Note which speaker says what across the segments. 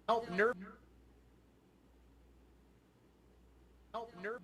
Speaker 1: Help nerve. Help nerve.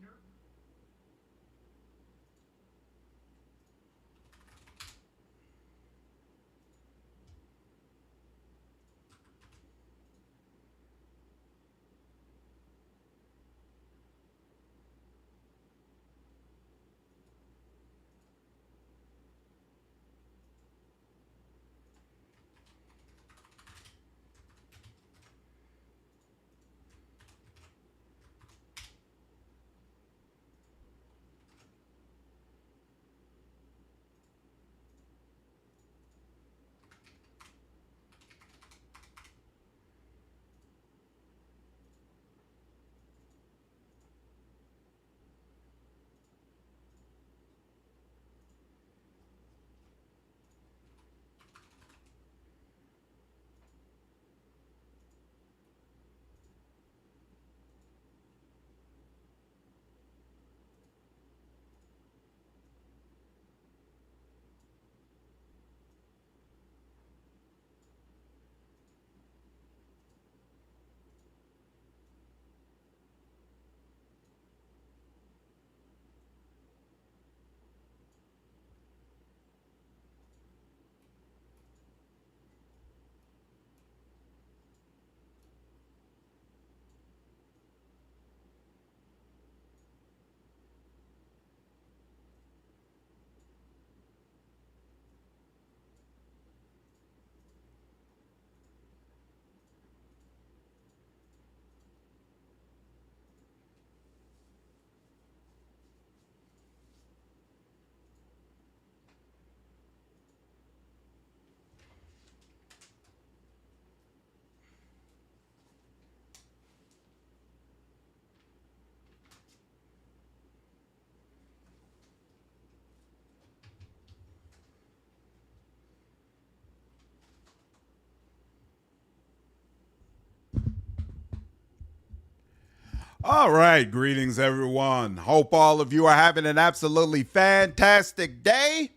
Speaker 2: All right, greetings everyone. Hope all of you are having an absolutely fantastic day.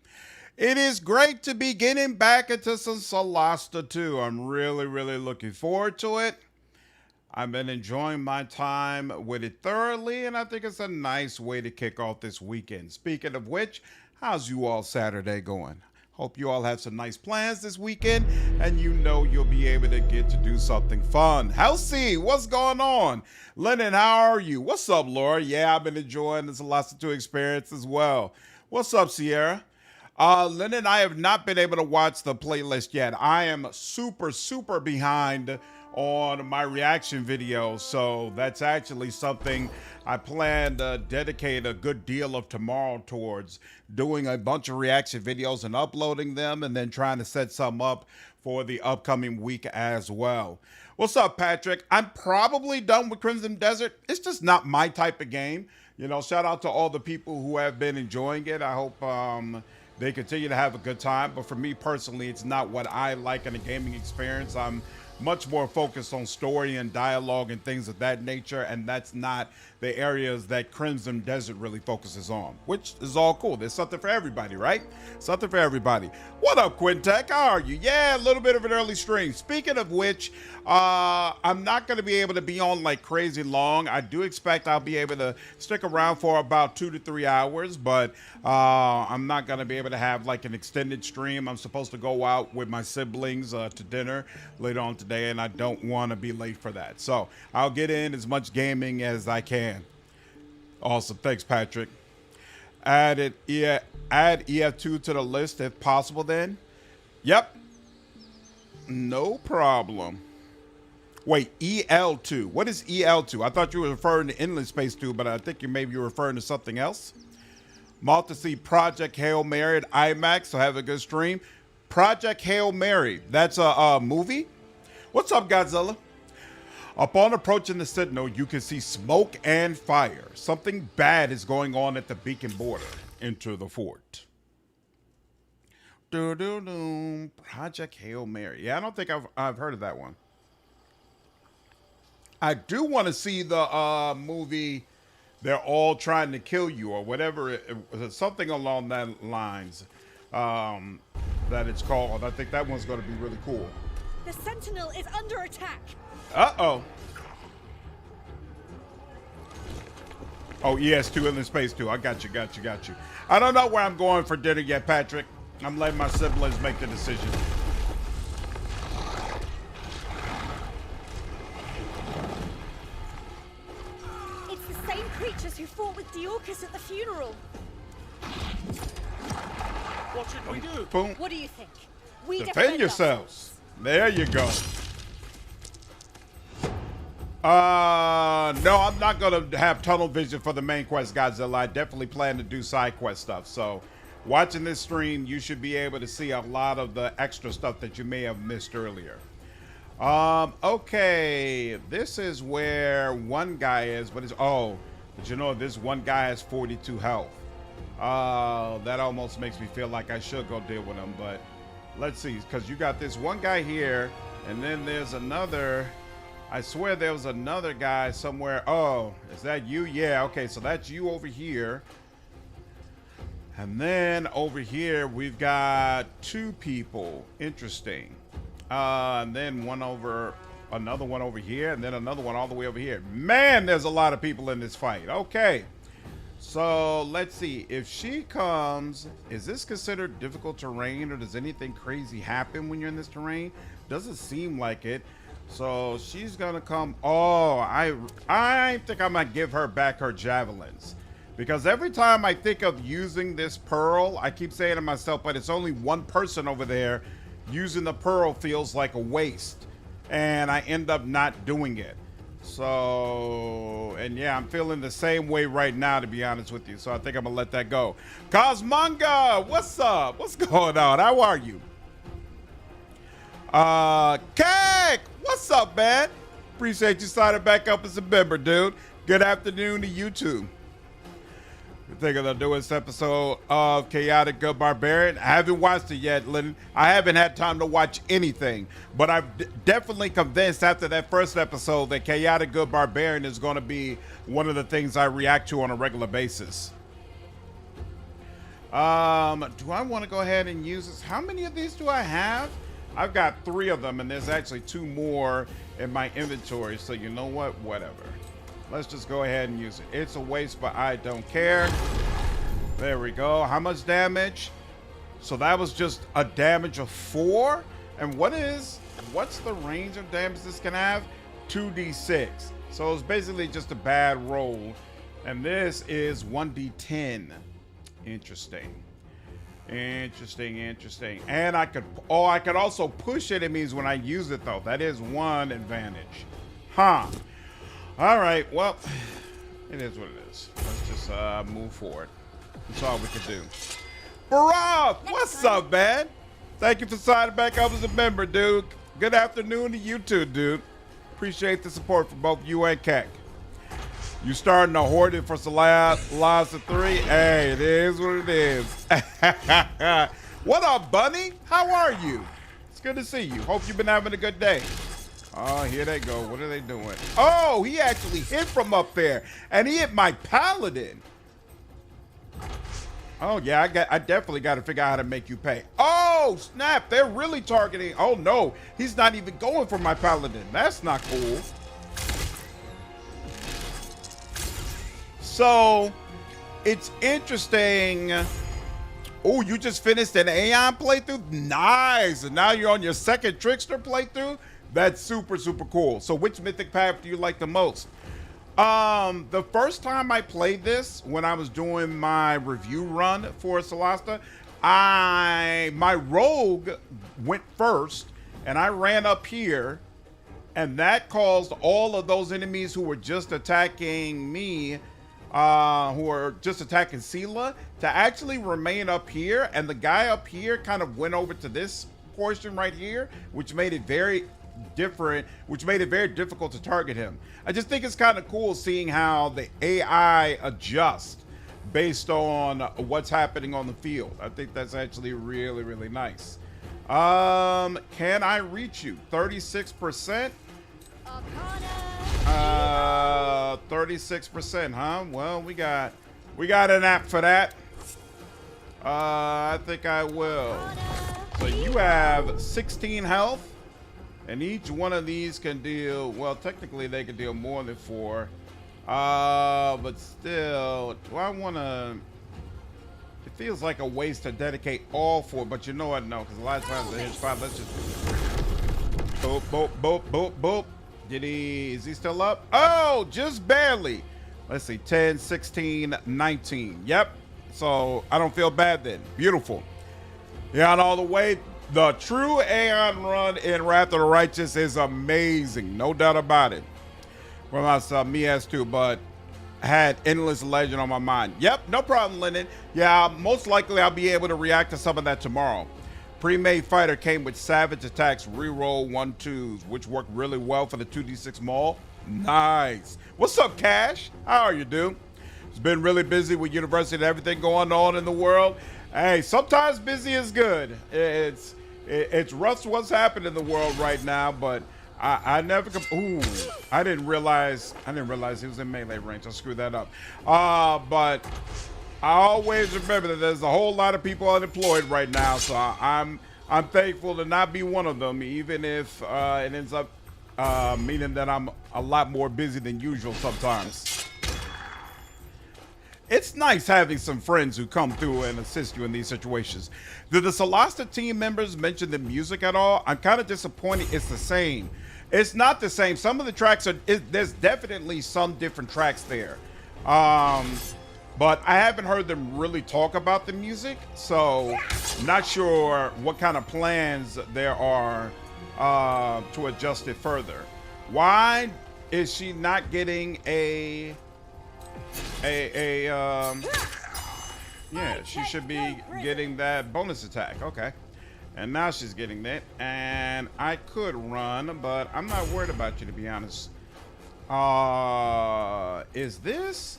Speaker 2: It is great to be getting back into some Solasta too. I'm really looking forward to it. I've been enjoying my time with it thoroughly, and I think it's a nice way to kick off this weekend. Speaking of which, how's you all Saturday going? Hope you all have some nice plans this weekend, and you know you'll be able to get to do something fun. Halsey, what's going on? Lennon, how are you? What's up, Laura? Yeah, I've been enjoying this Velocity 2 experience as well. What's up, Sierra? Lennon, I have not been able to watch the playlist yet. I am super behind on my reaction videos, so that's actually something I plan to dedicate a good deal of tomorrow towards doing a bunch of reaction videos and uploading them, and then trying to set some up for the upcoming week as well. What's up, Patrick? I'm probably done with Crimson Desert. It's just not my type of game. You know, shout out to all the people who have been enjoying it. I hope they continue to have a good time. But for me personally, it's not what I like in a gaming experience. I'm much more focused on story and dialogue and things of that nature, and that's not the areas that Crimson Desert really focuses on, which is all cool. There's something for everybody, right? Something for everybody. What up, Quintech? How are you? Yeah, a little bit of an early stream. Speaking of which, I'm not going to be able to be on like crazy long. I do expect I'll be able to stick around for about 2 to 3 hours, but I'm not going to be able to have like an extended stream. I'm supposed to go out with my siblings to dinner later on today, and I don't want to be late for that. So I'll get in as much gaming as I can. Awesome. Thanks, Patrick. Add EF2 to the list if possible then. Yep. No problem. Wait, EL2. What is EL2? I thought you were referring to Endless Space 2, but I think you maybe you're referring to something else. Multi Project Hail Mary at IMAX, so have a good stream. Project Hail Mary. That's a movie? What's up, Godzilla? Upon approaching the Sentinel, you can see smoke and fire. Something bad is going on at the beacon border. Enter the fort. Project Hail Mary. Yeah, I don't think I've heard of that one. I do want to see the movie They're All Trying to Kill You, or whatever, something along that lines that it's called. I think that one's going to be really cool.
Speaker 3: The Sentinel is under attack.
Speaker 2: Uh-oh. Oh, ES2 in the space too. I got you. I don't know where I'm going for dinner yet, Patrick. I'm letting my siblings make the decision.
Speaker 3: It's the same creatures who fought with Diorcus at the funeral.
Speaker 1: What should we do?
Speaker 2: Boom.
Speaker 3: What do you think? We
Speaker 2: Defend yourselves. There you go. No, I'm not gonna have tunnel vision for the main quest, Godzilla. I definitely plan to do side quest stuff. So, watching this stream, you should be able to see a lot of the extra stuff that you may have missed earlier. Okay, this is where one guy is, but you know, this one guy has 42 health. That almost makes me feel like I should go deal with him, but let's see, because you got this one guy here, and then there's another. I swear there was another guy somewhere. Oh, is that you? Yeah, okay, so that's you over here. And then over here, we've got two people. Interesting. And then another one over here, and then another one all the way over here. Man, there's a lot of people in this fight. Okay. So let's see. If she comes, is this considered difficult terrain, or does anything crazy happen when you're in this terrain? Doesn't seem like it. So she's gonna come. Oh, I think I might give her back her javelins, because every time I think of using this pearl, I keep saying to myself, but it's only one person over there. Using the pearl feels like a waste, and I end up not doing it. So, and yeah, I'm feeling the same way right now, to be honest with you. So I think I'm gonna let that go. Cosmanga, what's up? What's going on? How are you? Keg, what's up, man? Appreciate you signing back up as a member, dude. Good afternoon to you too. We're thinking of doing this episode of Chaotic Good Barbarian. I haven't watched it yet, Lynn. I haven't had time to watch anything, but I'm definitely convinced after that first episode that Chaotic Good Barbarian is going to be one of the things I react to on a regular basis. Do I want to go ahead and use this? How many of these do I have? I've got 3 of them, and there's actually 2 more in my inventory, so you know what? Whatever. Let's just go ahead and use it. It's a waste, but I don't care. There we go. How much damage? So that was just a damage of 4? And what's the range of damage this can have? 2d6. So it's basically just a bad roll. And this is 1d10. Interesting. And I could also push enemies when I use it, though. That is one advantage. Huh. All right, well, it is what it is. Let's just move forward. That's all we can do. Barack, what's up, man? Thank you for signing back up as a member, dude. Good afternoon to you too, dude. Appreciate the support from both you and Keck. You starting to hoard it for Solasta 3? Hey, it is what it is. What up, Bunny? How are you? It's good to see you. Hope you've been having a good day. Oh, here they go. What are they doing? Oh, he actually hit from up there, and he hit my paladin. Oh, yeah, I definitely got to figure out how to make you pay. Oh, snap. They're really targeting. Oh, no. He's not even going for my paladin. That's not cool. So, it's interesting. Oh, you just finished an Aeon playthrough? Nice. And now you're on your second Trickster playthrough? That's super, super cool. So which mythic path do you like the most? The first time I played this, when I was doing my review run for Solasta, my rogue went first, and I ran up here, and that caused all of those enemies who were just attacking me, who were just attacking Sela, to actually remain up here, and the guy up here kind of went over to this portion right here, which made it very difficult to target him. I just think it's kind of cool seeing how the AI adjusts based on what's happening on the field. I think that's actually really, really nice. Can I reach you? 36%? 36%, huh? Well, we got an app for that. I think I will. So you have 16 health. And each one of these can deal, well, technically they can deal more than 4. But still, do I want to... It feels like a waste to dedicate all 4, but you know what? No, because a lot of times it hits 5. Let's just... Boop, boop, boop, boop, boop. Is he still up? Oh, just barely. Let's see, 10, 16, 19. Yep. So I don't feel bad then. Beautiful. Yeah, and all the way, the true Aeon run in Wrath of the Righteous is amazing. No doubt about it. Well, that's me as too, but I had Endless Legend on my mind. Yep, no problem, Lennon. Yeah, most likely I'll be able to react to some of that tomorrow. Pre-made fighter came with Savage Attacks reroll 1/2s, which worked really well for the 2d6 maul. Nice. What's up, Cash? How are you, dude? It's been really busy with university and everything going on in the world. Hey, sometimes busy is good. It's rough what's happening in the world right now, but I never. Ooh, I didn't realize he was in melee range. I screwed that up. But I always remember that there's a whole lot of people unemployed right now, so I'm thankful to not be one of them, even if it ends up meaning that I'm a lot more busy than usual sometimes. It's nice having some friends who come through and assist you in these situations. Did the Solasta team members mention the music at all? I'm kind of disappointed it's the same. It's not the same. Some of the tracks are, there's definitely some different tracks there. But I haven't heard them really talk about the music, so not sure what kind of plans there are to adjust it further. Why is she not getting yeah, she should be getting that bonus attack. Okay. And now she's getting that. And I could run, but I'm not worried about you, to be honest. Is this...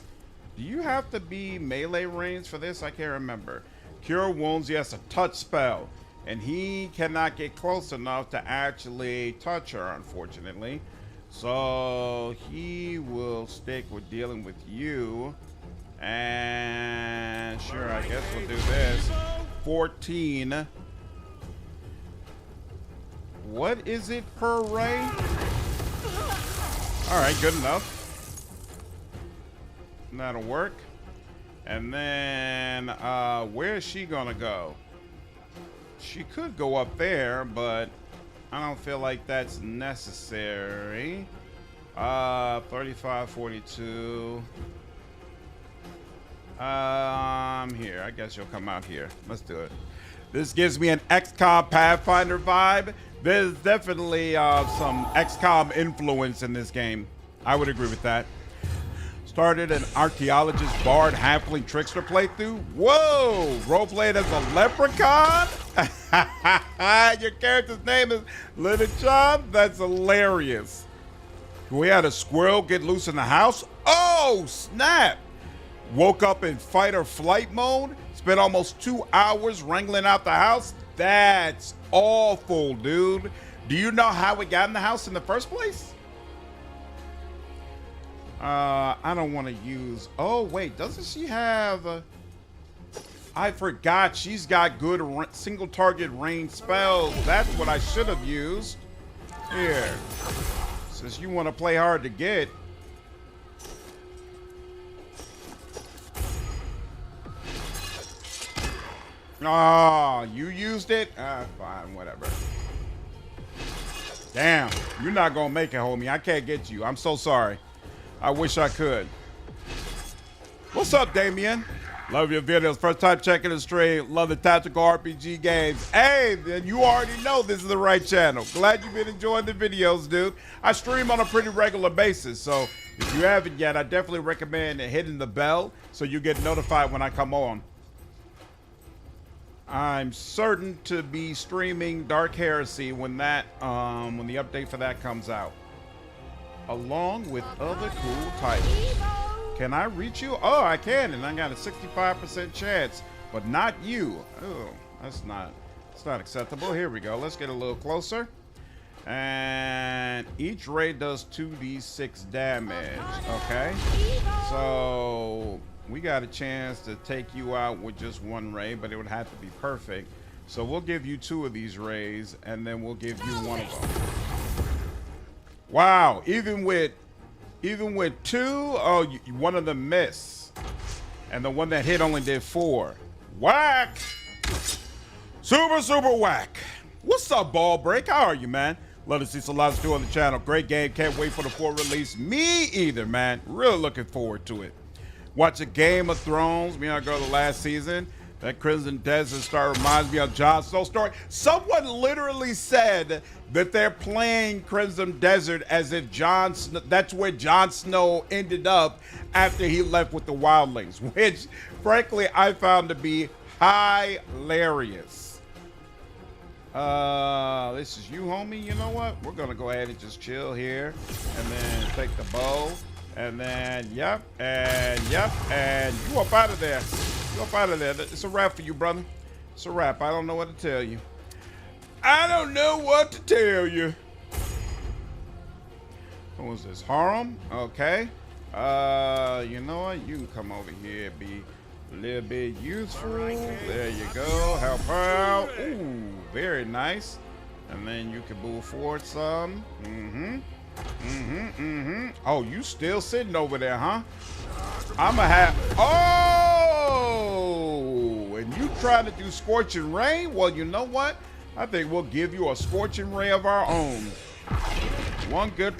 Speaker 2: Do you have to be melee range for this? I can't remember. Cure wounds, yes, a touch spell. And he cannot get close enough to actually touch her, unfortunately. So he will stick with dealing with you. And sure, I guess we'll do this. 14. What is it per ray? All right, good enough. That'll work. And then where is she gonna go? She could go up there, but I don't feel like that's necessary. 35, 42. Here, I guess you'll come out here. Let's do it. This gives me an XCOM Pathfinder vibe. There's definitely some XCOM influence in this game. I would agree with that. Started an archaeologist, bard, halfling, trickster playthrough. Whoa! Roleplayed as a leprechaun? Your character's name is Littlechan? That's hilarious. We had a squirrel get loose in the house? Oh, snap! Woke up in fight or flight mode? Spent almost 2 hours wrangling out the house? That's awful, dude. Do you know how it got in the house in the first place? I don't want to use... Oh, wait. Doesn't she have... I forgot. She's got good single target range spells. That's what I should have used. Here. Since you want to play hard to get. Oh, you used it? Fine, whatever. Damn. You're not going to make it, homie. I can't get you. I'm so sorry. I wish I could. What's up, Damien? Love your videos. First time checking the stream. Love the tactical RPG games. Hey, then you already know this is the right channel. Glad you've been enjoying the videos, dude. I stream on a pretty regular basis, so if you haven't yet, I definitely recommend hitting the bell so you get notified when I come on. I'm certain to be streaming Dark Heresy when that when the update for that comes out, along with other cool titles. Can I reach you? Oh, I can, and I got a 65% chance, but not you. Oh, that's not acceptable. Here we go. Let's get a little closer. And each ray does 2d6 damage. Okay, so we got a chance to take you out with just one ray, but it would have to be perfect. So we'll give you 2 of these rays, and then we'll give you 1 of them. Wow, even with two, oh, one of them missed. And the one that hit only did 4. Whack! Super whack. What's up, Ball Break? How are you, man? Love to see Solasta 2 on the channel. Great game. Can't wait for the full release. Me either, man. Really looking forward to it. Watching Game of Thrones. Me and our girl the last season. That Crimson Desert star reminds me of Jon Snow's story. Someone literally said that they're playing Crimson Desert as if that's where Jon Snow ended up after he left with the wildlings, which frankly I found to be hilarious. This is you, homie. You know what? We're gonna go ahead and just chill here, and then take the bow, and then yep, and you up out of there. You up out of there. It's a wrap for you, brother. It's a wrap. I don't know what to tell you. I don't know what to tell you. What was this? Harem? Okay. You know what? You can come over here, be a little bit useful. There you go. Help out. Ooh, very nice. And then you can move forward some. Oh, you still sitting over there, huh? I'ma have. Oh, and you trying to do scorching ray? Well, you know what? I think we'll give you a scorching ray of our own. One good.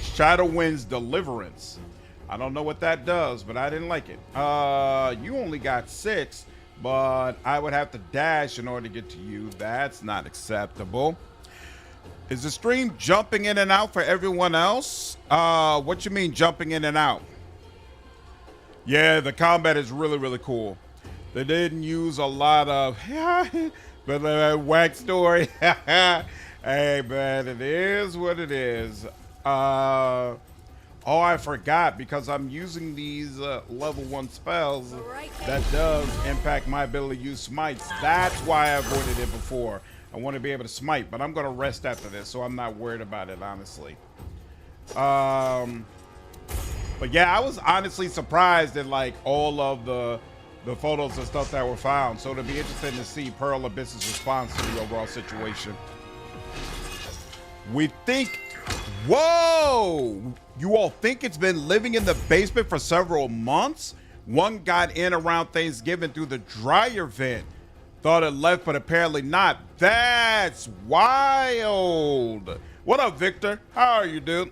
Speaker 2: Shadow Wind's Deliverance. I don't know what that does, but I didn't like it. You only got 6, but I would have to dash in order to get to you. That's not acceptable. Is the stream jumping in and out for everyone else? What you mean jumping in and out? Yeah, the combat is really cool. They didn't use a lot of but whack story. Hey man, it is what it is. Oh, I forgot, because I'm using these level 1 spells that does impact my ability to use smites. That's why I avoided it before. I want to be able to smite, but I'm going to rest after this, so I'm not worried about it, honestly. But yeah, I was honestly surprised at like all of the photos and stuff that were found. So it'll be interesting to see Pearl Abyss's response to the overall situation. We think, whoa! You all think it's been living in the basement for several months? One got in around Thanksgiving through the dryer vent. Thought it left, but apparently not. That's wild. What up, Victor? How are you, dude?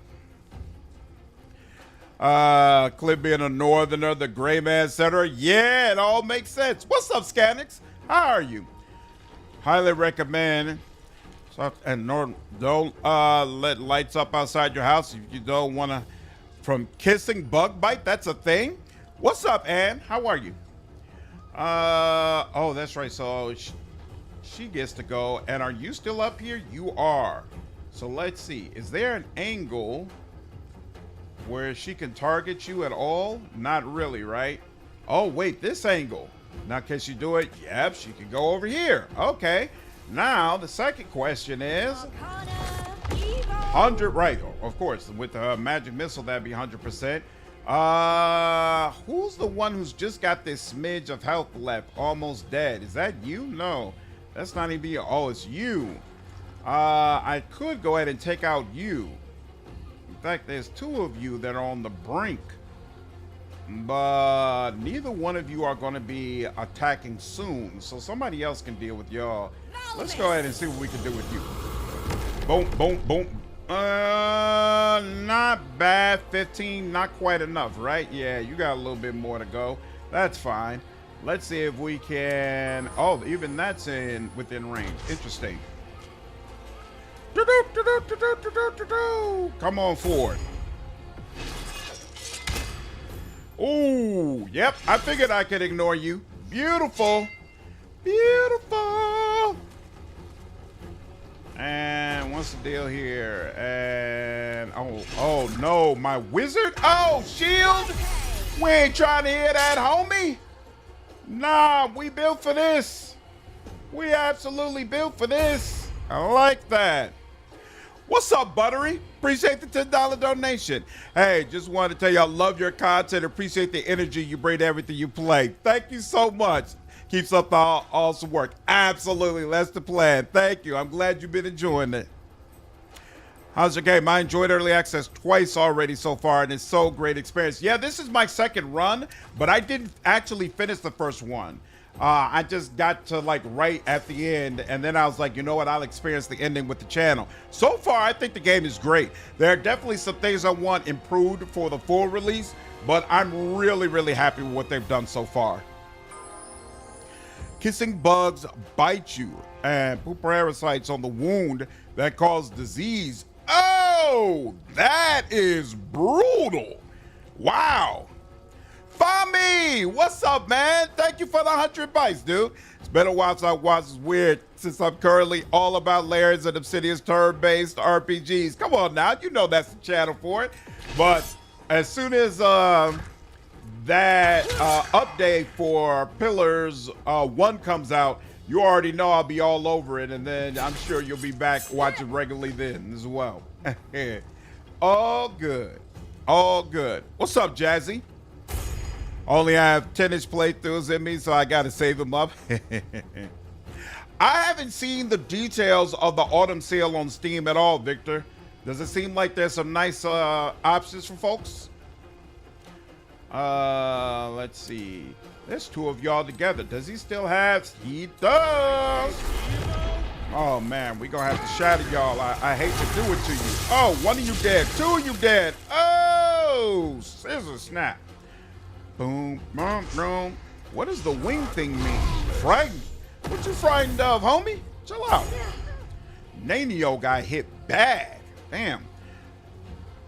Speaker 2: Clip being a northerner, the gray man, etc. Yeah, it all makes sense. What's up, Scanix? How are you? Highly recommend. And don't let lights up outside your house if you don't want to. From kissing bug bite, that's a thing. What's up, Ann? How are you? Oh, that's right. So she gets to go. And are you still up here? You are. So let's see. Is there an angle where she can target you at all? Not really, right? Oh, wait, this angle. Now, can she do it? Yep, she can go over here. Okay. Now, the second question is 100, right? Of course, with the magic missile, that'd be 100%. Who's the one who's just got this smidge of health left, almost dead? Is that you? No, that's not even you. Oh, it's you. I could go ahead and take out you. In fact, there's 2 of you that are on the brink, but neither one of you are going to be attacking soon, so somebody else can deal with y'all. Let's go ahead and see what we can do with you. Boom, boom, boom. Not bad. 15, not quite enough, right? Yeah, you got a little bit more to go. That's fine. Let's see if we can. Oh, even that's within range. Interesting. Come on forward. Ooh, yep. I figured I could ignore you. Beautiful. Beautiful. And what's the deal here? And oh no, my wizard. Oh, shield. We ain't trying to hear that, homie. Nah, we built for this. We absolutely built for this. I like that. What's up, Buttery? Appreciate the $10 donation. Hey, just wanted to tell you I love your content. Appreciate the energy you bring to everything you play. Thank you so much. Keeps up the awesome work. Absolutely, that's the plan. Thank you. I'm glad you've been enjoying it. How's your game? I enjoyed early access twice already so far, and it's so great experience. Yeah, this is my second run, but I didn't actually finish the first one. I just got to like right at the end, and then I was like, you know what? I'll experience the ending with the channel. So far, I think the game is great. There are definitely some things I want improved for the full release, but I'm really, really happy with what they've done so far. Kissing bugs bite you, and poop parasites on the wound that cause disease. Oh, that is brutal. Wow. Fami, what's up, man? Thank you for the 100 bites, dude. It's been a while since I watched this weird, since I'm currently all about layers and Obsidian's turn-based RPGs. Come on now, you know that's the channel for it. But as soon as that update for Pillars 1 comes out, you already know I'll be all over it, and then I'm sure you'll be back watching regularly then as well. All good. All good. What's up, Jazzy? Only have 10-inch playthroughs in me, so I gotta save them up. I haven't seen the details of the autumn sale on Steam at all, Victor. Does it seem like there's some nice options for folks? Let's see. There's two of y'all together. Does he still have? He does. Oh man, we gonna have to shatter y'all. I hate to do it to you. Oh, one of you dead. Two of you dead. Oh, scissor snap. Boom, boom, boom. What does the wing thing mean? Frightened? What you frightened of, homie? Chill out. Nanio got hit bad. Damn.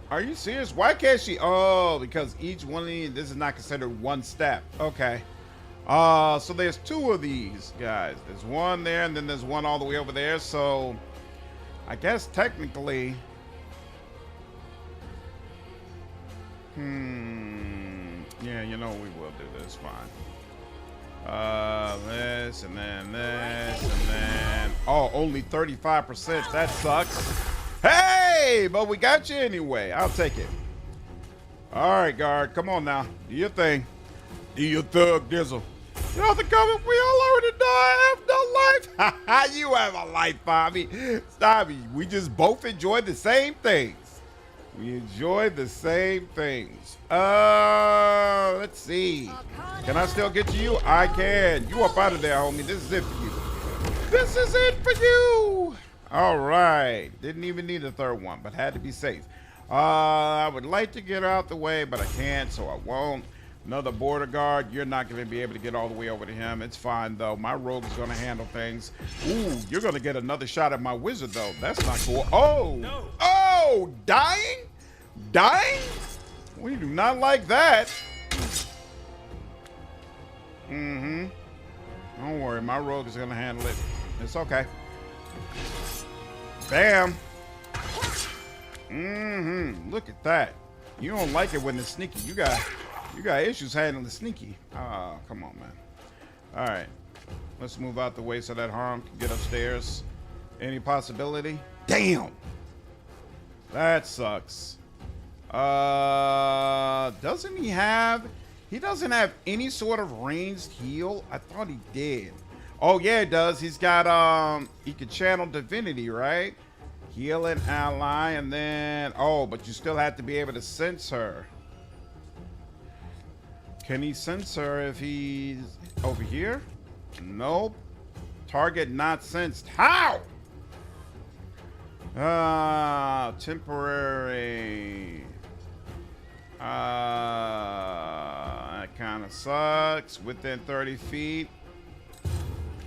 Speaker 2: Are you serious? Why can't she? Oh, because each one of these, this is not considered one step. Okay. So there's two of these guys. There's one there, and then there's one all the way over there. So I guess technically, yeah, you know we will do this. Fine. This and then this and then. Oh, only 35%. That sucks. Hey, but we got you anyway. I'll take it. All right, guard. Come on now. Do your thing. Do your thug dizzle. You know the comment. We all already know I have no life. You have a life, Bobby. Stop it. We just both enjoy the same things. We enjoy the same things. Let's see. Can I still get to you? I can. You up out of there, homie. This is it for you. This is it for you. All right. Didn't even need a third one, but had to be safe. I would like to get out the way, but I can't, so I won't. Another border guard. You're not going to be able to get all the way over to him. It's fine, though. My rogue is going to handle things. Ooh, you're going to get another shot at my wizard, though. That's not cool. Oh. No. Oh, dying? Dying? We do not like that. Don't worry. My rogue is going to handle it. It's okay. Bam. Look at that. You don't like it when it's sneaky. You got issues handling sneaky. Oh, come on, man. All right. Let's move out the way so that harm can get upstairs. Any possibility? Damn. That sucks. Doesn't he have... He doesn't have any sort of ranged heal? I thought he did. Oh, yeah, it does. He's got, he could channel divinity, right? Heal an ally, and then... Oh, but you still have to be able to sense her. Can he sense her if he's over here? Nope. Target not sensed. How? Temporary. That kind of sucks. Within 30 feet.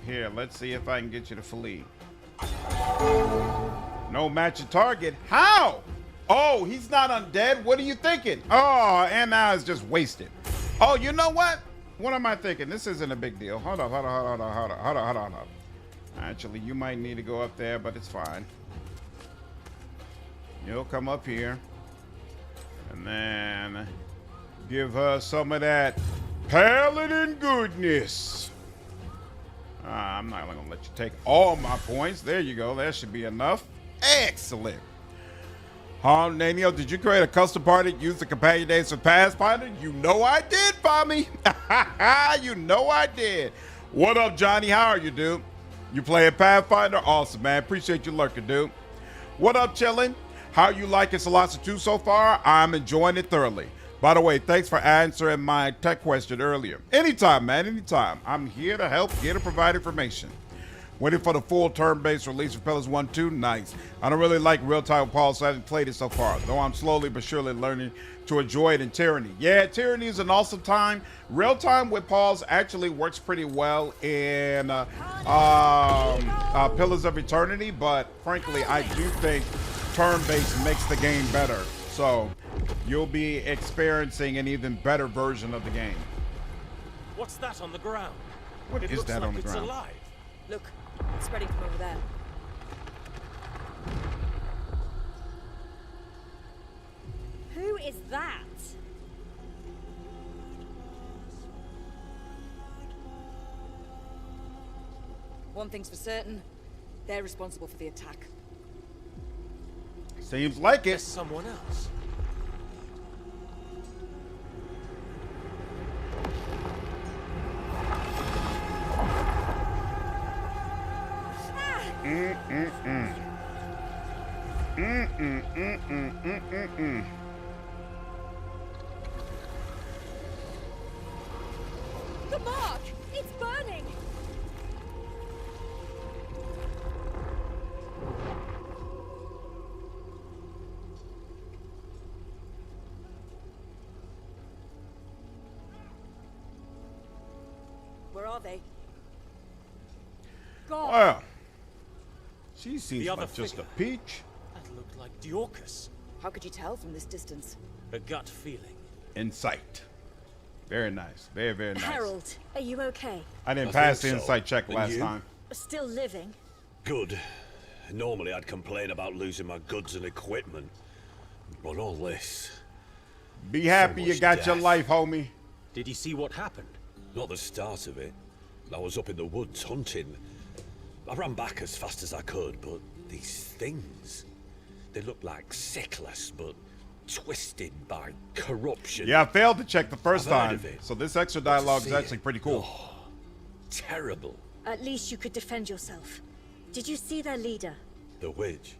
Speaker 2: Here, let's see if I can get you to flee. No matching target. How? Oh, he's not undead. What are you thinking? Oh, and now it's just wasted. Oh, you know what? What am I thinking? This isn't a big deal. Hold on. Actually, you might need to go up there, but it's fine. You'll come up here. And then give her some of that paladin goodness. I'm not going to let you take all my points. There you go. That should be enough. Excellent. Nanio, did you create a custom party use the companion names for Pathfinder? You know I did, Fami. You know I did. What up, Johnny? How are you, dude? You playing Pathfinder? Awesome, man. Appreciate you lurking, dude. What up, chillin'? How you liking Solasta 2 so far? I'm enjoying it thoroughly. By the way, thanks for answering my tech question earlier. Anytime, man, anytime. I'm here to help, here to provide information. Waiting for the full turn-based release of Pillars 1, 2, nice. I don't really like real-time with Paul, so I haven't played it so far, though I'm slowly but surely learning to enjoy it in Tyranny. Yeah, Tyranny is an awesome time. Real-time with Paul's actually works pretty well in Pillars of Eternity, but frankly, I do think turn-based makes the game better. So you'll be experiencing an even better version of the game.
Speaker 1: What's that on the ground?
Speaker 2: What is that on the ground?
Speaker 1: Alive.
Speaker 3: Look, it's spreading from over there. Who is that?
Speaker 4: One thing's for certain, they're responsible for the attack.
Speaker 2: Seems like
Speaker 1: There's
Speaker 2: it.
Speaker 1: someone else.
Speaker 3: The mark! It's burning!
Speaker 4: Where are they?
Speaker 3: God!
Speaker 2: Well, she seems
Speaker 1: The other
Speaker 2: like just a
Speaker 1: figure.
Speaker 2: peach.
Speaker 1: That looked like Diorcus.
Speaker 4: How could you tell from this distance?
Speaker 1: A gut feeling.
Speaker 2: Insight. Very nice. Very, very nice.
Speaker 3: Harold, are you okay?
Speaker 2: I didn't
Speaker 5: I
Speaker 2: pass the
Speaker 5: think so.
Speaker 2: insight check
Speaker 5: And
Speaker 2: last
Speaker 5: you?
Speaker 2: time.
Speaker 3: Still living?
Speaker 5: Good. Normally I'd complain about losing my goods and equipment. But all this,
Speaker 2: Be happy you
Speaker 5: much
Speaker 2: got your
Speaker 5: death.
Speaker 2: life, homie.
Speaker 1: Did you see what happened?
Speaker 5: not the start of it. I was up in the woods hunting. I ran back as fast as I could, but these things, they looked like sickless, but twisted by corruption.
Speaker 2: Yeah, I failed to check the first
Speaker 5: I've heard
Speaker 2: time.
Speaker 5: of it.
Speaker 2: So this extra
Speaker 5: But to
Speaker 2: dialogue is
Speaker 5: see
Speaker 2: actually
Speaker 5: it,
Speaker 2: pretty cool.
Speaker 5: oh, terrible.
Speaker 3: At least you could defend yourself. Did you see their leader?
Speaker 5: The witch?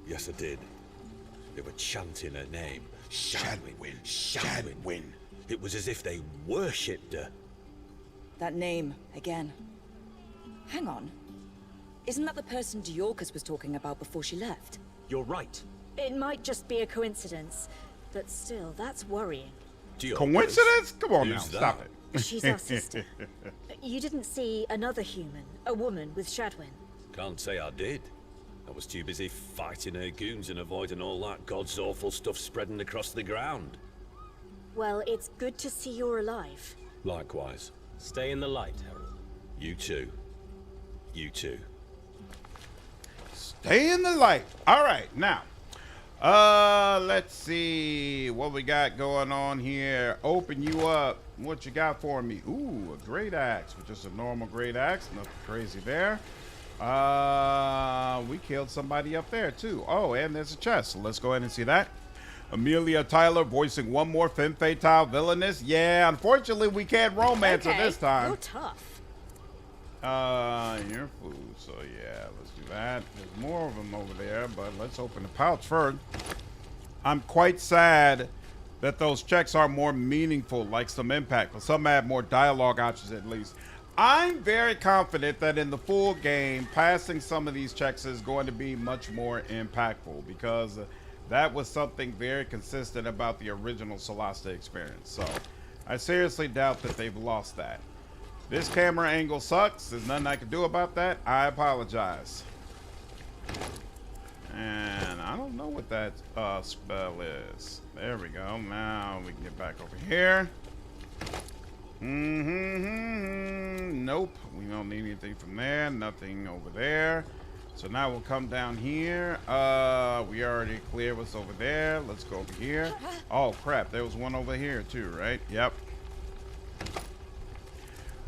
Speaker 5: Yes, I did. They were chanting her name. Shadwin. Shadwin. It was as if they worshipped her.
Speaker 4: That name, again. Hang on. Isn't that the person Diorcus was talking about before she left?
Speaker 1: You're right.
Speaker 3: It might just be a coincidence, but still, that's worrying.
Speaker 5: Diorcus?
Speaker 2: Coincidence? Come on now,
Speaker 5: Who's
Speaker 2: stop
Speaker 5: that?
Speaker 2: it.
Speaker 3: She's our sister. You didn't see another human, a woman with Shadwin?
Speaker 5: Can't say I did. I was too busy fighting her goons and avoiding all that god's awful stuff spreading across the ground.
Speaker 3: Well, it's good to see you're alive.
Speaker 5: Likewise.
Speaker 1: Stay in the light, Harold.
Speaker 5: You too. You too.
Speaker 2: Stay in the light. All right, now. Let's see what we got going on here. Open you up. What you got for me? Ooh, a great axe, which is a normal great axe. Nothing crazy there. We killed somebody up there too. Oh, and there's a chest. So let's go ahead and see that. Amelia Tyler voicing one more femme fatale villainous. Yeah, unfortunately we can't romance her this time.
Speaker 3: You're tough.
Speaker 2: Your food. So yeah, let's do that. There's more of them over there, but let's open the pouch first. I'm quite sad that those checks are more meaningful, like some impact, but some have more dialogue options at least. I'm very confident that in the full game, passing some of these checks is going to be much more impactful because that was something very consistent about the original Solasta experience. So I seriously doubt that they've lost that. This camera angle sucks. There's nothing I can do about that. I apologize. And I don't know what that spell is. There we go. Now we can get back over here. Nope. We don't need anything from there. Nothing over there. So now we'll come down here. We already cleared what's over there. Let's go over here. Oh, crap. There was one over here, too, right? Yep.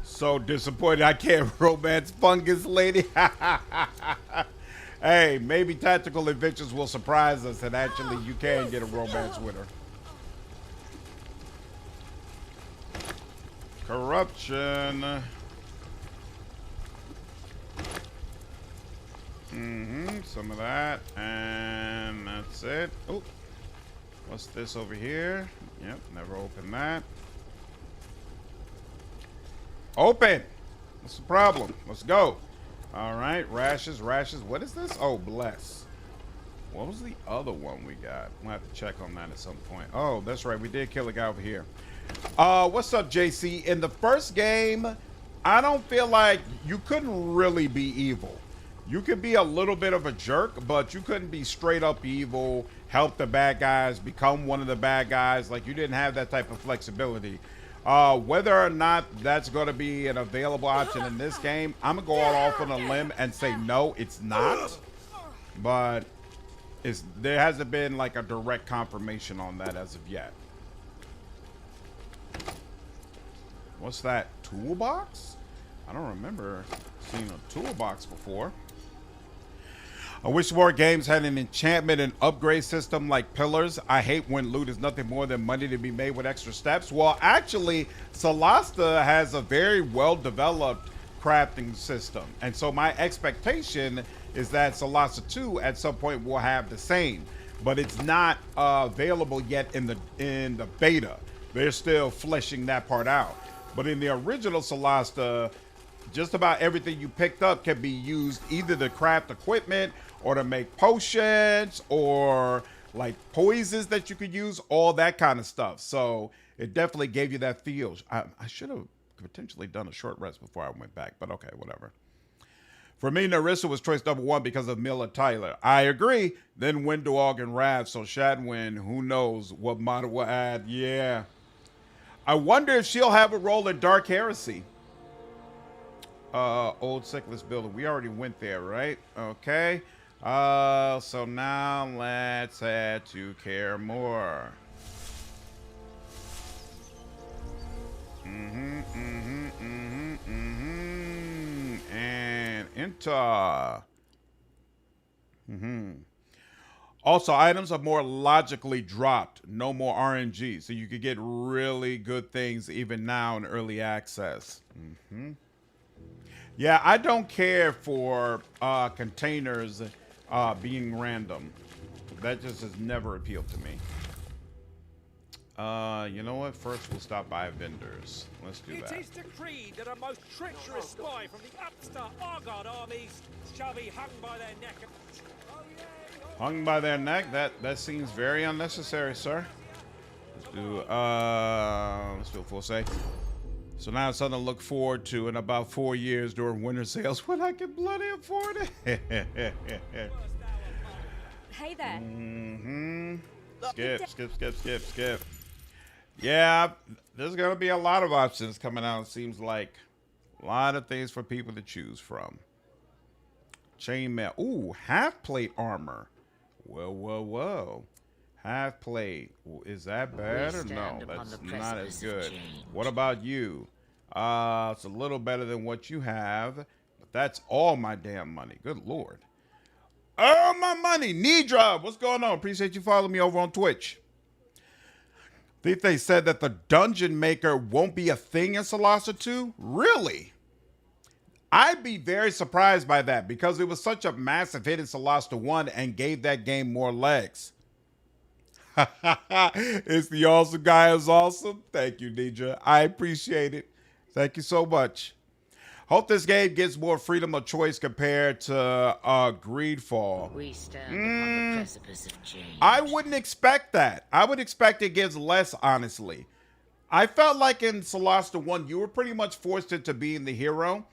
Speaker 2: So disappointed I can't romance Fungus Lady. Hey, maybe Tactical Adventures will surprise us and actually you can get a romance with her. Corruption. Some of that. And That's it. Oh, what's this over here? Yep, never opened that. Open! What's the problem? Let's go. All right, rashes. What is this? Oh, bless. What was the other one we got? We'll have to check on that at some point. Oh, that's right. We did kill a guy over here. What's up, JC? In the first game, I don't feel like you couldn't really be evil. You could be a little bit of a jerk, but you couldn't be straight up evil, help the bad guys, become one of the bad guys. Like, you didn't have that type of flexibility. Whether or not that's going to be an available option in this game, I'm going to go all off on a limb and say no, it's not. But there hasn't been like a direct confirmation on that as of yet. What's that? Toolbox? I don't remember seeing a toolbox before. I wish more games had an enchantment and upgrade system like pillars. I hate when loot is nothing more than money to be made with extra steps. Well, actually, Solasta has a very well-developed crafting system. And so my expectation is that Solasta 2 at some point will have the same. But it's not available yet in the beta. They're still fleshing that part out. But in the original Solasta, just about everything you picked up can be used either to craft equipment or to make potions or like poisons that you could use, all that kind of stuff. So it definitely gave you that feel. I should have potentially done a short rest before I went back, but okay, whatever. For me, Narissa was choice number one because of Mila Tyler. I agree. Then Windowog and Rav. So Shadwin, who knows what model will add. Yeah. I wonder if she'll have a role in Dark Heresy. Old Sickless Builder. We already went there, right? Okay. So now let's head to Care More. And enter. Also, items are more logically dropped. No more RNG. So you could get really good things even now in early access. Yeah, I don't care for containers being random. That just has never appealed to me. You know what? First, we'll stop by vendors. Let's do that.
Speaker 6: It is decreed that a most treacherous spy from the upstart Argard armies shall be hung by their neck.
Speaker 2: Hung by their neck? That seems very unnecessary, sir. Let's do a full save. So now it's something to look forward to in about 4 years during winter sales when I can bloody afford it.
Speaker 3: Hey there.
Speaker 2: Skip. Yeah, there's going to be a lot of options coming out, it seems like. A lot of things for people to choose from. Chainmail. Ooh, half-plate armor. Whoa. Half-plate. Is that bad or no? That's not as good. What about you? It's a little better than what you have, but that's all my damn money. Good Lord. Oh, my money. Nidra, what's going on? Appreciate you following me over on Twitch. I think they said that the Dungeon Maker won't be a thing in Solasta 2? Really? I'd be very surprised by that because it was such a massive hit in Solasta 1 and gave that game more legs. It's the awesome guy is awesome. Thank you, Nidra. I appreciate it. Thank you so much. Hope this game gives more freedom of choice compared to Greedfall.
Speaker 7: We stand upon the precipice of change.
Speaker 2: I wouldn't expect that. I would expect it gives less, honestly. I felt like in Solasta 1, you were pretty much forced into being the hero.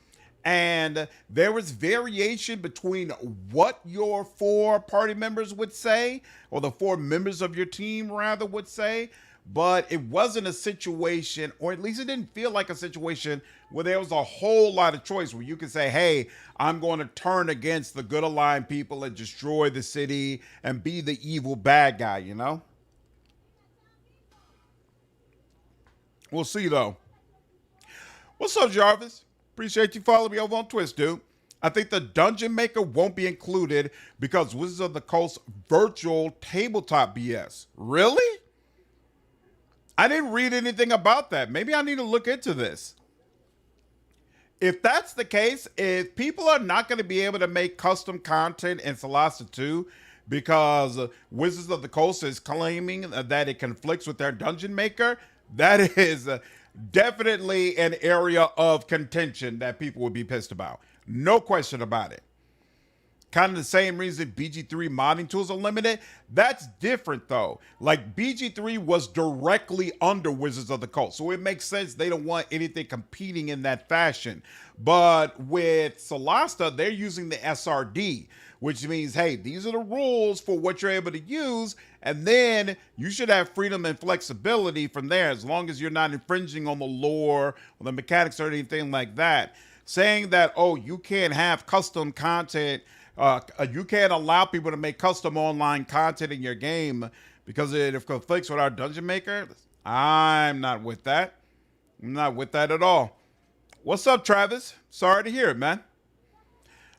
Speaker 2: And there was variation between what your 4 party members would say, or the 4 members of your team, rather, would say. But it wasn't a situation, or at least it didn't feel like a situation where there was a whole lot of choice where you could say, hey, I'm going to turn against the good aligned people and destroy the city and be the evil bad guy, you know? We'll see, though. What's up, Jarvis? Appreciate you following me over on Twitch, dude. I think the Dungeon Maker won't be included because Wizards of the Coast virtual tabletop BS. Really? I didn't read anything about that. Maybe I need to look into this. If that's the case, if people are not going to be able to make custom content in Solasta 2 because Wizards of the Coast is claiming that it conflicts with their dungeon maker. That is definitely an area of contention that people would be pissed about. No question about it. Kind of the same reason BG3 modding tools are limited. That's different though. Like BG3 was directly under Wizards of the Coast, so it makes sense they don't want anything competing in that fashion. But with Solasta, they're using the SRD, which means, hey, these are the rules for what you're able to use, and then you should have freedom and flexibility from there as long as you're not infringing on the lore or the mechanics or anything like that. Saying that, oh, you can't have custom content, you can't allow people to make custom online content in your game because it conflicts with our dungeon maker. I'm not with that. I'm not with that at all. What's up, Travis? Sorry to hear it, man.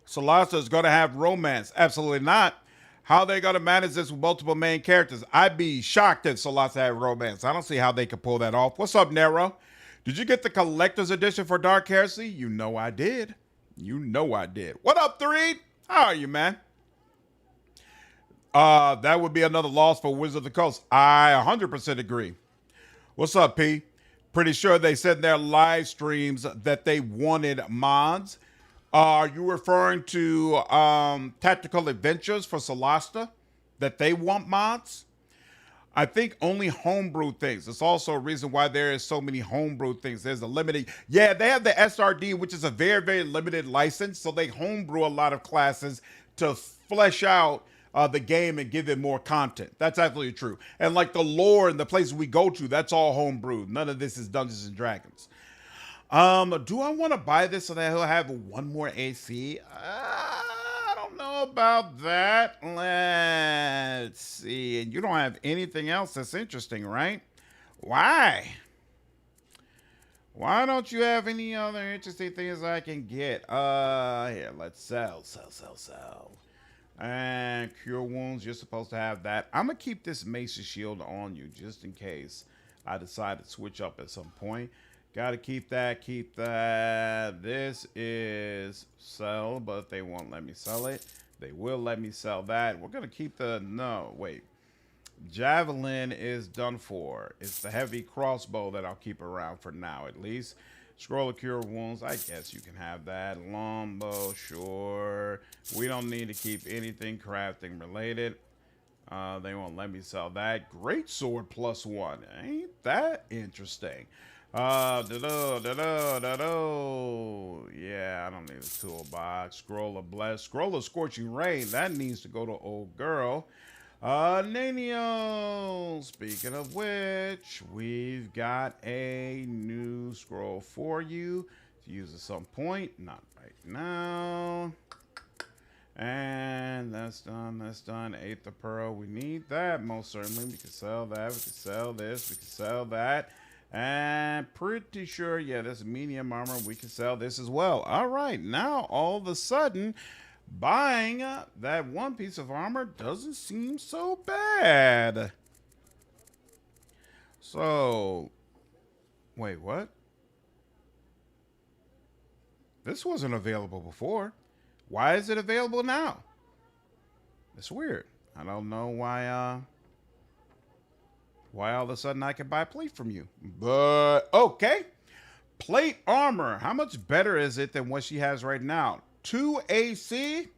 Speaker 2: Solasta is going to have romance. Absolutely not. How they going to manage this with multiple main characters? I'd be shocked if Solasta had romance. I don't see how they could pull that off. What's up, Nero? Did you get the collector's edition for Dark Heresy? You know I did. You know I did. What up, Three? How are you, man? That would be another loss for Wizards of the Coast. I 100% agree. What's up, P? Pretty sure they said in their live streams that they wanted mods. Are you referring to Tactical Adventures for Solasta? That they want mods? I think only homebrew things. It's also a reason why there is so many homebrew things. There's a limited, yeah, they have the SRD, which is a very, very limited license. So they homebrew a lot of classes to flesh out the game and give it more content. That's absolutely true. And like the lore and the places we go to, that's all homebrewed. None of this is Dungeons and Dragons. Do I want to buy this so that he'll have one more AC? I don't know about that. Let's see. And you don't have anything else that's interesting, right? Why? Why don't you have any other interesting things I can get? Here, let's sell. And cure wounds, you're supposed to have that. I'm going to keep this Mace's shield on you just in case I decide to switch up at some point. Got to keep that, This is sell, but they won't let me sell it. They will let me sell that. We're going to keep the, no, wait. Javelin is done for. It's the heavy crossbow that I'll keep around for now, at least. Scroll of Cure Wounds, I guess you can have that. Longbow, sure. We don't need to keep anything crafting related. They won't let me sell that. Great Sword +1. Ain't that interesting? Yeah, I don't need a toolbox. Scroll of Bless. Scroll of Scorching Ray. That needs to go to old girl. Nanio. Speaking of which, we've got a new scroll for you to use at some point. Not right now. And that's done. That's done. Eighth of Pearl. We need that most certainly. We can sell that. We can sell this. We can sell that. And pretty sure, yeah, this medium armor, we can sell this as well. All right, now all of a sudden, buying that one piece of armor doesn't seem so bad. So, wait, what? This wasn't available before. Why is it available now? It's weird. I don't know why all of a sudden I can buy plate from you. But, okay. Plate armor. How much better is it than what she has right now? 2 AC?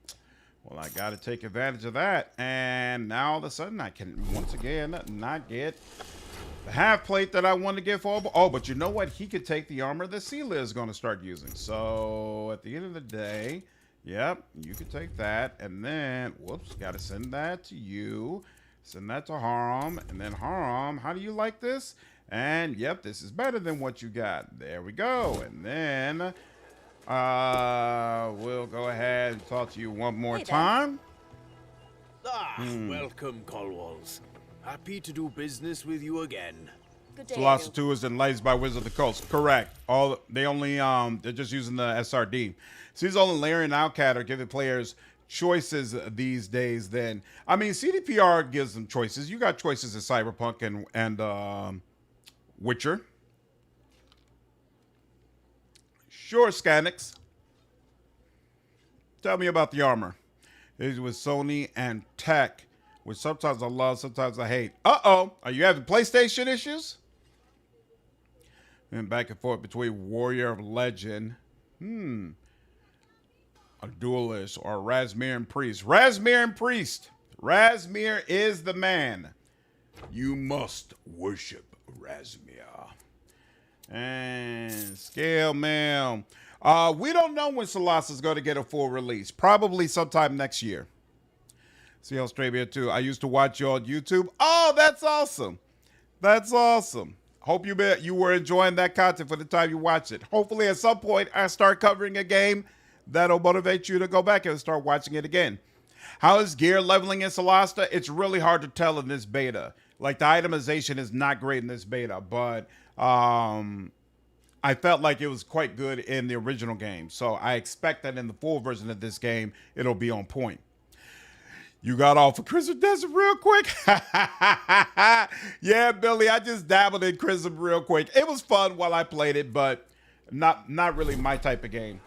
Speaker 2: Well, I got to take advantage of that. And now all of a sudden I can, once again, not get the half plate that I want to get for. Oh, but you know what? He could take the armor that Sela is going to start using. So, at the end of the day, yep, you can take that. And then, whoops, got to send that to you. Send that to Haram, and then Haram, how do you like this? And yep, this is better than what you got. There we go. And then we'll go ahead and talk to you one more time.
Speaker 1: Welcome, Colwalls. Happy to do business with you again.
Speaker 4: Good day.
Speaker 2: Solasta 2 is enlightened by Wizards of the Coast. Correct. They're just using the SRD. Seasonal and Larian Outcat are giving players choices these days. Then I mean, CDPR gives them choices. You got choices in Cyberpunk and Witcher. Sure, Scanix. Tell me about the armor. It's with Sony and Tech, which sometimes I love, sometimes I hate. Uh-oh. Are you having PlayStation issues? And back and forth between Warrior of Legend, a duelist, or Razmir Priest. Razmir Priest. Razmir is the man. You must worship Razmir. And Scale Mail. We don't know when Solasta is going to get a full release. Probably sometime next year. See Australia too. I used to watch you on YouTube. Oh, that's awesome. That's awesome. Hope you were enjoying that content for the time you watched it. Hopefully at some point I start covering a game that'll motivate you to go back and start watching it again. How is gear leveling in Solasta? It's really hard to tell in this beta. Like, the itemization is not great in this beta, but I felt like it was quite good in the original game. So I expect that in the full version of this game, it'll be on point. You got off of Chrism Desert real quick? Yeah, Billy, I just dabbled in Chrism real quick. It was fun while I played it, but not really my type of game.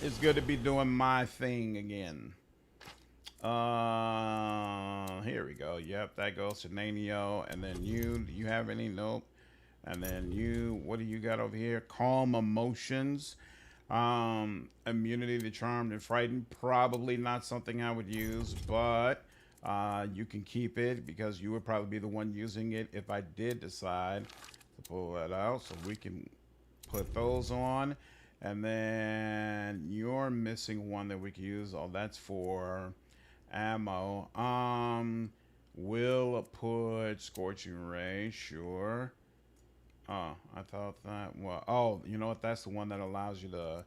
Speaker 2: It's good to be doing my thing again. Here we go. Yep, that goes to Nanio. And then you. Do you have any? Nope. And then you. What do you got over here? Calm emotions. Immunity to charmed and frightened. Probably not something I would use, but you can keep it because you would probably be the one using it if I did decide to pull that out. So we can put those on. And then you're missing one that we can use. Oh, that's for ammo. We'll put Scorching Ray, sure. Oh, I thought that, well, oh, you know what? That's the one that allows you to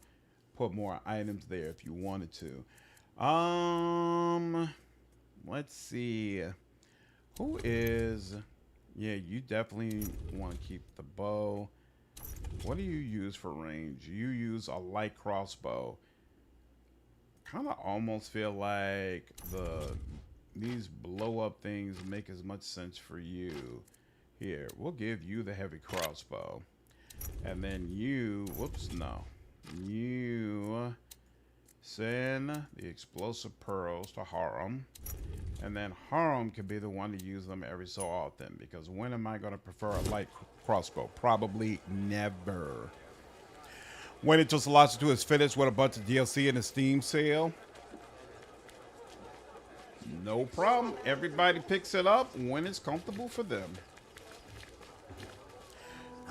Speaker 2: put more items there if you wanted to. Let's see. Who is, yeah, you definitely want to keep the bow. What do you use for range? You use a light crossbow. Kind of almost feel like these blow up things make as much sense for you. Here, we'll give you the heavy crossbow. And then you, whoops, no. You send the explosive pearls to Harum. And then Harum could be the one to use them every so often. Because when am I going to prefer a light crossbow? Probably never. Wait until Solasta 2 is finished with a bunch of DLC in a Steam sale. No problem. Everybody picks it up when it's comfortable for them.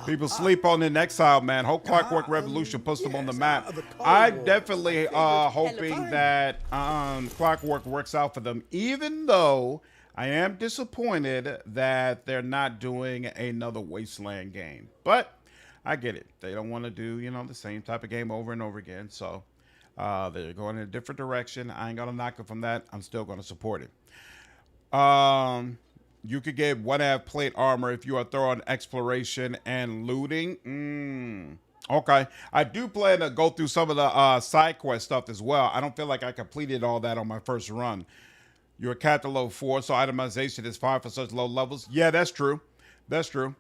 Speaker 2: People sleep on In Exile, man. Hope Clockwork Revolution puts them on the map. I'm definitely hoping that Clockwork works out for them, even though I am disappointed that they're not doing another Wasteland game. But I get it. They don't want to do, you know, the same type of game over and over again. So they're going in a different direction. I ain't going to knock it from that. I'm still going to support it. You could get 1/2 plate armor if you are throwing exploration and looting. Okay. I do plan to go through some of the side quest stuff as well. I don't feel like I completed all that on my first run. You're capped at level 4, so itemization is fine for such low levels. Yeah, that's true. That's true.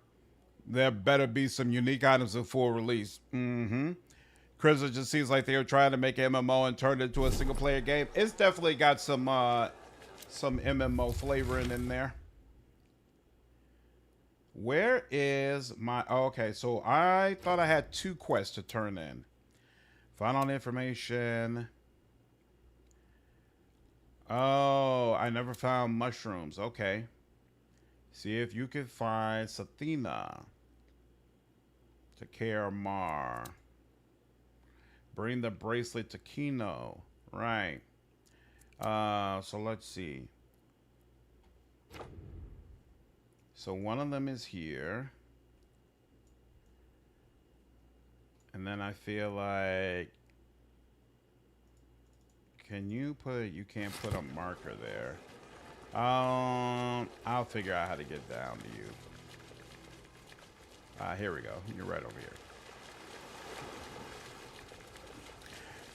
Speaker 2: There better be some unique items in full release. Chrism just seems like they were trying to make MMO and turn it into a single player game. It's definitely got some MMO flavoring in there. Where is my... Oh, okay, so I thought I had 2 quests to turn in. Find all the information. Oh, I never found mushrooms. Okay. See if you can find Sathina to Kaer Mar. Bring the bracelet to Kino. Right. So let's see. So one of them is here. And then I feel like... Can you put... You can't put a marker there. I'll figure out how to get down to you. Here we go. You're right over here.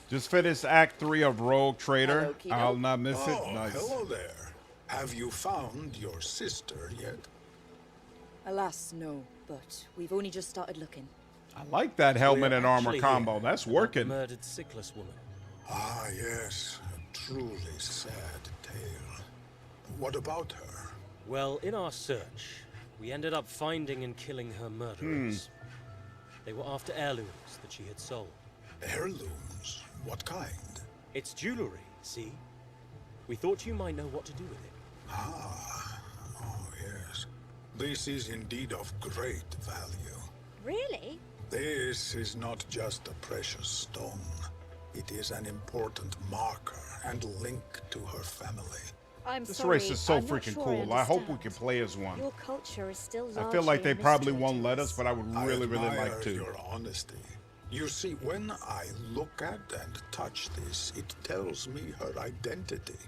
Speaker 2: Just finished Act 3 of Rogue Trader. I'll not miss it. Nice.
Speaker 8: Hello there. Have you found your sister yet?
Speaker 4: Alas, no. But we've only just started looking.
Speaker 2: I like that helmet and armor combo. That's working.
Speaker 6: Murdered Sickless woman.
Speaker 8: Ah, yes. A truly sad tale. What about her?
Speaker 6: Well, in our search, we ended up finding and killing her murderers. They were after heirlooms that she had sold.
Speaker 8: Heirlooms? What kind?
Speaker 6: It's jewelry, see? We thought you might know what to do with it.
Speaker 8: Ah, oh yes. This is indeed of great value.
Speaker 3: Really?
Speaker 8: This is not just a precious stone. It is an important marker and link to her family.
Speaker 3: I'm
Speaker 2: This
Speaker 3: sorry,
Speaker 2: race is so
Speaker 3: I'm not
Speaker 2: freaking
Speaker 3: sure
Speaker 2: cool. I hope we
Speaker 3: understand.
Speaker 2: can play as one.
Speaker 3: Your culture is still
Speaker 2: I feel like
Speaker 3: largely
Speaker 2: they
Speaker 3: a
Speaker 2: probably
Speaker 3: mystery
Speaker 2: won't
Speaker 3: to
Speaker 2: let us,
Speaker 3: us.
Speaker 2: but I would really, really
Speaker 8: admire
Speaker 2: like to.
Speaker 8: your honesty. You see, when I look at and touch this, it tells me her identity,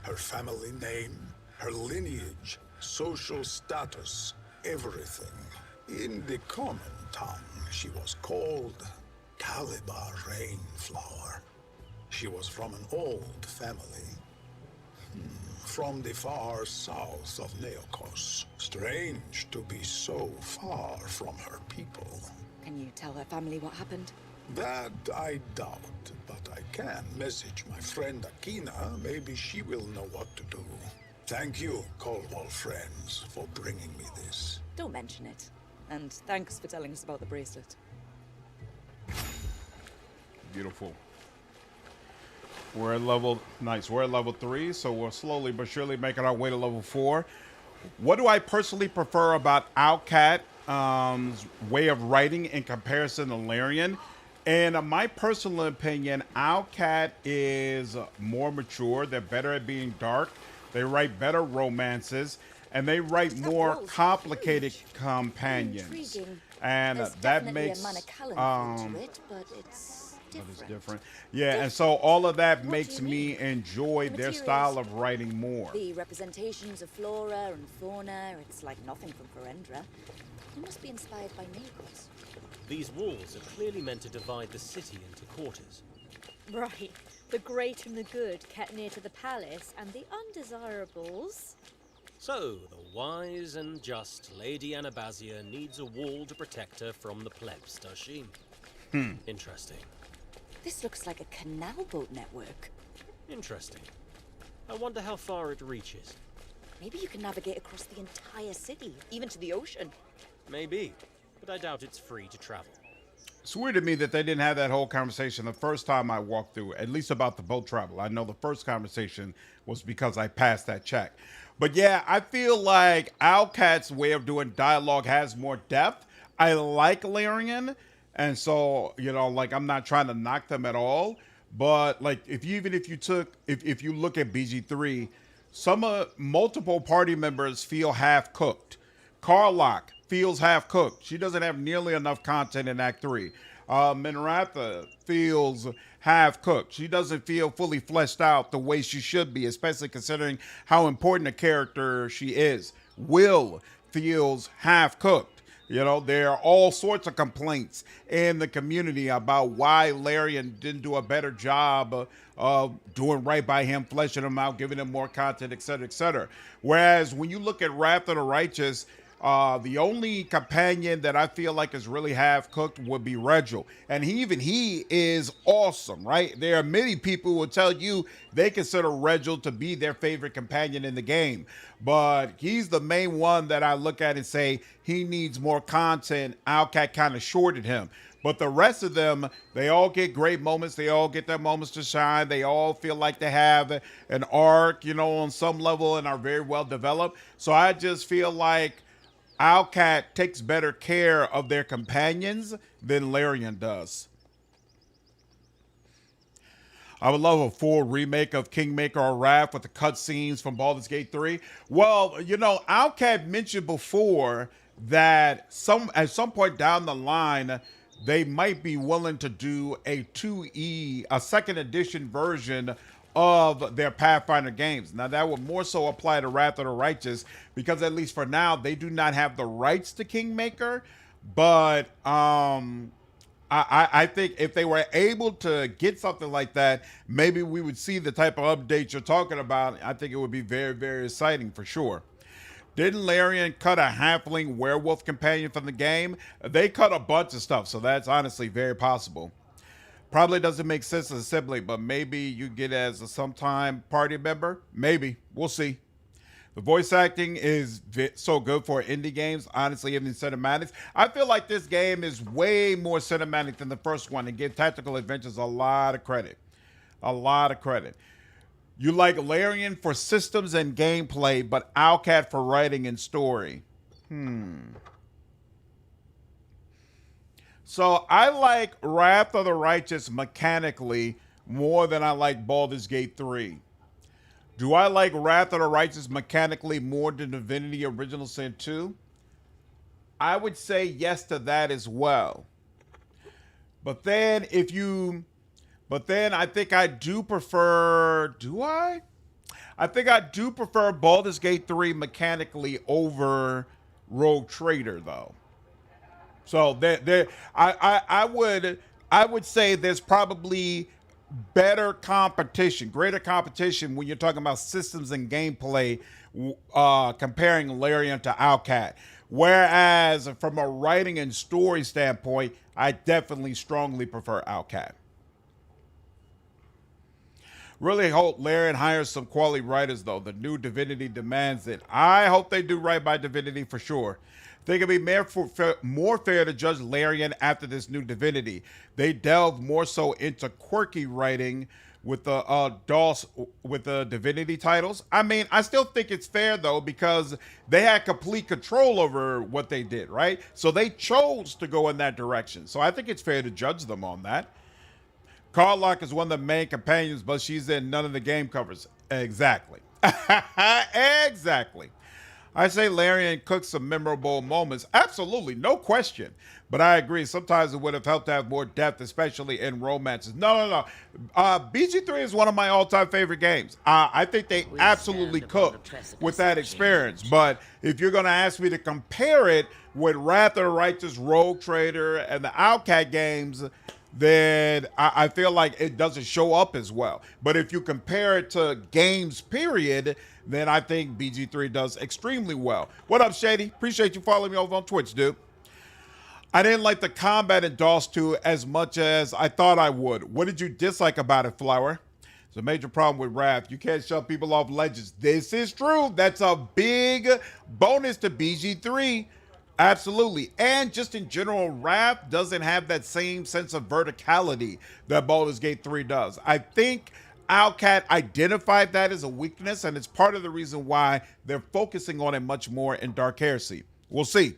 Speaker 8: her family name, her lineage, social status, everything. In the common tongue, she was called Calibar Rainflower. She was from an old family. From the far south of Neokos. Strange to be so far from her people.
Speaker 4: Can you tell her family what happened?
Speaker 8: That I doubt, but I can message my friend Akina. Maybe she will know what to do. Thank you, Colwall friends, for bringing me this.
Speaker 4: Don't mention it. And thanks for telling us about the bracelet.
Speaker 2: Beautiful. We're at level, nice. We're at level 3, so we're slowly but surely making our way to level 4. What do I personally prefer about Alcat's way of writing in comparison to Larian? In my personal opinion, Alcat is more mature. They're better at being dark. They write better romances, and they write more
Speaker 3: wall's
Speaker 2: complicated
Speaker 3: huge.
Speaker 2: companions.
Speaker 3: Intriguing.
Speaker 2: And
Speaker 3: There's
Speaker 2: that
Speaker 3: definitely
Speaker 2: makes
Speaker 3: a Manacallan feel to it, but it's
Speaker 2: That is
Speaker 3: different.
Speaker 2: different. Yeah, and so all of that
Speaker 3: What do
Speaker 2: makes
Speaker 3: you
Speaker 2: me
Speaker 3: mean?
Speaker 2: enjoy
Speaker 3: The
Speaker 2: their
Speaker 3: materials.
Speaker 2: style of writing more.
Speaker 4: The representations of flora and fauna, it's like nothing from Ferendra. It must be inspired by Neokos.
Speaker 6: These walls are clearly meant to divide the city into quarters.
Speaker 3: Right. The great and the good kept near to the palace, and the undesirables.
Speaker 6: So, the wise and just Lady Anabasia needs a wall to protect her from the plebs, does she? Interesting.
Speaker 4: This looks like a canal boat network.
Speaker 6: Interesting. I wonder how far it reaches.
Speaker 4: Maybe you can navigate across the entire city, even to the ocean.
Speaker 6: Maybe, but I doubt it's free to travel.
Speaker 2: It's weird to me that they didn't have that whole conversation the first time I walked through, at least about the boat travel. I know the first conversation was because I passed that check. But yeah, I feel like Alcat's way of doing dialogue has more depth. I like Larian, and so, you know, like, I'm not trying to knock them at all. But like, if you look at BG3, multiple party members feel half cooked. Carlock feels half cooked. She doesn't have nearly enough content in Act 3. Minratha feels half cooked. She doesn't feel fully fleshed out the way she should be, especially considering how important a character she is. Will feels half cooked. You know, there are all sorts of complaints in the community about why Larian didn't do a better job of doing right by him, fleshing him out, giving him more content, etc., etc. Whereas when you look at Wrath of the Righteous, the only companion that I feel like is really half-cooked would be Regil. And he is awesome, right? There are many people who will tell you they consider Regil to be their favorite companion in the game. But he's the main one that I look at and say he needs more content. Alcat kind of shorted him. But the rest of them, they all get great moments. They all get their moments to shine. They all feel like they have an arc, you know, on some level and are very well developed. So I just feel like Alcat takes better care of their companions than Larian does. I would love a full remake of Kingmaker or Wrath with the cutscenes from Baldur's Gate 3. Well, you know, Alcat mentioned before that at some point down the line, they might be willing to do a 2E, a second edition version of their Pathfinder games. Now, that would more so apply to Wrath of the Righteous, because at least for now, they do not have the rights to Kingmaker. But I think if they were able to get something like that, maybe we would see the type of updates you're talking about. I think it would be very, very exciting for sure. Didn't Larian cut a halfling werewolf companion from the game? They cut a bunch of stuff, so that's honestly very possible. Probably doesn't make sense as a sibling, but maybe you get it as a sometime party member. Maybe. We'll see. The voice acting is so good for indie games, honestly, even cinematics. I feel like this game is way more cinematic than the first one and give Tactical Adventures a lot of credit. A lot of credit. You like Larian for systems and gameplay, but Owlcat for writing and story. So I like Wrath of the Righteous mechanically more than I like Baldur's Gate 3. Do I like Wrath of the Righteous mechanically more than Divinity Original Sin 2? I would say yes to that as well. But then I think I do prefer, do I? I think I do prefer Baldur's Gate 3 mechanically over Rogue Trader though. So I would say there's probably better competition, greater competition when you're talking about systems and gameplay, comparing Larian to Owlcat. Whereas from a writing and story standpoint, I definitely strongly prefer Owlcat. Really hope Larian hires some quality writers though. The new Divinity demands it. I hope they do right by Divinity for sure. Think it'd be more fair to judge Larian after this new Divinity. They delve more so into quirky writing with the Divinity titles. I mean, I still think it's fair though because they had complete control over what they did, right? So they chose to go in that direction. So I think it's fair to judge them on that. Carlock is one of the main companions, but she's in none of the game covers. Exactly. Exactly. I say Larian cooks some memorable moments. Absolutely, no question. But I agree. Sometimes it would have helped to have more depth, especially in romances. No. BG3 is one of my all-time favorite games. I think they absolutely cooked with that experience. But if you're going to ask me to compare it with Wrath of the Righteous, Rogue Trader, and the Owlcat games, then I feel like it doesn't show up as well. But if you compare it to games, period, then I think BG3 does extremely well. What up, Shady? Appreciate you following me over on Twitch, dude. I didn't like the combat in DOS 2 as much as I thought I would. What did you dislike about it, Flower? It's a major problem with Wrath. You can't shove people off ledges. This is true. That's a big bonus to BG3. Absolutely. And just in general, Wrath doesn't have that same sense of verticality that Baldur's Gate 3 does. I think Owlcat identified that as a weakness, and it's part of the reason why they're focusing on it much more in Dark Heresy. We'll see.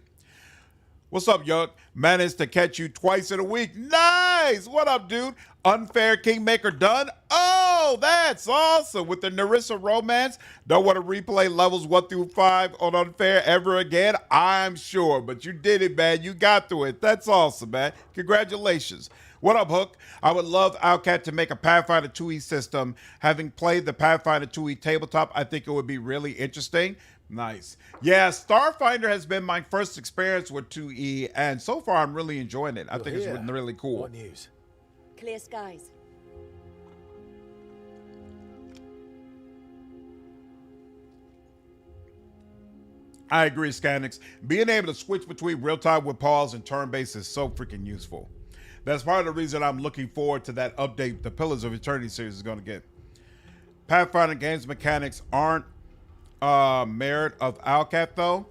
Speaker 2: What's up, Yuck? Managed to catch you twice in a week. Nice! What up, dude? Unfair Kingmaker done? Oh, that's awesome. With the Narissa romance, don't want to replay levels 1 through 5 on Unfair ever again? I'm sure, but you did it, man. You got through it. That's awesome, man. Congratulations. What up, Hook? I would love Owlcat to make a Pathfinder 2e system. Having played the Pathfinder 2e tabletop, I think it would be really interesting. Nice. Yeah, Starfinder has been my first experience with 2e, and so far I'm really enjoying it. I think it's been really cool.
Speaker 1: What news?
Speaker 4: Clear skies.
Speaker 2: I agree, Scanix. Being able to switch between real-time with pause and turn-based is so freaking useful. That's part of the reason I'm looking forward to that update the Pillars of Eternity series is going to get. Pathfinder games mechanics aren't merit of Owlcat though.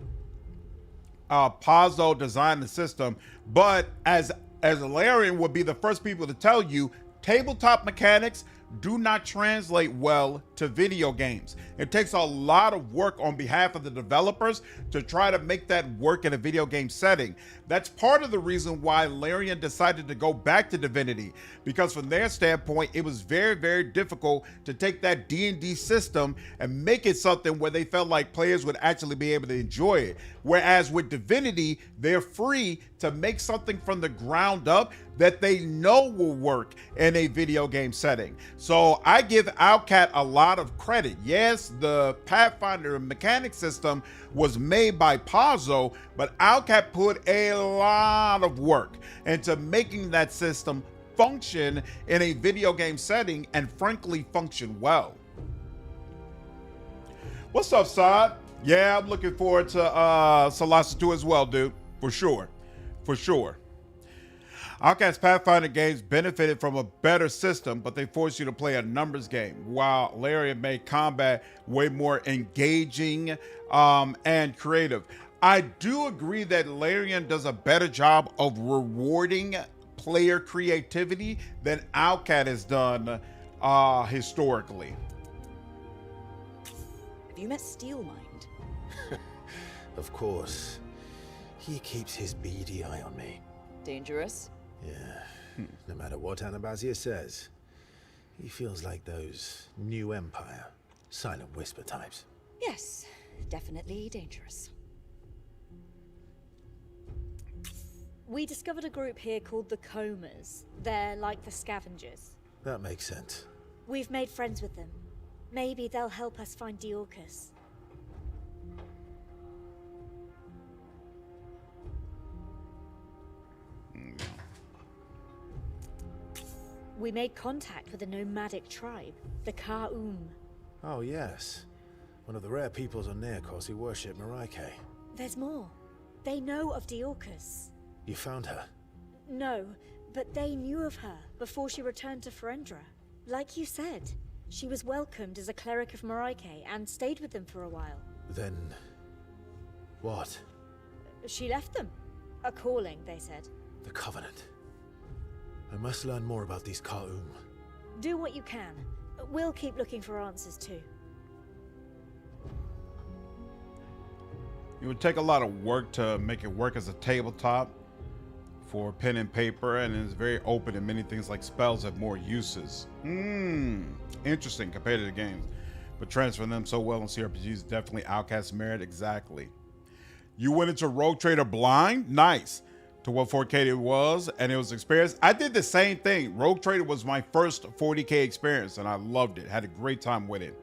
Speaker 2: Pazzo designed the system, but as Larian would be the first people to tell you, tabletop mechanics do not translate well to video games. It takes a lot of work on behalf of the developers to try to make that work in a video game setting. That's part of the reason why Larian decided to go back to Divinity, because from their standpoint, it was very, very difficult to take that D&D system and make it something where they felt like players would actually be able to enjoy it. Whereas with Divinity, they're free to make something from the ground up that they know will work in a video game setting. So I give Owlcat a lot of credit. Yes, the Pathfinder mechanic system was made by Pazzo, but Owlcat put a lot of work into making that system function in a video game setting and frankly function well. What's up, Saad? Yeah, I'm looking forward to Solasta 2 as well, dude. For sure. For sure. Outcast Pathfinder games benefited from a better system, but they forced you to play a numbers game, while Larian made combat way more engaging and creative. I do agree that Larian does a better job of rewarding player creativity than Outcast has done historically.
Speaker 4: Have you met Steelmind?
Speaker 1: Of course. He keeps his beady eye on me.
Speaker 4: Dangerous?
Speaker 1: Yeah. No matter what Anabasia says, he feels like those new Empire, silent whisper types.
Speaker 4: Yes, definitely dangerous.
Speaker 3: We discovered a group here called the Combers. They're like the scavengers.
Speaker 1: That makes sense.
Speaker 3: We've made friends with them. Maybe they'll help us find Diorcus. We made contact with a nomadic tribe, the Ka'um.
Speaker 1: Oh, yes. One of the rare peoples on Nearcos who worship Marike.
Speaker 3: There's more. They know of Diorcus.
Speaker 1: You found her?
Speaker 3: No, but they knew of her before she returned to Ferendra. Like you said, she was welcomed as a cleric of Marike and stayed with them for a while.
Speaker 1: Then... what?
Speaker 3: She left them. A calling, they said.
Speaker 1: The Covenant. I must learn more about these Ka'um.
Speaker 3: Do what you can. We'll keep looking for answers too.
Speaker 2: It would take a lot of work to make it work as a tabletop for pen and paper, and it's very open, and many things like spells have more uses. Interesting compared to the games, but transferring them so well in CRPGs definitely Outcast merit. Exactly. You went into Rogue Trader blind? Nice. To what 4K it was, and it was experience. I did the same thing. Rogue Trader was my first 40K experience, and I loved it. Had a great time with it.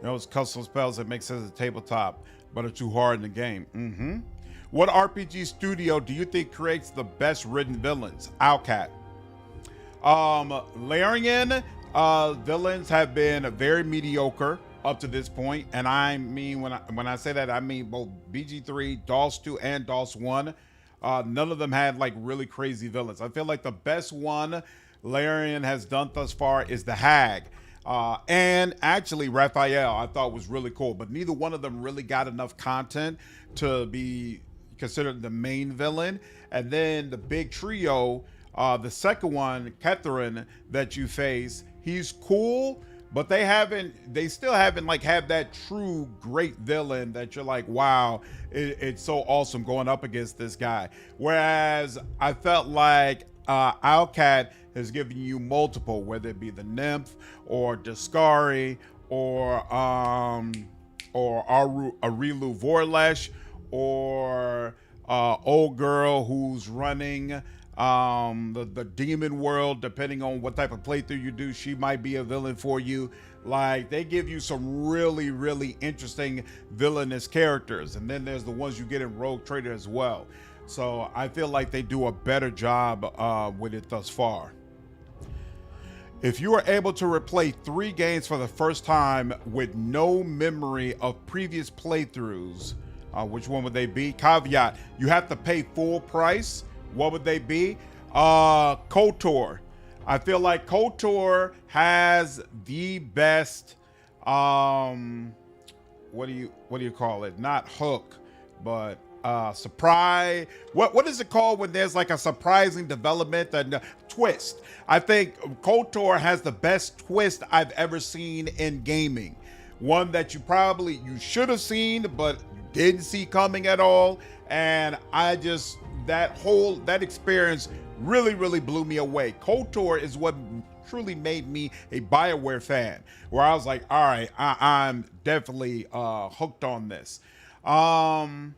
Speaker 2: Those custom spells that make sense at the tabletop, but are too hard in the game. What RPG studio do you think creates the best written villains? Outcat. Larian villains have been very mediocre up to this point, and I mean when I say that, I mean both BG3, DOS 2, and DOS 1. None of them had like really crazy villains. I feel like the best one Larian has done thus far is the Hag. And actually Raphael I thought was really cool, but neither one of them really got enough content to be considered the main villain. And then the big trio, the second one, Catherine, that you face, he's cool, but they still haven't like had that true great villain that you're like, wow, it's so awesome going up against this guy. Whereas I felt like Outcat has given you multiple, whether it be the Nymph or Daskari or Arilu Vorlesh or old girl who's running the demon world. Depending on what type of playthrough you do, she might be a villain for you. Like, they give you some really, really interesting villainous characters, and then there's the ones you get in Rogue Trader as well. So I feel like they do a better job with it thus far. If you are able to replay 3 games for the first time with no memory of previous playthroughs, which one would they be? Caveat, you have to pay full price. What would they be? KOTOR. I feel like KOTOR has the best, what do you call it? Not hook, but surprise. What is it called when there's like a surprising development and twist? I think KOTOR has the best twist I've ever seen in gaming. One that you should have seen, but you didn't see coming at all. And I just, that experience really, really blew me away. KOTOR is what truly made me a BioWare fan, where I was like, all right, I'm definitely hooked on this. You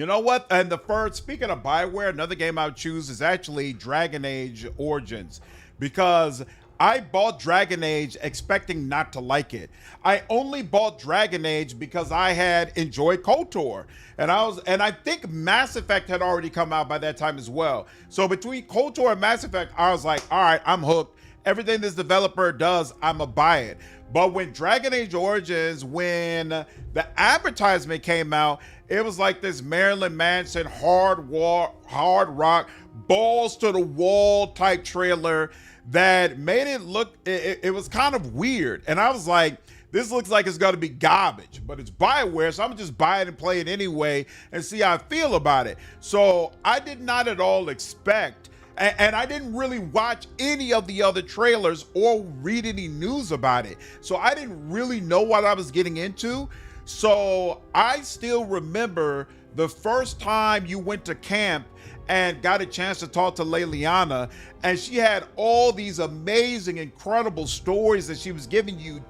Speaker 2: know what? And speaking of BioWare, another game I would choose is actually Dragon Age Origins, because I bought Dragon Age expecting not to like it. I only bought Dragon Age because I had enjoyed KOTOR, and I think Mass Effect had already come out by that time as well. So between KOTOR and Mass Effect, I was like, all right, I'm hooked. everything this developer does, I'ma buy it. But when Dragon Age Origins, when the advertisement came out, it was like this Marilyn Manson hard rock, balls to the wall type trailer that made it look, it was kind of weird. And I was like, this looks like it's gonna be garbage, but it's BioWare, so I'm gonna just buy it and play it anyway and see how I feel about it. So I did not at all expect, and I didn't really watch any of the other trailers or read any news about it. So I didn't really know what I was getting into. So I still remember the first time you went to camp and got a chance to talk to Leliana, and she had all these amazing, incredible stories that she was giving you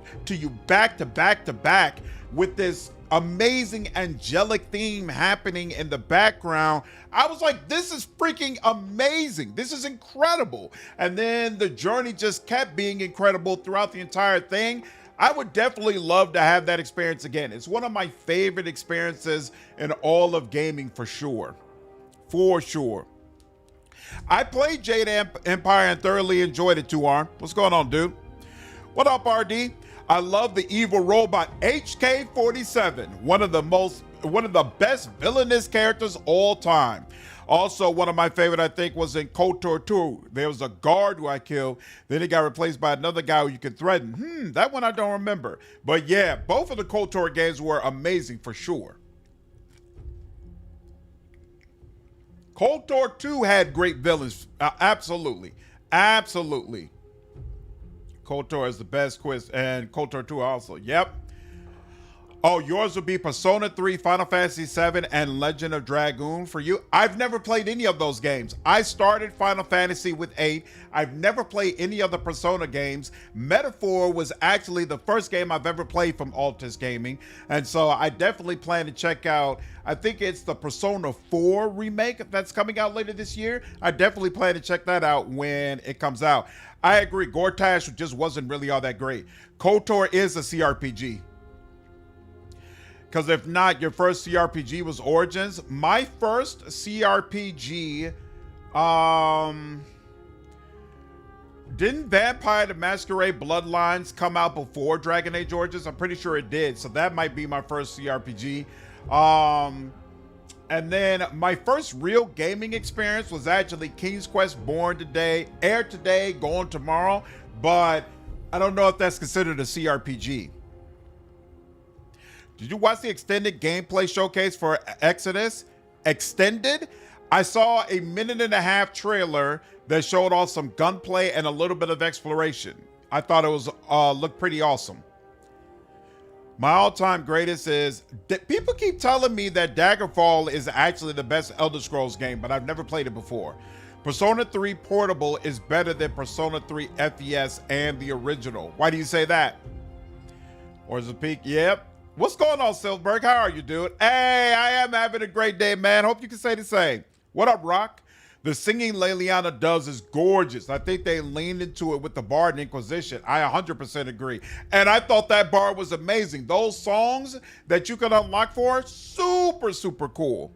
Speaker 2: back to back to back with this amazing angelic theme happening in the background. I was like, this is freaking amazing. This is incredible. And then the journey just kept being incredible throughout the entire thing. I would definitely love to have that experience again. It's one of my favorite experiences in all of gaming for sure. For sure. I played Jade Empire and thoroughly enjoyed it, 2R. What's going on, dude? What up, RD? I love the evil robot HK-47, one of the best villainous characters all time. Also, one of my favorite, I think, was in KOTOR 2. There was a guard who I killed. Then he got replaced by another guy who you could threaten. That one I don't remember. But yeah, both of the KOTOR games were amazing for sure. KOTOR 2 had great villains. Absolutely. Absolutely. KOTOR is the best quiz. And KOTOR 2 also. Yep. Oh, yours would be Persona 3, Final Fantasy 7, and Legend of Dragoon for you. I've never played any of those games. I started Final Fantasy with 8. I've never played any of the Persona games. Metaphor was actually the first game I've ever played from Altus Gaming. And so I definitely plan to check out, I think it's the Persona 4 remake that's coming out later this year. I definitely plan to check that out when it comes out. I agree, Gortash just wasn't really all that great. KOTOR is a CRPG. Because if not, your first CRPG was Origins. My first CRPG, didn't Vampire the Masquerade Bloodlines come out before Dragon Age Origins? I'm pretty sure it did. So that might be my first CRPG. And then my first real gaming experience was actually King's Quest Born Today, Air Today, Gone Tomorrow. But I don't know if that's considered a CRPG. Did you watch the extended gameplay showcase for Exodus? Extended? I saw a 1.5-minute trailer that showed off some gunplay and a little bit of exploration. I thought it was looked pretty awesome. My all-time greatest is, people keep telling me that Daggerfall is actually the best Elder Scrolls game, but I've never played it before. Persona 3 Portable is better than Persona 3 FES and the original. Why do you say that? Or is it peak? Yep. What's going on, Silverberg? How are you, dude? Hey, I am having a great day, man. Hope you can say the same. What up, Rock? The singing Leliana does is gorgeous. I think they leaned into it with the Bard and Inquisition. I 100% agree. And I thought that Bard was amazing. Those songs that you can unlock for, super, super cool.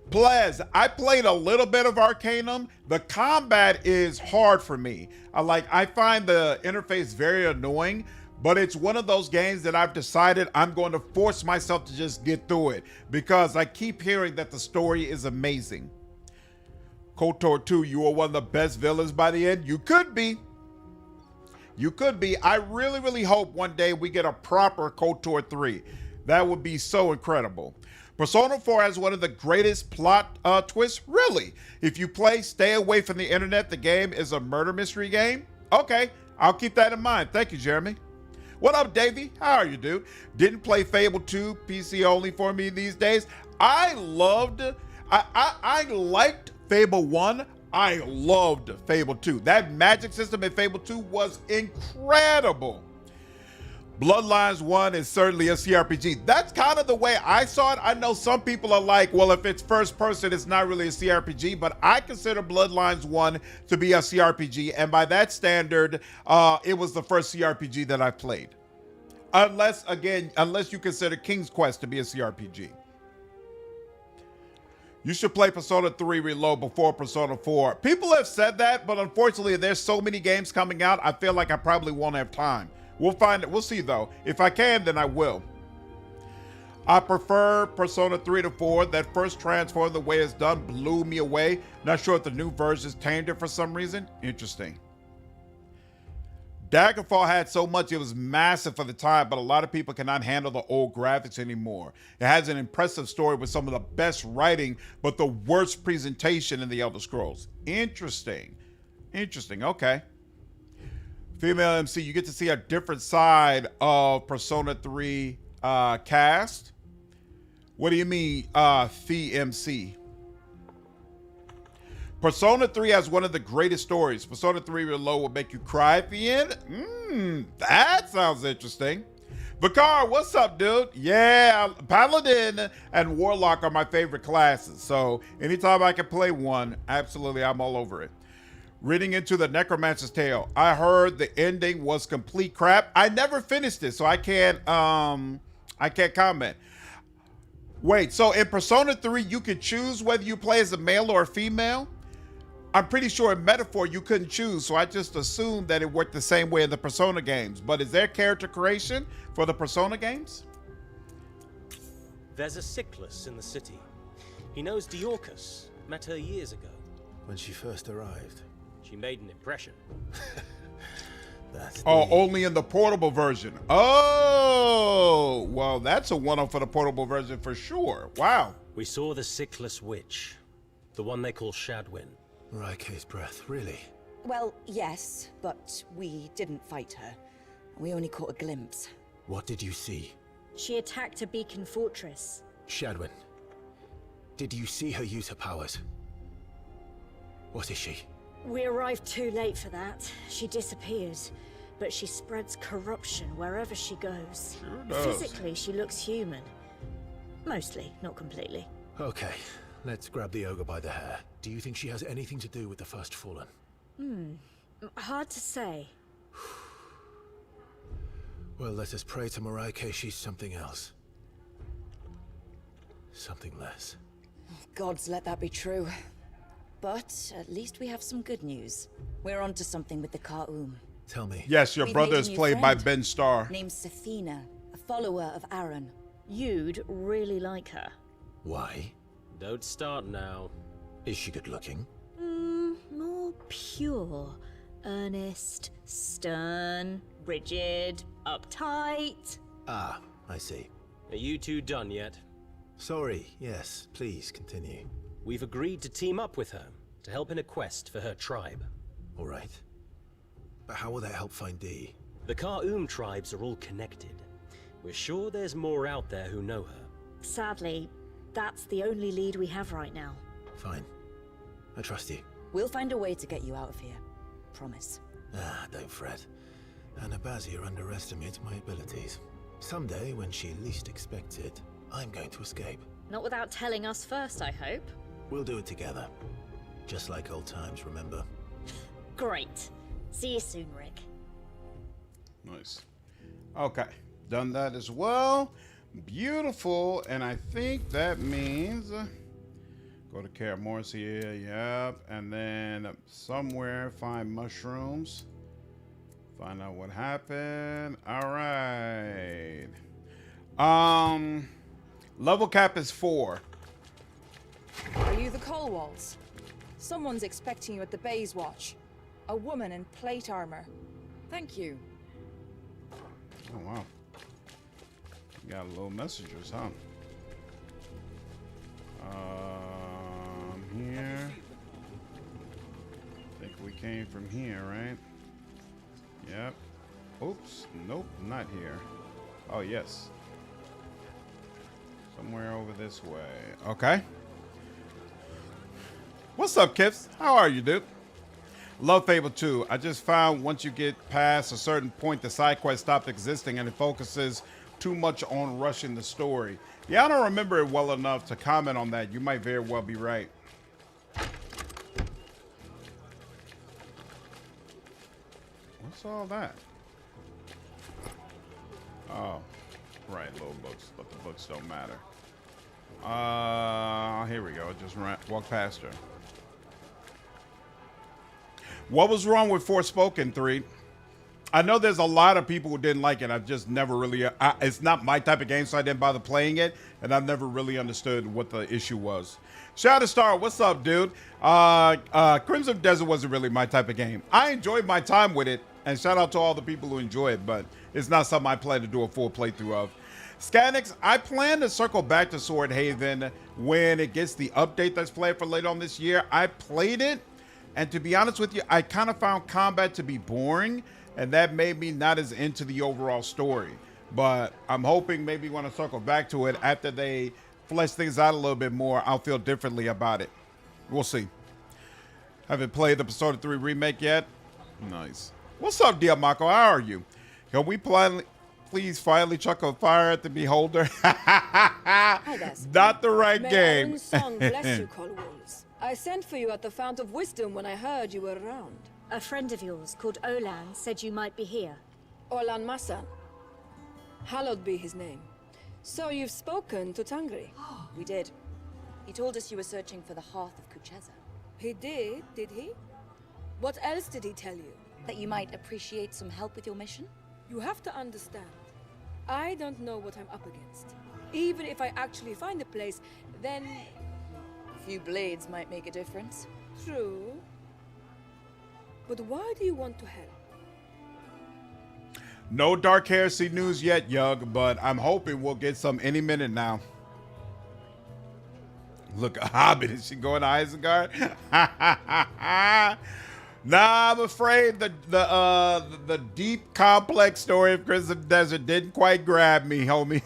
Speaker 2: Plez, I played a little bit of Arcanum. The combat is hard for me. I find the interface very annoying. But it's one of those games that I've decided I'm going to force myself to just get through it because I keep hearing that the story is amazing. KOTOR 2, you are one of the best villains by the end. You could be. You could be. I really, really hope one day we get a proper KOTOR 3. That would be so incredible. Persona 4 has one of the greatest plot twists. Really? If you play Stay Away from the Internet, the game is a murder mystery game? Okay, I'll keep that in mind. Thank you, Jeremy. What up, Davey? How are you, dude? Didn't play Fable 2, PC only for me these days. I liked Fable 1. I loved Fable 2. That magic system in Fable 2 was incredible. Bloodlines 1 is certainly a CRPG. That's kind of the way I saw it. I know some people are like, well, if it's first person, it's not really a CRPG, but I consider Bloodlines 1 to be a CRPG, and by that standard, it was the first CRPG that I played. Unless you consider King's Quest to be a CRPG. You should play Persona 3 Reload before Persona 4. People have said that, but unfortunately, there's so many games coming out, I feel like I probably won't have time. We'll find it. We'll see, though. If I can, then I will. I prefer Persona 3 to 4. That first transform, the way it's done, blew me away. Not sure if the new versions tamed it for some reason. Interesting. Daggerfall had so much, it was massive for the time, but a lot of people cannot handle the old graphics anymore. It has an impressive story with some of the best writing, but the worst presentation in the Elder Scrolls. Interesting. Interesting, okay. Female MC, you get to see a different side of Persona 3 cast. What do you mean, MC? Persona 3 has one of the greatest stories. Persona 3 Reload will make you cry at the end. That sounds interesting. Vicar, what's up, dude? Yeah, Paladin and Warlock are my favorite classes. So anytime I can play one, absolutely, I'm all over it. Reading into the Necromancer's Tale. I heard the ending was complete crap. I never finished it, so I can't comment. Wait, so in Persona 3, you can choose whether you play as a male or a female? I'm pretty sure in Metaphor you couldn't choose, so I just assumed that it worked the same way in the Persona games. But is there character creation for the Persona games?
Speaker 6: There's a Cyclus in the city. He knows Diorcus. Met her years ago.
Speaker 1: When she first arrived.
Speaker 6: She made an impression.
Speaker 1: That's
Speaker 2: only in the portable version. Oh, well, that's a one-off for the portable version for sure. Wow.
Speaker 6: We saw the Cyclus witch. The one they call Shadwin.
Speaker 1: Raike's breath, really?
Speaker 4: Well, yes, but we didn't fight her. We only caught a glimpse.
Speaker 1: What did you see?
Speaker 3: She attacked a beacon fortress.
Speaker 1: Shadwin. Did you see her use her powers? What is she?
Speaker 3: We arrived too late for that. She disappeared, but she spreads corruption wherever she goes.
Speaker 2: Sure does.
Speaker 3: Physically, she looks human. Mostly, not completely.
Speaker 1: Okay, let's grab the ogre by the hair. Do you think she has anything to do with the First Fallen?
Speaker 3: Hard to say.
Speaker 1: Well, let us pray to Raike she's something else. Something less.
Speaker 4: Gods, let that be true. But at least we have some good news. We're onto something with the Ka'um.
Speaker 1: Tell me.
Speaker 2: Yes, your
Speaker 4: We've
Speaker 2: brother
Speaker 4: made a
Speaker 2: is
Speaker 4: new
Speaker 2: played by
Speaker 4: friend.
Speaker 2: Ben Starr.
Speaker 4: Named Safina, a follower of Aaron.
Speaker 3: You'd really like her.
Speaker 1: Why?
Speaker 6: Don't start now.
Speaker 1: Is she good looking?
Speaker 3: More pure. Earnest, stern, rigid, uptight.
Speaker 1: Ah, I see.
Speaker 6: Are you two done yet?
Speaker 1: Sorry, yes, please continue.
Speaker 6: We've agreed to team up with her to help in a quest for her tribe.
Speaker 1: All right. But how will that help find Dee?
Speaker 6: The Ka'um tribes are all connected. We're sure there's more out there who know her.
Speaker 3: Sadly, that's the only lead we have right now.
Speaker 1: Fine. I trust you.
Speaker 4: We'll find a way to get you out of here. Promise.
Speaker 1: Ah, don't fret. Anabazia underestimates my abilities. Someday, when she least expects it, I'm going to escape.
Speaker 3: Not without telling us first, I hope.
Speaker 1: We'll do it together. Just like old times, remember?
Speaker 3: Great. See you soon, Rick.
Speaker 2: Nice. Okay, done that as well. Beautiful, and I think that means go to Kaer Morcia, yep, and then somewhere find mushrooms. Find out what happened. All right. Level cap is 4.
Speaker 9: Are you the Colwalls? Someone's expecting you at the Bays Watch. A woman in plate armor.
Speaker 4: Thank you.
Speaker 2: Oh wow. You got little messages, huh? Here. I think we came from here, right? Yep. Oops. Nope, not here. Oh, yes. Somewhere over this way. Okay. What's up, Kips? How are you, dude? Love Fable 2. I just found once you get past a certain point, the side quest stopped existing and it focuses too much on rushing the story. Yeah, I don't remember it well enough to comment on that. You might very well be right. What's all that? Oh, right, little books, but the books don't matter. Here we go. Just walk past her. What was wrong with Forspoken 3? I know there's a lot of people who didn't like it. I've just never really... it's not my type of game, so I didn't bother playing it. And I've never really understood what the issue was. Shadow Star, what's up, dude? Crimson Desert wasn't really my type of game. I enjoyed my time with it. And shout out to all the people who enjoy it. But it's not something I plan to do a full playthrough of. Scanix, I plan to circle back to Sword Haven when it gets the update that's planned for later on this year. I played it. And to be honest with you, I kind of found combat to be boring. And that made me not as into the overall story. But I'm hoping maybe when I circle back to it, after they flesh things out a little bit more, I'll feel differently about it. We'll see. Haven't played the Persona 3 remake yet. Nice. What's up, Diamako? How are you? Can we please finally chuck a fire at the beholder? Not the right game.
Speaker 9: May song bless you, Colwolves. I sent for you at the Fount of Wisdom when I heard you were around.
Speaker 3: A friend of yours called Olan said you might be here.
Speaker 9: Olan Masan. Hallowed be his name. So you've spoken to Tangri?
Speaker 4: We did. He told us you were searching for the Hearth of Kucheza.
Speaker 9: He did he? What else did he tell you?
Speaker 4: That you might appreciate some help with your mission?
Speaker 9: You have to understand. I don't know what I'm up against. Even if I actually find the place, then...
Speaker 4: A few blades might make a difference.
Speaker 9: True. But why do you want to help?
Speaker 2: No Dark Heresy news yet, Yug, but I'm hoping we'll get some any minute now. Look, a Hobbit, is she going to Isengard? Nah, I'm afraid the deep, complex story of Crimson Desert didn't quite grab me, homie.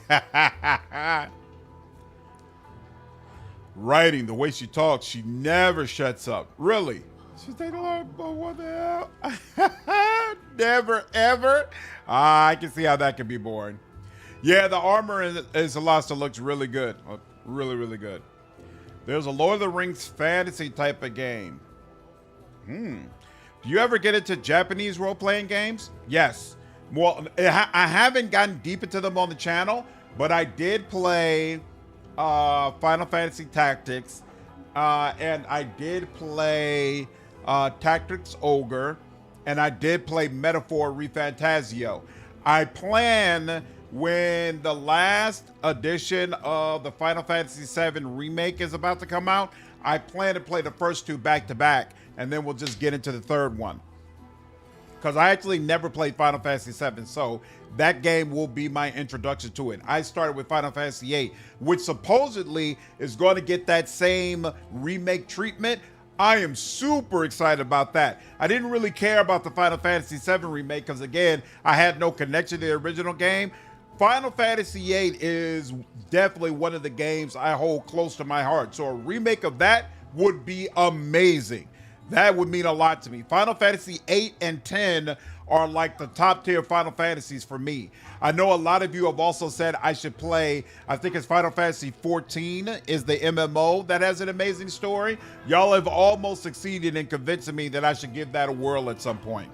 Speaker 2: Writing, the way she talks, she never shuts up. Really? She's taking a long, but what the hell? Never, ever. I can see how that can be boring. Yeah, the armor in Solasta looks really good. Really, really good. There's a Lord of the Rings fantasy type of game. Do you ever get into Japanese role-playing games? Yes. Well, I haven't gotten deep into them on the channel, but I did play Final Fantasy Tactics, and I did play Tactics Ogre, and I did play Metaphor ReFantazio. I plan, when the last edition of the Final Fantasy VII Remake is about to come out, I plan to play the first two back-to-back, and then we'll just get into the third one. Because I actually never played Final Fantasy VII, so that game will be my introduction to it. I started with Final Fantasy VIII, which supposedly is going to get that same remake treatment. I am super excited about that. I didn't really care about the Final Fantasy VII remake because, again, I had no connection to the original game. Final Fantasy VIII is definitely one of the games I hold close to my heart. So a remake of that would be amazing. That would mean a lot to me. Final Fantasy 8 and 10 are like the top tier Final Fantasies for me. I know a lot of you have also said I should play, I think it's Final Fantasy 14 is the MMO that has an amazing story. Y'all have almost succeeded in convincing me that I should give that a whirl at some point.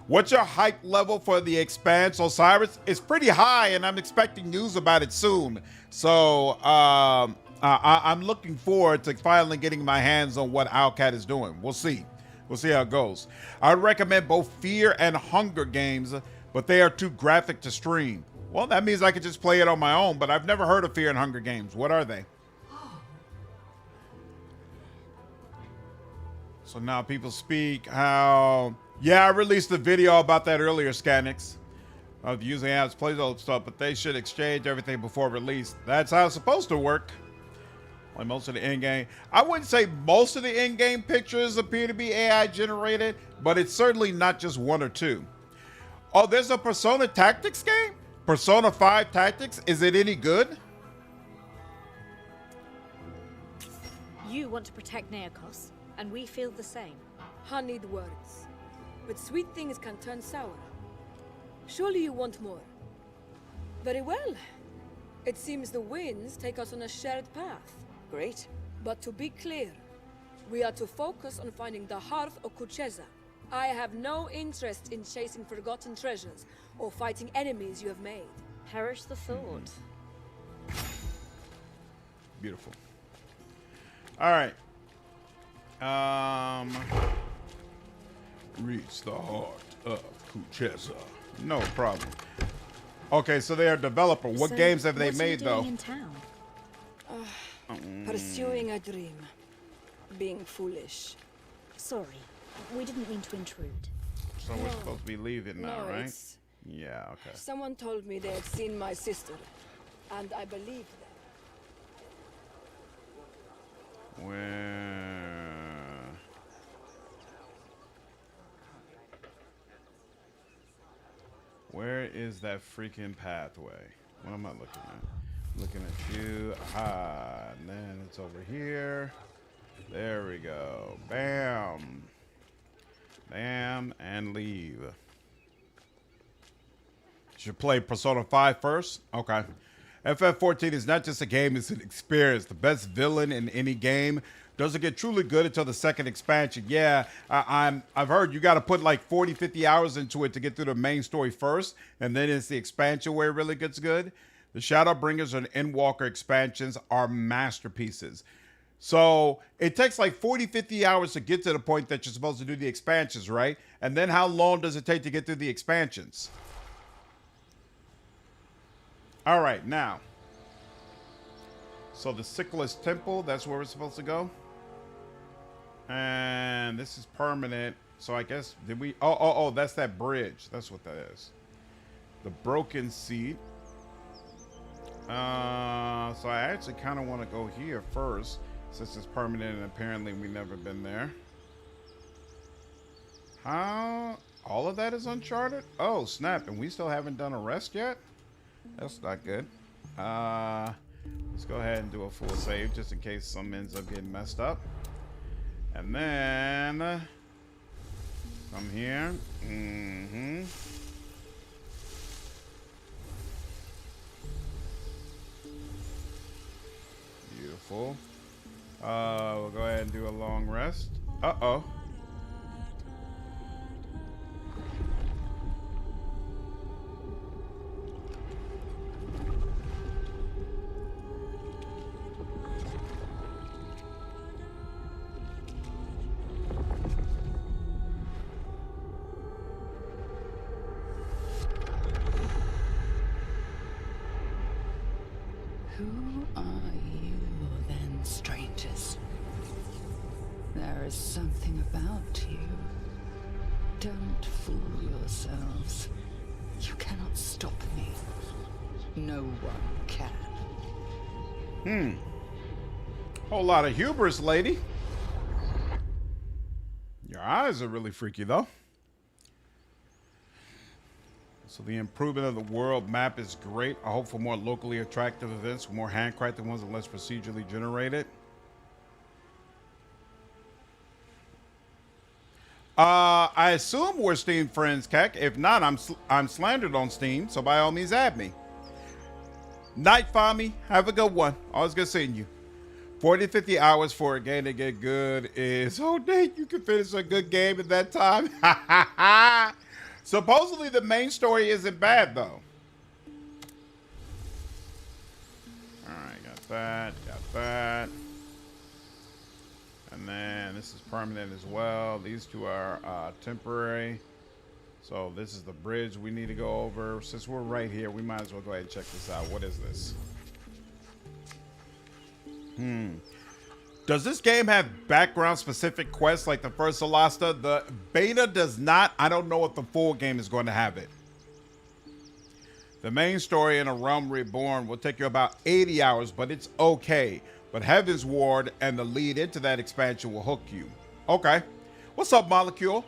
Speaker 2: What's your hype level for the Expanse, Osiris? It's pretty high, and I'm expecting news about it soon. So I'm looking forward to finally getting my hands on what Owlcat is doing. We'll see. We'll see how it goes. I would recommend both Fear and Hunger games, but they are too graphic to stream. Well, that means I could just play it on my own, but I've never heard of Fear and Hunger games. What are they? So now people speak how... Yeah, I released a video about that earlier, Scanix, of using apps, placeholder stuff, but they should exchange everything before release. That's how it's supposed to work. Like most of the in-game. I wouldn't say most of the in-game pictures appear to be AI generated, but it's certainly not just one or two. Oh, there's a Persona Tactics game? Persona 5 Tactics? Is it any good?
Speaker 3: You want to protect Neokos, and we feel the same.
Speaker 9: Honeyed words. But sweet things can turn sour. Surely you want more. Very well. It seems the winds take us on a shared path.
Speaker 4: Great.
Speaker 9: But to be clear, we are to focus on finding the Hearth of Kucheza. I have no interest in chasing forgotten treasures or fighting enemies you have made.
Speaker 3: Perish the thought.
Speaker 2: Beautiful. All right. Reach the heart of Kucheza. No problem. Okay, so they're a developer. What games have they made, though?
Speaker 3: In town?
Speaker 9: Pursuing a dream. Being foolish.
Speaker 3: Sorry, we didn't mean to intrude.
Speaker 2: So we're supposed to be leaving now,
Speaker 9: No,
Speaker 2: right?
Speaker 9: it's-
Speaker 2: Yeah, okay.
Speaker 9: Someone told me they had seen my sister, and I believed them.
Speaker 2: Where is that freaking pathway? What am I looking at? Looking at you. Ah, and then it's over here. There we go. Bam. Bam, and leave. Should play Persona 5 first? Okay. FF14 is not just a game, it's an experience. The best villain in any game doesn't get truly good until the second expansion. Yeah, I've heard you got to put like 40, 50 hours into it to get through the main story first, and then it's the expansion where it really gets good. The Shadowbringers and Endwalker expansions are masterpieces. So it takes like 40, 50 hours to get to the point that you're supposed to do the expansions, right? And then how long does it take to get through the expansions? All right, now. So the Sickless Temple, that's where we're supposed to go. And this is permanent. So I guess, did we? Oh, that's that bridge. That's what that is. The Broken Seat. So I actually kind of want to go here first, since it's permanent and apparently we've never been there. How? All of that is uncharted? Oh, snap. And we still haven't done a rest yet? That's not good. Let's go ahead and do a full save just in case some ends up getting messed up. And then come here. Beautiful. We'll go ahead and do a long rest. Uh-oh.
Speaker 10: Who are you then, strangers? There is something about you. Don't fool yourselves. You cannot stop me. No one can.
Speaker 2: Whole lot of hubris, lady. Your eyes are really freaky, though. So the improvement of the world map is great. I hope for more locally attractive events, more handcrafted ones and less procedurally generated. I assume we're Steam friends, Keck. If not, I'm slandered on Steam, so by all means add me. Night, Fami. Have a good one. Always good seeing you. 40 to 50 hours for a game to get good is, oh dang, you can finish a good game in that time. Supposedly the main story isn't bad though. Alright, got that. And then this is permanent as well. These two are temporary. So this is the bridge we need to go over. Since we're right here, we might as well go ahead and check this out. What is this? Does this game have background specific quests like the first Solasta? The beta does not. I don't know if the full game is going to have it. The main story in A Realm Reborn will take you about 80 hours, but it's okay. But Heaven's Ward and the lead into that expansion will hook you. Okay. What's up, Molecule?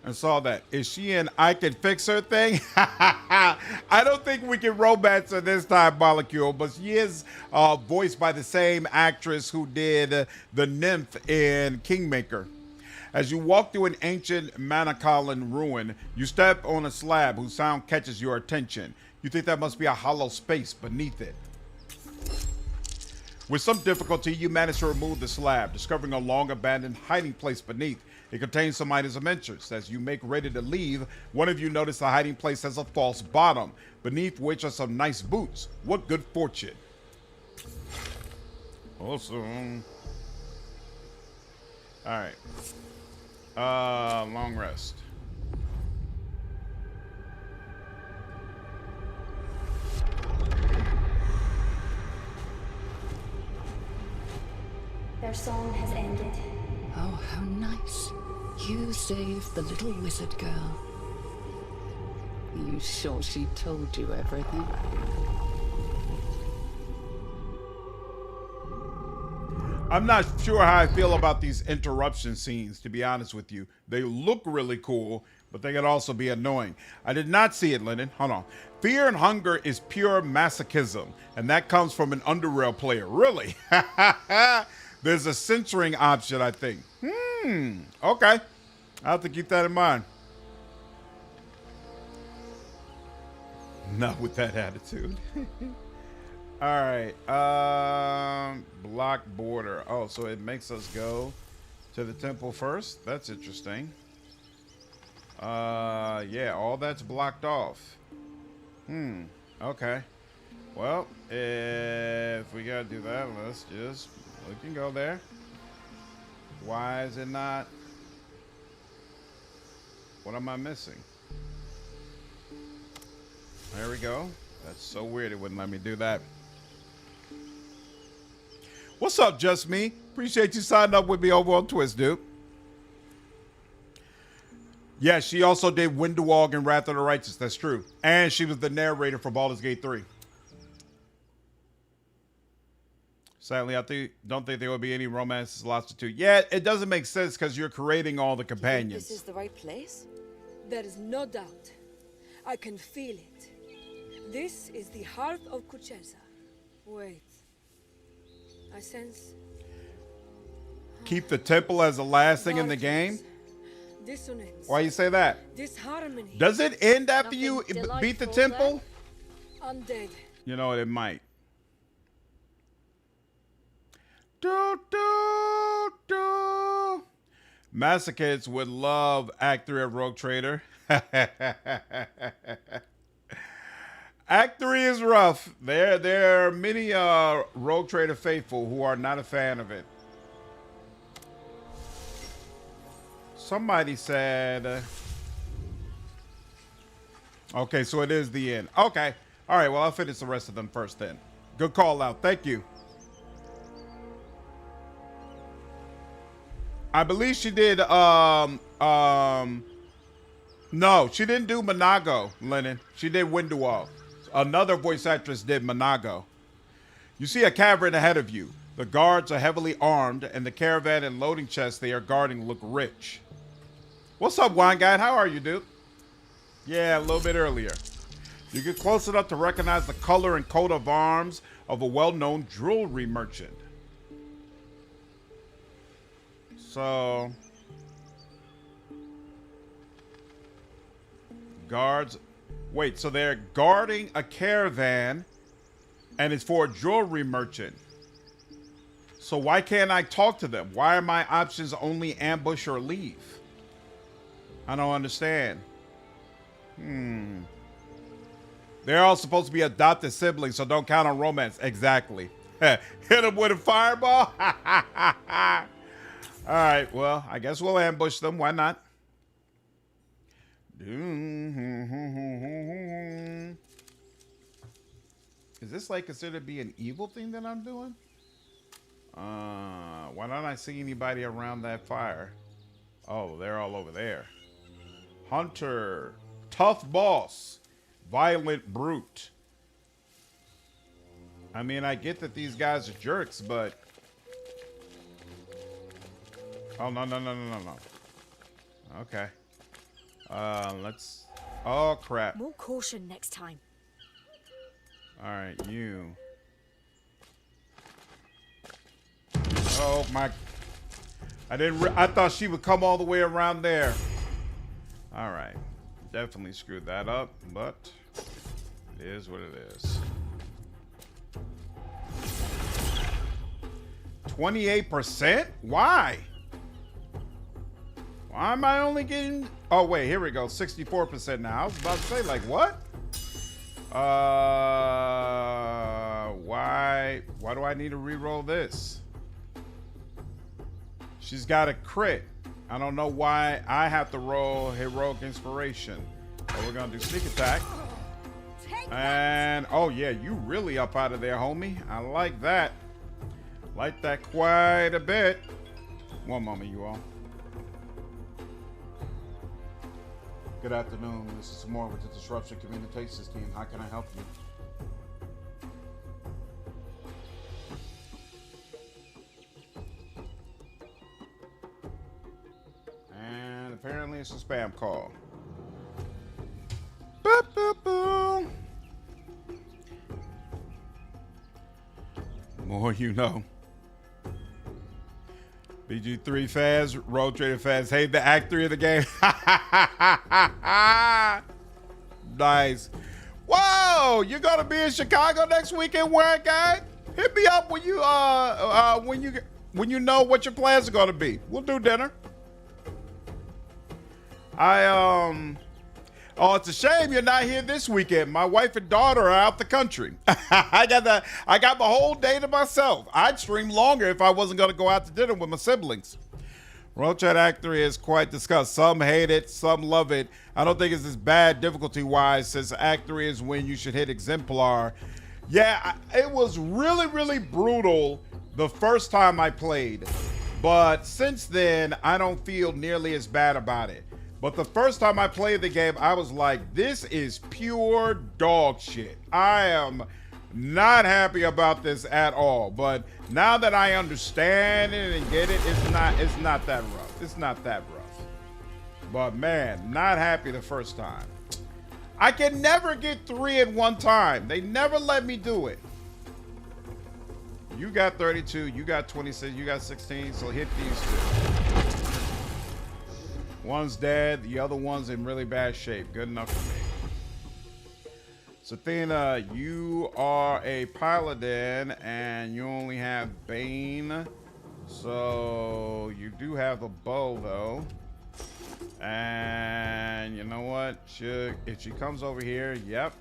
Speaker 2: And saw that. Is she in I Can Fix Her thing? I don't think we can romance her this time, Molecule, but she is voiced by the same actress who did the nymph in Kingmaker. As you walk through an ancient Manicalan ruin, you step on a slab whose sound catches your attention. You think that must be a hollow space beneath it. With some difficulty, you manage to remove the slab, discovering a long-abandoned hiding place beneath. It contains some items of interest. As you make ready to leave, one of you notice the hiding place has a false bottom, beneath which are some nice boots. What good fortune. Awesome. All right. Long rest.
Speaker 11: Their song has ended.
Speaker 10: Oh, how nice. You saved the little wizard girl. You sure she told you everything?
Speaker 2: I'm not sure how I feel about these interruption scenes, to be honest with you. They look really cool, but they could also be annoying. I did not see it, Lennon. Hold on. Fear and hunger is pure masochism, and that comes from an Underrail player. Really? There's a censoring option, I think. Okay. I'll have to keep that in mind. Not with that attitude. All right. Block border. Oh, so it makes us go to the temple first. That's interesting. Yeah, all that's blocked off. Okay. Well, if we gotta do that, we can go there. Why is it not? What am I missing? There we go. That's so weird it wouldn't let me do that. What's up, Just Me? Appreciate you signing up with me over on Twitch, dude. Yeah, she also did Windwalk and Wrath of the Righteous. That's true. And she was the narrator for Baldur's Gate 3. Sadly, I don't think there will be any romance in Solasta 2. Yeah, it doesn't make sense because you're creating all the companions.
Speaker 4: This is the right place?
Speaker 9: There is no doubt. I can feel it. This is the heart of Kuchelsa. Wait. I sense...
Speaker 2: Keep the temple as the last thing in the game?
Speaker 9: Dissonance.
Speaker 2: Why you say that?
Speaker 9: Disharmony.
Speaker 2: Does it end after you beat the temple?
Speaker 9: Undead.
Speaker 2: You know what, it might. Masochists would love Act 3 of Rogue Trader. Act 3 is rough. There are many Rogue Trader faithful who are not a fan of it. Somebody said... okay, so it is the end. Okay. All right, well, I'll finish the rest of them first then. Good call out. Thank you. I believe she did, no, she didn't do Monago, Lennon. She did Windwall. Another voice actress did Monago. You see a cavern ahead of you. The guards are heavily armed, and the caravan and loading chests they are guarding look rich. What's up, Wine Guide? How are you, dude? Yeah, a little bit earlier. You get close enough to recognize the color and coat of arms of a well-known jewelry merchant. So, guards, wait, so they're guarding a caravan and it's for a jewelry merchant. So why can't I talk to them? Why are my options only ambush or leave? I don't understand. They're all supposed to be adopted siblings, so don't count on romance. Exactly. Hit them with a fireball? All right, well, I guess we'll ambush them. Why not? Is this like considered to be an evil thing that I'm doing? Why don't I see anybody around that fire? Oh, they're all over there. Hunter, tough boss, violent brute. I mean, I get that these guys are jerks, but... oh, no. Okay. Let's... oh, crap.
Speaker 3: More caution next time.
Speaker 2: All right, you. Oh, my... I thought she would come all the way around there. All right. Definitely screwed that up, but it is what it is. 28%? Why? Why am I only getting... oh, wait, here we go. 64% now. I was about to say, like, what? Why Why do I need to re-roll this? She's got a crit. I don't know why I have to roll heroic inspiration. So we're gonna do sneak attack. And oh yeah, you really up out of there, homie. I like that. Like that quite a bit. One moment, you all. Good afternoon. This is Samora with the Disruption Communications team. How can I help you? And apparently it's a spam call. Boop, boop, boop. More you know. BG3 fans, Road Trader fans, hate the Act 3 of the game. Nice. Whoa, you're gonna be in Chicago next weekend, Warren guy? Hit me up when you know what your plans are gonna be. We'll do dinner. Oh, it's a shame you're not here this weekend. My wife and daughter are out the country. I got my whole day to myself. I'd stream longer if I wasn't going to go out to dinner with my siblings. Road Chat Act 3 is quite discussed. Some hate it, some love it. I don't think it's as bad difficulty-wise, since Act 3 is when you should hit Exemplar. Yeah, it was really, really brutal the first time I played. But since then, I don't feel nearly as bad about it. But the first time I played the game, I was like, this is pure dog shit. I am not happy about this at all. But now that I understand it and get it, it's not that rough. It's not that rough. But man, not happy the first time. I can never get 3 at one time. They never let me do it. You got 32, you got 26, you got 16, so hit these 2. One's dead, the other one's in really bad shape. Good enough for me. Sathena, you are a paladin and you only have Bane. So you do have a bow though. And you know what? If she comes over here, yep.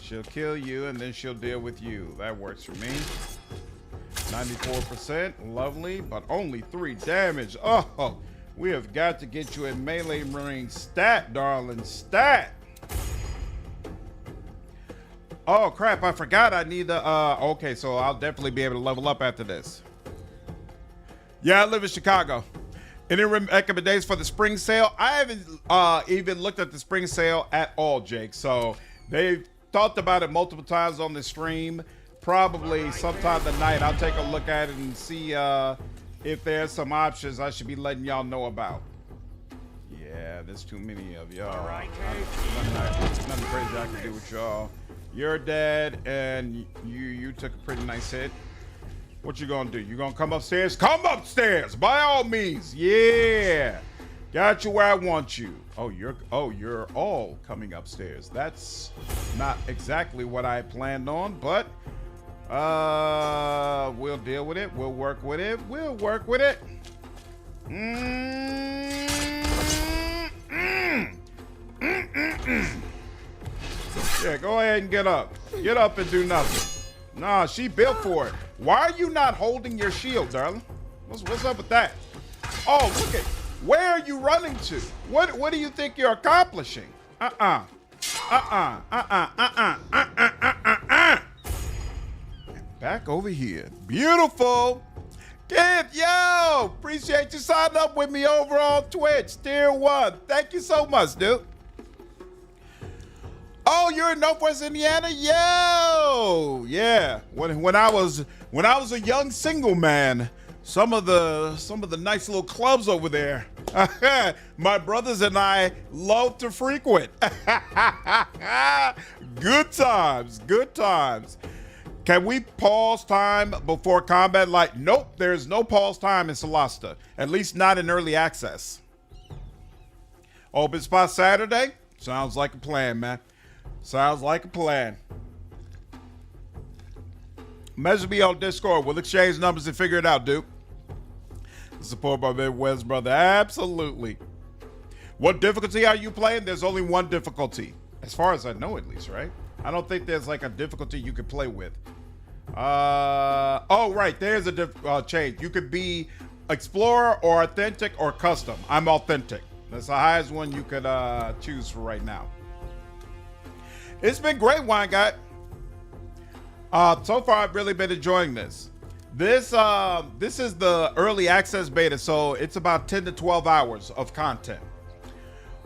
Speaker 2: She'll kill you and then she'll deal with you. That works for me. 94%, lovely, but only 3 damage. Oh, we have got to get you a melee ring stat, darling, stat. Oh crap, I forgot I need the, okay, so I'll definitely be able to level up after this. Yeah, I live in Chicago. Any recommendations for the spring sale? I haven't even looked at the spring sale at all, Jake. So they've talked about it multiple times on the stream. Probably sometime tonight I'll take a look at it and see if there's some options I should be letting y'all know about. Yeah, there's too many of y'all. Nothing crazy I can do with y'all. You're dead, and you took a pretty nice hit. What you gonna do? You gonna come upstairs? Come upstairs, by all means. Yeah, got you where I want you. Oh, you're all coming upstairs. That's not exactly what I planned on, but we'll deal with it. We'll work with it. We'll work with it. Yeah, go ahead and get up. Get up and do nothing. Nah, she built for it. Why are you not holding your shield, darling? What's up with that? Oh, look at, where are you running to? What do you think you're accomplishing? Back over here. Beautiful. Kid, yo, appreciate you signing up with me over on Twitch. Tier 1. Thank you so much, dude. Oh, you're in Northwest Indiana? Yo, yeah. When I was a young single man, some of the nice little clubs over there, my brothers and I love to frequent. Good times, good times. Can we pause time before combat? Like, nope, there's no pause time in Solasta. At least not in early access. Open spot Saturday? Sounds like a plan, man. Sounds like a plan. Message me on Discord. We'll exchange numbers and figure it out, Duke. Support by Midwest, brother. Absolutely. What difficulty are you playing? There's only one difficulty. As far as I know, at least, right? I don't think there's like a difficulty you could play with. Oh, right. There's a change. You could be explorer or authentic or custom. I'm authentic. That's the highest one you could choose for right now. It's been great, Wine Guy. So far, I've really been enjoying this. This is the early access beta, so it's about 10 to 12 hours of content.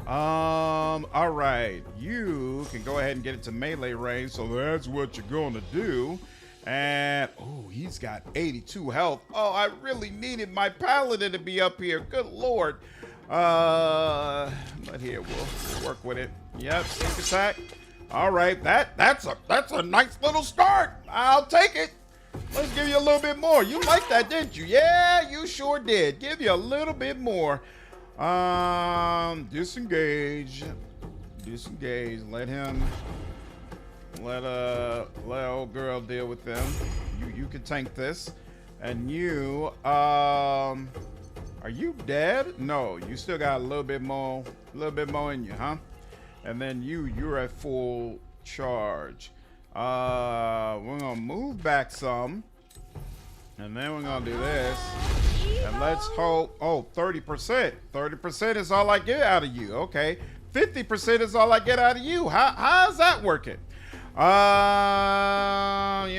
Speaker 2: All right, you can go ahead and get into melee range, so that's what you're going to do. And oh, he's got 82 health. Oh, I really needed my paladin to be up here. Good lord. But here we'll work with it. Yep, sneak attack. All right, that's a nice little start. I'll take it. Let's give you a little bit more. You liked that, didn't you? Yeah, you sure did. Give you a little bit more. Disengage. Let old girl deal with them. You can tank this. And you, are you dead? No, you still got a little bit more in you, huh? And then you're at full charge. We're gonna move back some. And then we're gonna do this. And let's hope, 30%. 30% is all I get out of you. Okay. 50% is all I get out of you. How's that working? You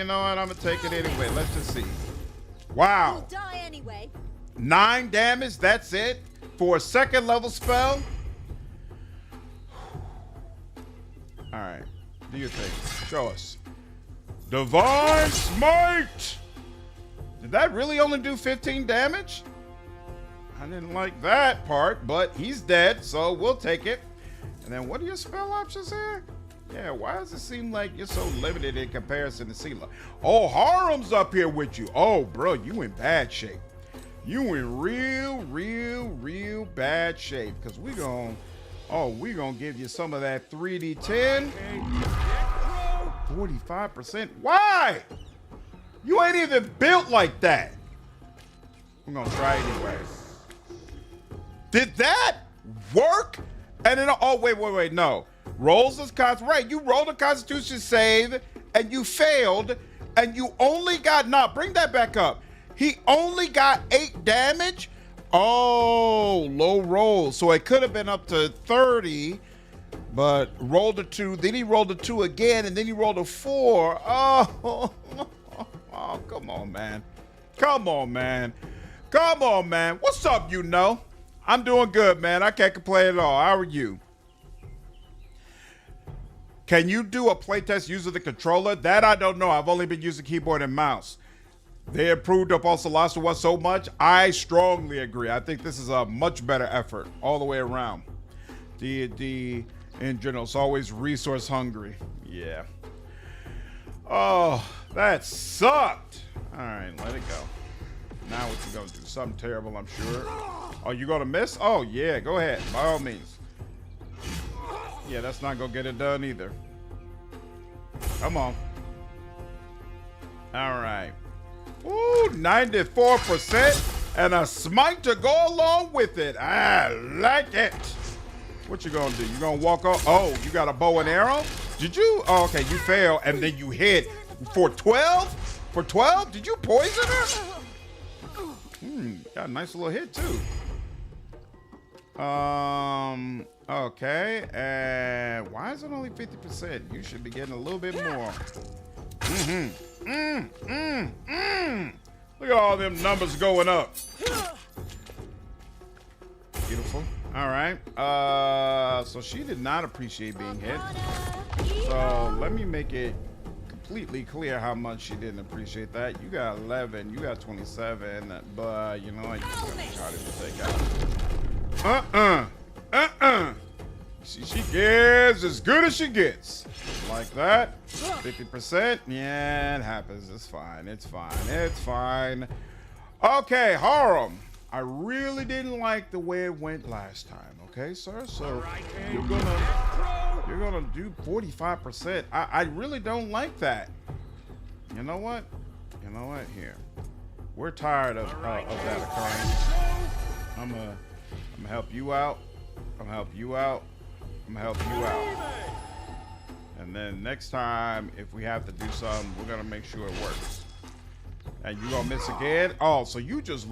Speaker 2: know what? I'm gonna take it anyway. Let's just see. Wow.
Speaker 3: You'll die anyway.
Speaker 2: 9 damage, that's it? For a second level spell? Alright. Do your thing. Show us. Divine Smite! Did that really only do 15 damage? I didn't like that part, but he's dead, so we'll take it. And then what are your spell options here? Yeah, why does it seem like you're so limited in comparison to Sela? Oh, Harem's up here with you. Oh, bro, you in bad shape. You in real bad shape. Because we gonna give you some of that 3d10. 45%. Why? You ain't even built like that. I'm gonna try anyway. Did that work? And then, oh, wait, no. Rolls this right. You rolled a Constitution save and you failed and you only got, bring that back up. He only got 8 damage. Oh, low roll. So it could have been up to 30, but rolled a 2. Then he rolled a 2 again, and then he rolled a 4. Oh, come on, man. Come on, man. What's up, you know? I'm doing good, man. I can't complain at all. How are you? Can you do a playtest using the controller? That I don't know. I've only been using keyboard and mouse. They improved upon Solasta one so much. I strongly agree. I think this is a much better effort all the way around. D&D in general is always resource hungry. Yeah. Oh, that sucked. All right, let it go. Now what you gonna do? Something terrible, I'm sure. Oh, you gonna miss? Oh, yeah, go ahead. By all means. Yeah, that's not gonna get it done either. Come on. All right. Ooh, 94% and a smite to go along with it. I like it. What you gonna do? You gonna walk off? Oh, you got a bow and arrow? Did you? Oh, okay, you failed and then you hit for 12? For 12? Did you poison her? Got a nice little hit too. Okay, and why is it only 50%? You should be getting a little bit more. Look at all them numbers going up. Beautiful. All right. So she did not appreciate being hit. So let me make it completely clear how much she didn't appreciate that. You got 11, you got 27, but you know what? You just got charted to take out. She gets as good as she gets. Like that. 50%. Yeah, it happens. It's fine. It's fine. Okay, Harem. I really didn't like the way it went last time. Okay, sir. So you're gonna do 45%. I really don't like that. You know what? Here. We're tired of that occurring. I'm gonna help you out. And then next time, if we have to do something, we're gonna make sure it works. And you gonna miss again? Oh, so you just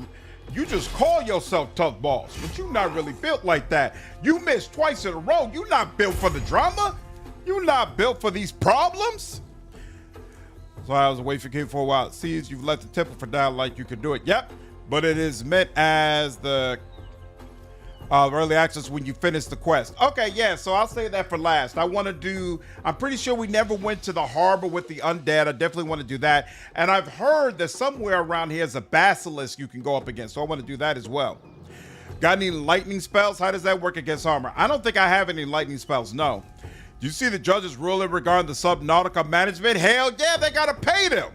Speaker 2: call yourself tough balls, but you not really built like that. You missed twice in a row. You not built for the drama. You not built for these problems. So I was away from King for a while. It seems you've left the temple for down like you can do it. Yep, but it is meant as the early access when you finish the quest. Okay, yeah, so I'll say that for last. I'm pretty sure we never went to the harbor with the undead. I definitely want to do that. And I've heard that somewhere around here is a basilisk you can go up against, so I want to do that as well. Got any lightning spells? How does that work against armor? I don't think I have any lightning spells, no. Do you see the judges ruling regarding the Subnautica management? Hell yeah, they gotta pay them.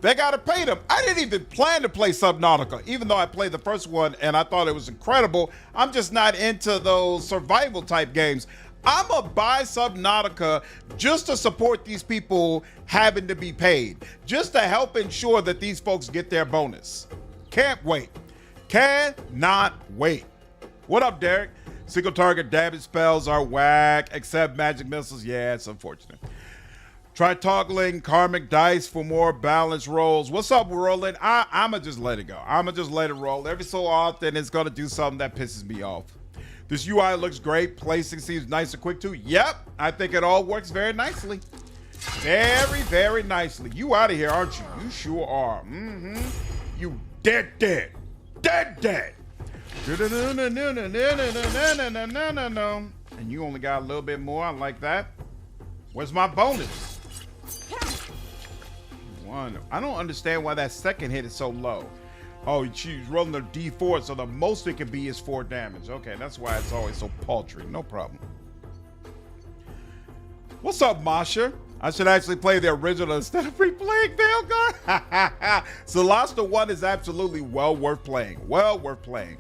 Speaker 2: They gotta pay them. I didn't even plan to play Subnautica, even though I played the first one and I thought it was incredible. I'm just not into those survival type games. I'ma buy Subnautica just to support these people having to be paid, just to help ensure that these folks get their bonus. Can't wait. Cannot wait. What up, Derek? Single target damage spells are whack, except magic missiles. Yeah, it's unfortunate. Try toggling karmic dice for more balanced rolls. What's up, Roland? I'ma just let it go. I'ma just let it roll. Every so often, it's gonna do something that pisses me off. This UI looks great. Placing seems nice and quick too. Yep, I think it all works very nicely. Very, very nicely. You out of here, aren't you? You sure are. You dead. And you only got a little bit more. I like that. Where's my bonus? One. I don't understand why that second hit is so low. Oh, she's rolling a D4, so the most it can be is 4 damage. Okay, that's why it's always so paltry. No problem. What's up, Masha? I should actually play the original instead of replaying Veilguard. Solasta 1 is absolutely well worth playing. Well worth playing.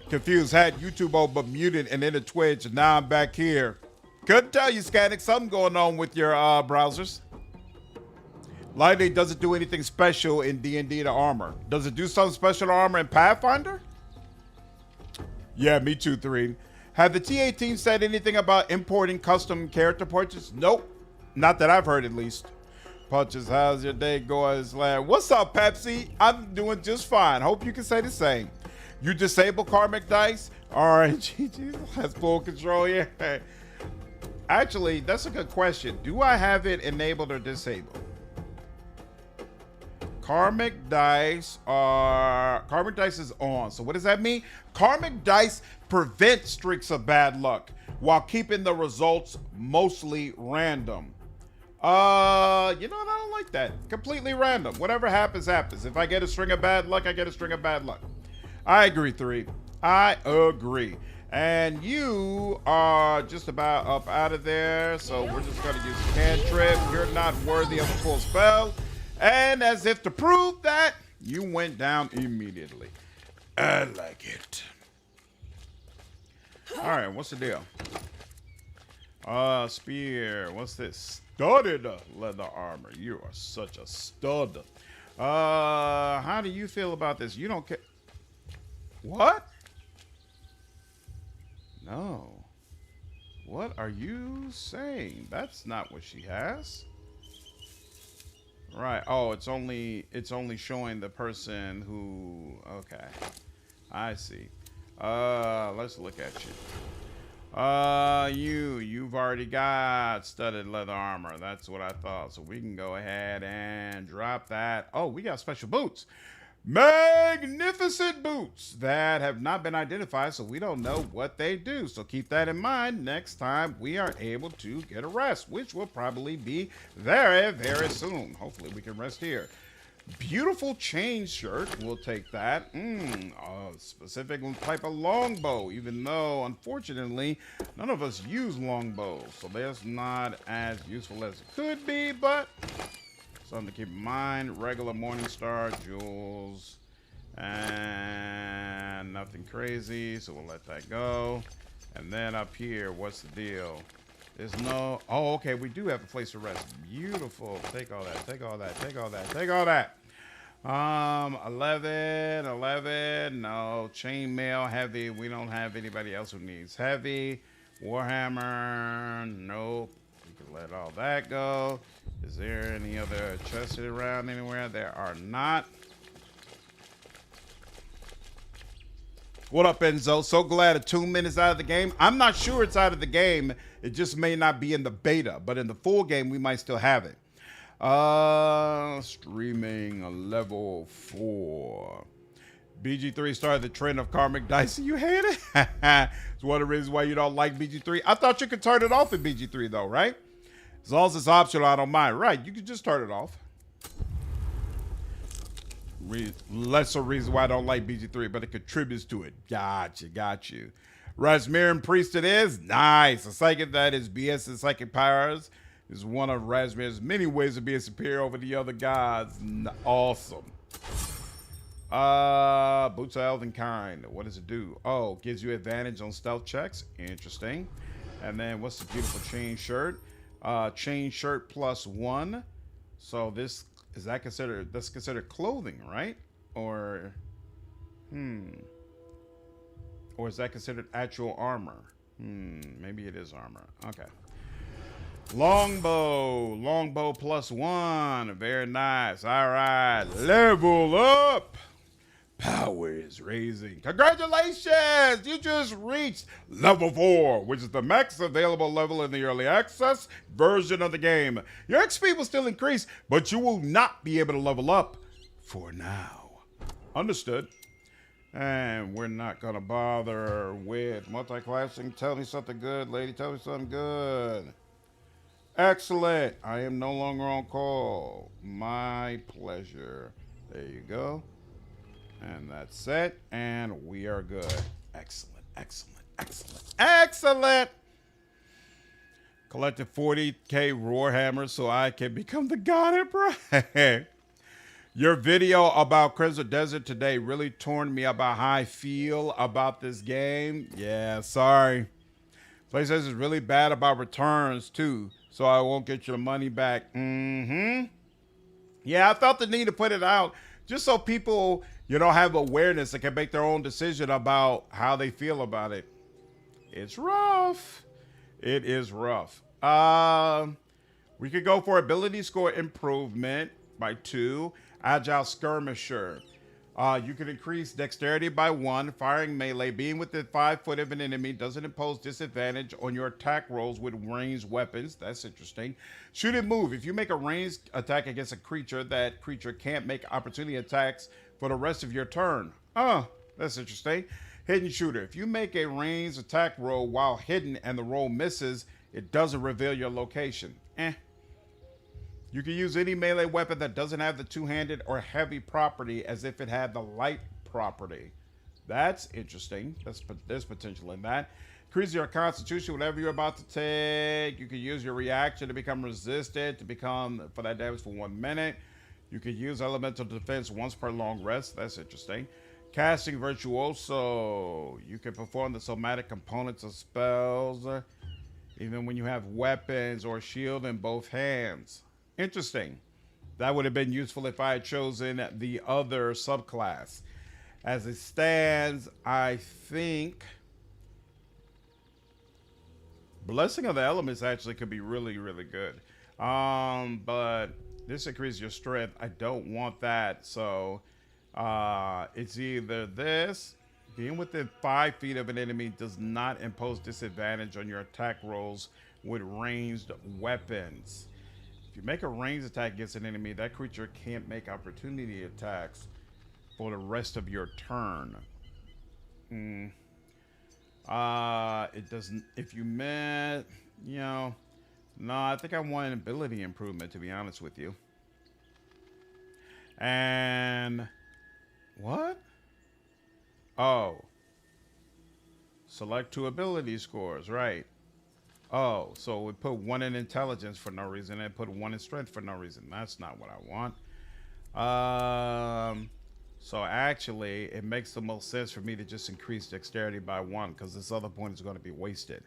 Speaker 2: Confused, had YouTube on but muted and then a Twitch, and now I'm back here. Couldn't tell you, Scannick, something going on with your browsers. Lightning doesn't do anything special in D&D to armor. Does it do something special to armor in Pathfinder? Yeah, me too, 3. Have the TA team said anything about importing custom character portraits? Nope. Not that I've heard, at least. Punches, how's your day going, Slam? What's up, Pepsi? I'm doing just fine. Hope you can say the same. You disable karmic dice? All right, GG has full control here. Actually, that's a good question. Do I have it enabled or disabled? Karmic dice is on. So what does that mean? Karmic dice prevent streaks of bad luck while keeping the results mostly random. You know what? I don't like that. Completely random. Whatever happens, happens. If I get a string of bad luck, I get a string of bad luck. I agree, 3. I agree. And you are just about up out of there. So we're just going to use a cantrip. You're not worthy of a full spell. And as if to prove that, you went down immediately. I like it. All right, what's the deal? Spear. What's this? Studded leather armor. You are such a stud. How do you feel about this? You don't care. What? No. What are you saying? That's not what she has. Right. Oh, it's only showing the person who. Okay. I see. Let's look at you. You've already got studded leather armor. That's what I thought. So we can go ahead and drop that. Oh, we got special boots. Magnificent boots that have not been identified, so we don't know what they do. So keep that in mind next time we are able to get a rest, which will probably be very, very soon. Hopefully we can rest here. Beautiful chain shirt. We'll take that. A specific type of longbow, even though, unfortunately, none of us use longbows. So that's not as useful as it could be, but something to keep in mind. Regular Morningstar jewels and nothing crazy, so we'll let that go. And then up here, what's the deal? There's no. Oh, okay, we do have a place to rest. Beautiful. Take all that. Take all that. Take all that. Take all that. 11. No. Chainmail, heavy. We don't have anybody else who needs heavy. Warhammer. Nope. We can let all that go. Is Is there any other chests around anywhere? There are not. What up, Enzo? So glad a 2 minutes out of the game. I'm not sure it's out of the game. It just may not be in the beta, but in the full game, we might still have it. Streaming level 4. BG3 started the trend of karmic dicing. You hate it? It's one of the reasons why you don't like BG3. I thought you could turn it off in BG3 though, right? As long as it's optional, I don't mind. Right, you could just turn it off. Lesser reason why I don't like BG3, but it contributes to it. Gotcha, got you. Rasmirian Priest it is. Nice. A psychic that is BS and psychic powers is one of Rasmir's many ways of being superior over the other gods. Awesome. Boots of Elven Kind. What does it do? Oh, gives you advantage on stealth checks. Interesting. And then what's the beautiful chain shirt? Chain shirt +1. So this is that considered? That's considered clothing, right? Or or is that considered actual armor? Maybe it is armor. Okay. Longbow +1. Very nice. All right, level up. Power is raising. Congratulations! You just reached level 4, which is the max available level in the early access version of the game. Your XP will still increase, but you will not be able to level up for now. Understood. And we're not going to bother with multi-classing. Tell me something good, lady. Tell me something good. Excellent. I am no longer on call. My pleasure. There you go. And that's it. And we are good. Excellent, excellent, excellent, excellent. Collected 40k roar hammers so I can become the God Emperor. Your video about Crimson Desert today really torn me about how I feel about this game. Yeah, sorry. PlayStation is really bad about returns too, so I won't get your money back. Yeah, I felt the need to put it out just so people, you know, have awareness and can make their own decision about how they feel about it. It's rough. It is rough. We could go for ability score improvement by 2. Agile skirmisher. You can increase dexterity by 1. Firing melee. Being within 5 foot of an enemy doesn't impose disadvantage on your attack rolls with ranged weapons. That's interesting. Shoot and move. If you make a ranged attack against a creature, that creature can't make opportunity attacks for the rest of your turn. Oh, that's interesting. Hidden shooter. If you make a ranged attack roll while hidden and the roll misses, it doesn't reveal your location. You can use any melee weapon that doesn't have the two-handed or heavy property as if it had the light property. That's interesting. There's potential in that. Increase your constitution, whatever you're about to take. You can use your reaction to become resistant, for that damage for 1 minute. You can use elemental defense once per long rest. That's interesting. Casting Virtuoso. You can perform the somatic components of spells, even when you have weapons or shield in both hands. Interesting. That would have been useful if I had chosen the other subclass. As it stands, I think Blessing of the Elements actually could be really, really good. But this increases your strength. I don't want that. So it's either this. Being within 5 feet of an enemy does not impose disadvantage on your attack rolls with ranged weapons. If you make a ranged attack against an enemy, that creature can't make opportunity attacks for the rest of your turn. It doesn't. If you met, no, I think I want an ability improvement, to be honest with you. And what? Oh, select 2 ability scores, right? Oh, so we put 1 in intelligence for no reason and put 1 in strength for no reason. That's not what I want. So actually, it makes the most sense for me to just increase dexterity by 1 because this other point is going to be wasted.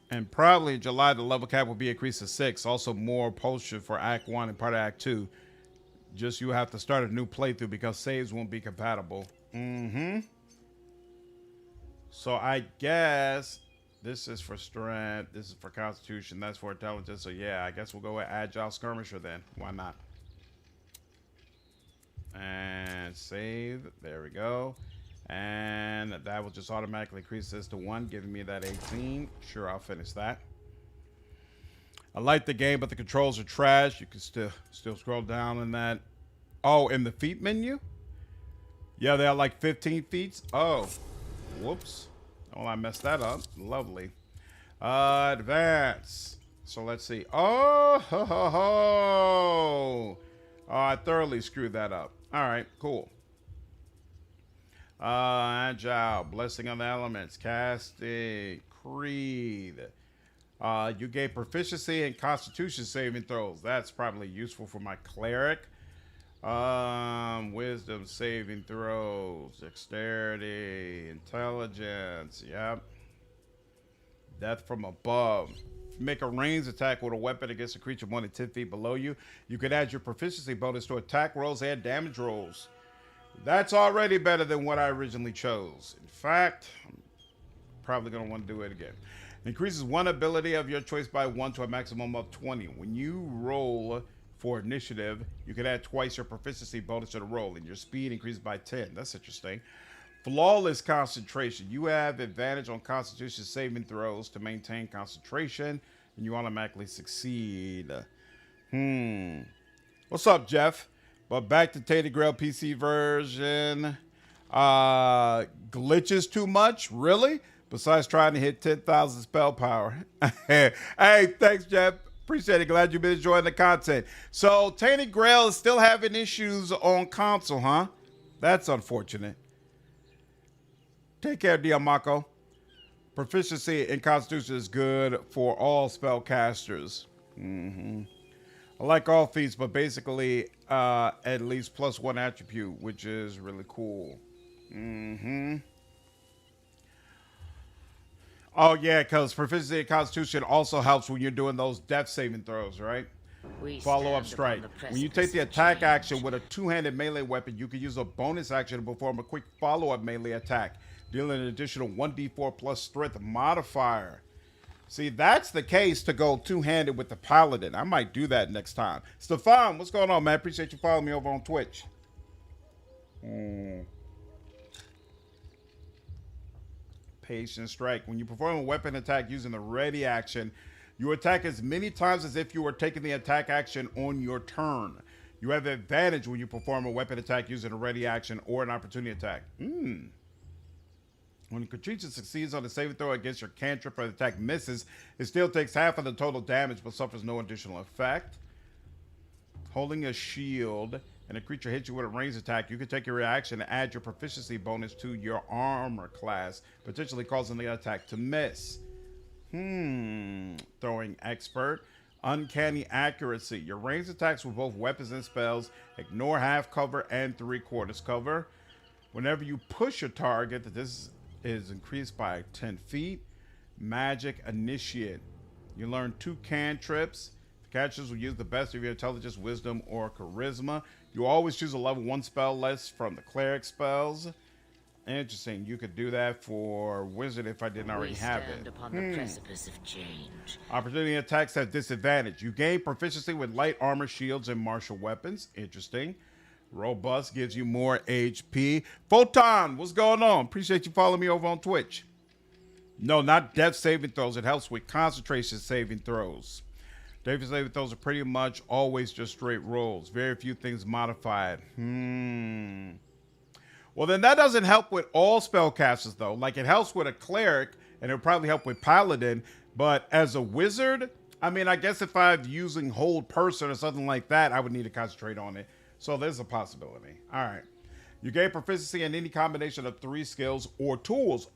Speaker 2: And probably in July, the level cap will be increased to 6. Also, more potion for Act 1 and part of Act 2. Just you have to start a new playthrough because saves won't be compatible. So I guess This is for strength. This is for constitution. That's for intelligence. So yeah, I guess we'll go with agile skirmisher then. Why not? And save. There we go. And that will just automatically increase this to 1, giving me that 18. Sure, I'll finish that. I like the game, but the controls are trash. You can still scroll down in that. Oh, in the feat menu? Yeah, they are like 15 feet. Oh, whoops. Oh, I messed that up. Lovely. Advance. So let's see. Oh, ho, ho, ho. Oh, I thoroughly screwed that up. All right, cool. Agile, blessing on the elements, casting, creed. You gain proficiency in constitution saving throws. That's probably useful for my cleric. Wisdom saving throws, dexterity, intelligence. Yep. Death from above. Make a ranged attack with a weapon against a creature more than 10 feet below you. You can add your proficiency bonus to attack rolls and damage rolls. That's already better than what I originally chose. In fact, I'm probably going to want to do it again. Increases one ability of your choice by 1 to a maximum of 20. When you roll for initiative, you can add twice your proficiency bonus to the roll, and your speed increases by 10. That's interesting. Flawless concentration. You have advantage on constitution saving throws to maintain concentration, and you automatically succeed. What's up, Jeff? But back to Tainted Grail PC version. Glitches too much? Really? Besides trying to hit 10,000 spell power. Hey, thanks, Jeff. Appreciate it. Glad you've been enjoying the content. So, Tainted Grail is still having issues on console, huh? That's unfortunate. Take care, Diamako. Proficiency in Constitution is good for all spellcasters. I like all feats, but basically at least +1 attribute, which is really cool. Oh, yeah, because proficiency in Constitution also helps when you're doing those death saving throws, right? Follow-up strike. When you take the attack action with a two-handed melee weapon, you can use a bonus action to perform a quick follow-up melee attack, dealing an additional 1d4 plus strength modifier. See, that's the case to go two-handed with the Paladin. I might do that next time. Stefan, what's going on, man? Appreciate you following me over on Twitch. Patient strike. When you perform a weapon attack using the ready action, you attack as many times as if you were taking the attack action on your turn. You have advantage when you perform a weapon attack using a ready action or an opportunity attack. When a creature succeeds on a saving throw against your cantrip or the attack misses, it still takes half of the total damage but suffers no additional effect. Holding a shield and a creature hits you with a ranged attack, you can take your reaction and add your proficiency bonus to your armor class, potentially causing the attack to miss. Throwing expert. Uncanny accuracy. Your ranged attacks with both weapons and spells ignore half cover and 3/4 cover. Whenever you push a target, this is increased by 10 feet. Magic initiate. You learn 2 cantrips. The cantrips will use the best of your intelligence, wisdom, or charisma. You always choose a level 1 spell list from the cleric spells. Interesting. You could do that for wizard if I didn't already have it.
Speaker 7: Upon the precipice of change.
Speaker 2: Opportunity attacks have disadvantage. You gain proficiency with light armor, shields, and martial weapons. Interesting. Robust gives you more HP. Photon, what's going on? Appreciate you following me over on Twitch. No, not death saving throws. It helps with concentration saving throws. Death saving throws are pretty much always just straight rolls. Very few things modified. Well, then that doesn't help with all spellcasters, though. Like, it helps with a cleric, and it'll probably help with paladin. But as a wizard, I mean, I guess if I'm using hold person or something like that, I would need to concentrate on it. So there's a possibility. All right. You gain proficiency in any combination of 3 skills or tools.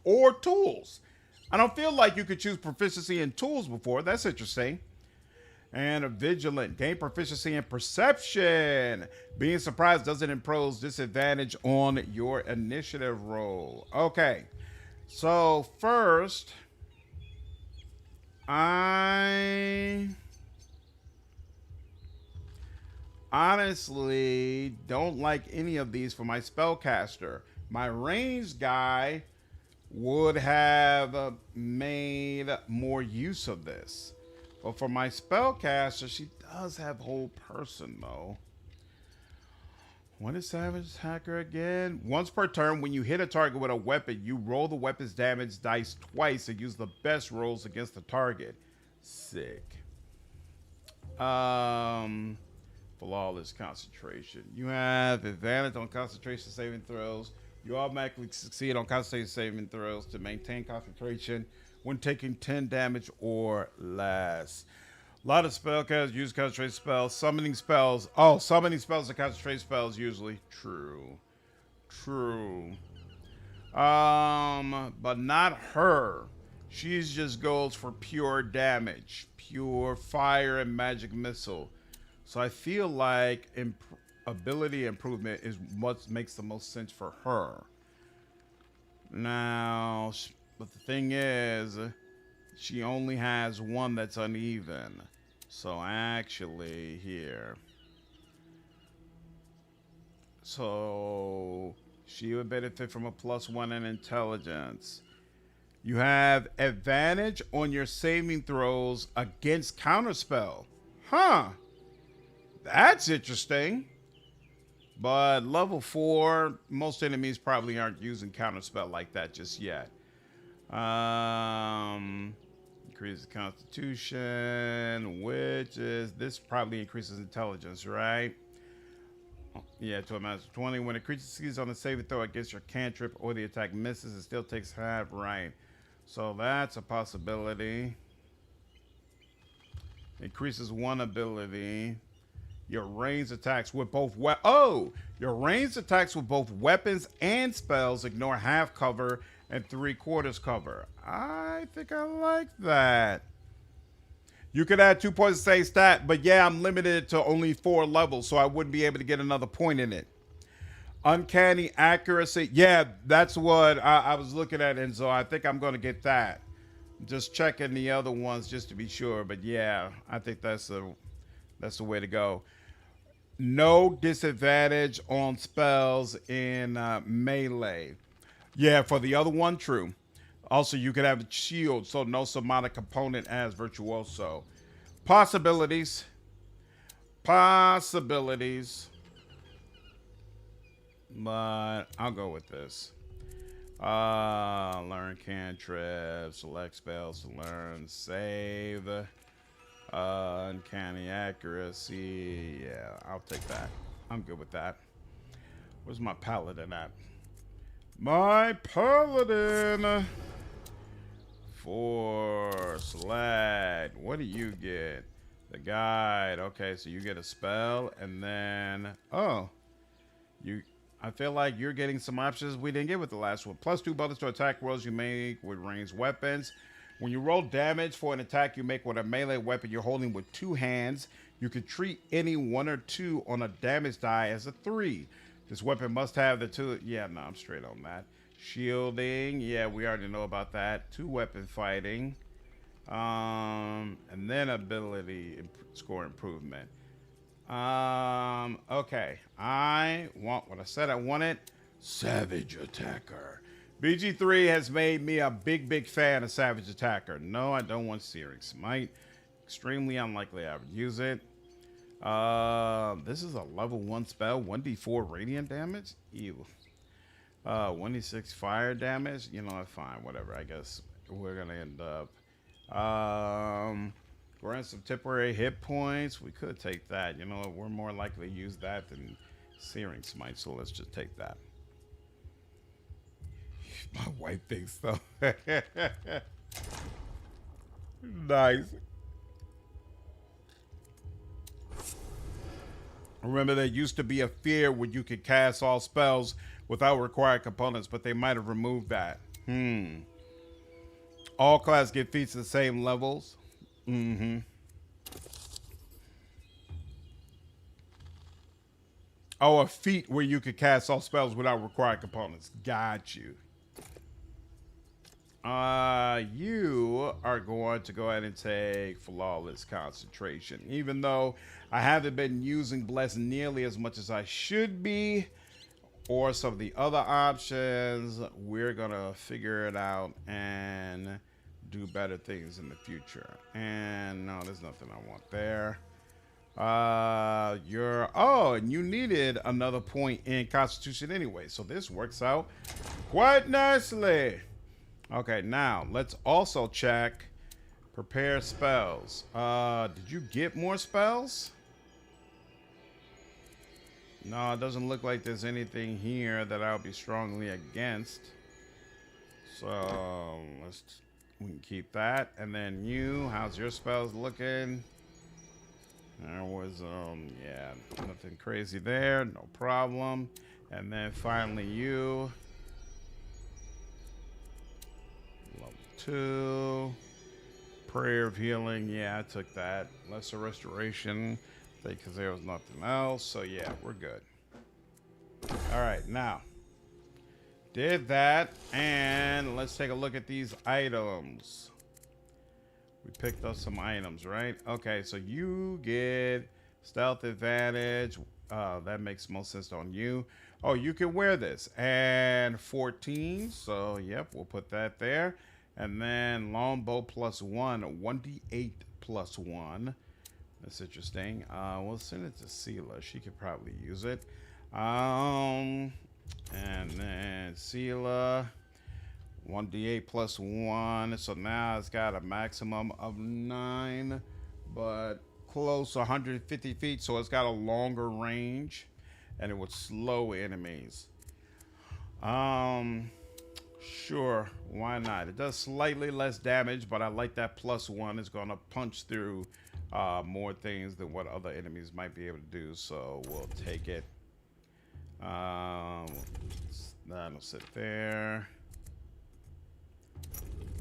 Speaker 2: I don't feel like you could choose proficiency in tools before. That's interesting. And a vigilant. Gain proficiency in perception. Being surprised doesn't impose disadvantage on your initiative roll. Okay. So first, I honestly don't like any of these for my spellcaster. My ranged guy would have made more use of this. But for my spellcaster, she does have whole person though. What is Savage Attacker again? Once per turn, when you hit a target with a weapon, you roll the weapon's damage dice twice and use the best rolls against the target. Sick. Flawless concentration. You have advantage on concentration saving throws. You automatically succeed on concentration saving throws to maintain concentration when taking 10 damage or less. A lot of spellcasters use concentration spells. Summoning spells. Oh, summoning spells are concentration spells usually. True. But not her. She's just goes for pure damage. Pure fire and magic missile. So I feel like ability improvement is what makes the most sense for her. Now, but the thing is, she only has one that's uneven. So actually here. So she would benefit from a +1 in intelligence. You have advantage on your saving throws against counterspell. Huh. That's interesting. But level 4, most enemies probably aren't using counterspell like that just yet. Increases constitution, which is, this probably increases intelligence, right? Yeah, to a max of 20. When a creature succeeds on a saving throw against your cantrip or the attack misses, it still takes half, right? So that's a possibility. Increases one ability. Your ranged attacks with both your ranged attacks with both weapons and spells ignore half cover and 3/4 cover. I think I like that. You could add 2 points to the same stat, but yeah, I'm limited to only 4 levels, so I wouldn't be able to get another point in it. Uncanny accuracy. Yeah, that's what I was looking at, and so I think I'm going to get that. Just checking the other ones just to be sure, but yeah, I think that's the way to go. No disadvantage on spells in melee. Yeah, for the other one, true. Also, you could have a shield, so no somatic component as virtuoso. Possibilities. But I'll go with this. Learn cantrip, select spells to learn, save. Uncanny accuracy. Yeah, I'll take that. I'm good with that. Where's my paladin at? My paladin. 4 select. What do you get? The guide. Okay, so you get a spell, and then I feel like you're getting some options we didn't get with the last one. +2 bonus to attack rolls you make with ranged weapons. When you roll damage for an attack you make with a melee weapon you're holding with 2 hands, you can treat any 1 or 2 on a damage die as a 3. This weapon must have the 2. Yeah, no, I'm straight on that. Shielding. Yeah, we already know about that. 2 weapon fighting. And then ability score improvement. Okay. I want what I said I wanted. Savage Attacker. BG3 has made me a big fan of Savage Attacker. No, I don't want Searing Smite. Extremely unlikely I would use it. This is a level 1 spell. 1d4 radiant damage. Ew. 1d6 fire damage. You know, fine. Whatever. I guess we're going to end up. Grant some temporary hit points. We could take that. You know, we're more likely to use that than Searing Smite. So let's just take that. My wife thinks so. Nice. Remember, there used to be a fear where you could cast all spells without required components, but they might have removed that. All classes get feats at the same levels. Oh, a feat where you could cast all spells without required components. Got you. You are going to go ahead and take Flawless Concentration. Even though I haven't been using Bless nearly as much as I should be, or some of the other options, we're gonna figure it out and do better things in the future. And no, there's nothing I want there. And you needed another point in Constitution anyway, so this works out quite nicely. Okay, now let's also check prepare spells. Did you get more spells? No, it doesn't look like there's anything here that I'll be strongly against. So we can keep that. And then you, how's your spells looking? There was yeah, nothing crazy there, no problem. And then finally you, level 2, prayer of healing. Yeah, I took that. Lesser restoration, because there was nothing else. So yeah, we're good. All right, now did that, and let's take a look at these items. We picked up some items, right? Okay, so you get stealth advantage. That makes most sense on you. Oh, you can wear this. And 14. So, yep, we'll put that there. And then longbow +1, 1d8 +1. That's interesting. We'll send it to Sela. She could probably use it. And then Sela. 1d8 +1, so now it's got a maximum of 9, but close to 150 feet, so it's got a longer range, and it would slow enemies. Sure, why not? It does slightly less damage, but I like that +1. It's gonna punch through more things than what other enemies might be able to do, so we'll take it. That'll sit there.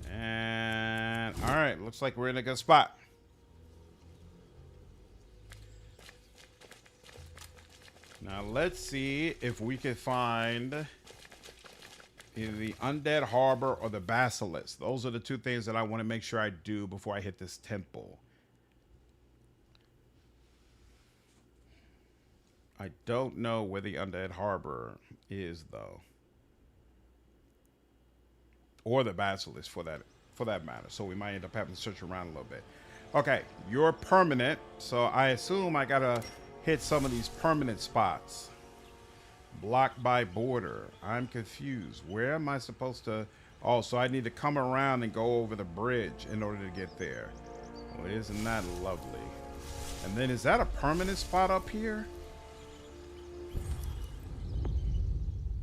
Speaker 2: And all right, looks like we're in a good spot. Now let's see if we can find either the Undead Harbor or the Basilisk. Those are the two things that I want to make sure I do before I hit this temple. I don't know where the Undead Harbor is though. Or the Basilisk for that matter. So we might end up having to search around a little bit. Okay, you're permanent, so I assume I gotta hit some of these permanent spots. Blocked by border. I'm confused. Where am I supposed to? Oh, so I need to come around and go over the bridge in order to get there. Well, isn't that lovely? And then is that a permanent spot up here?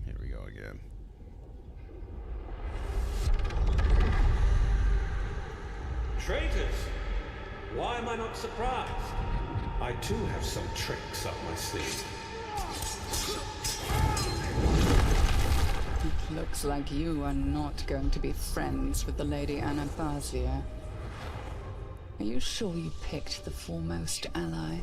Speaker 2: Here we go again.
Speaker 5: Traitors! Why am I not surprised? I too have some tricks up my sleeve.
Speaker 10: It looks like you are not going to be friends with the Lady Anabasia. Are you sure you picked the foremost ally?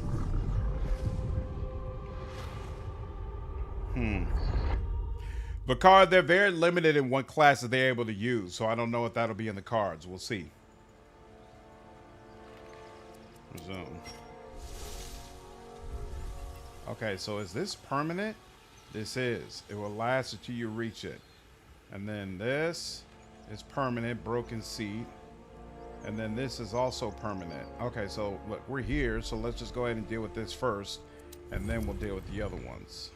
Speaker 2: Because they're very limited in what class that they're able to use, so I don't know if that'll be in the cards. We'll see. Resume. Okay, so is this permanent? This is. It will last until you reach it. And then this is permanent, broken seat. And then this is also permanent. Okay, so look, we're here, so let's just go ahead and deal with this first, and then we'll deal with the other ones.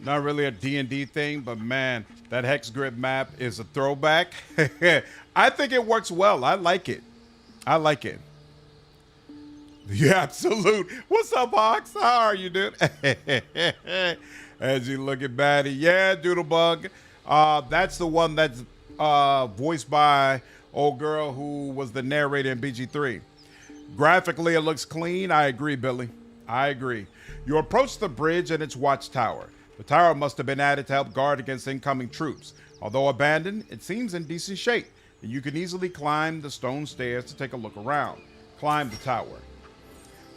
Speaker 2: Not really a D&D thing, but man, that hex grid map is a throwback. I think it works well. I like it. I like it. The absolute. What's up, Hawks? How are you, dude? As you look at Batty. Yeah, Doodlebug. That's the one that's voiced by old girl who was the narrator in BG3. Graphically, it looks clean. I agree, Billy. I agree. You approach the bridge and its watchtower. The tower must have been added to help guard against incoming troops. Although abandoned, it seems in decent shape, and you can easily climb the stone stairs to take a look around. Climb the tower.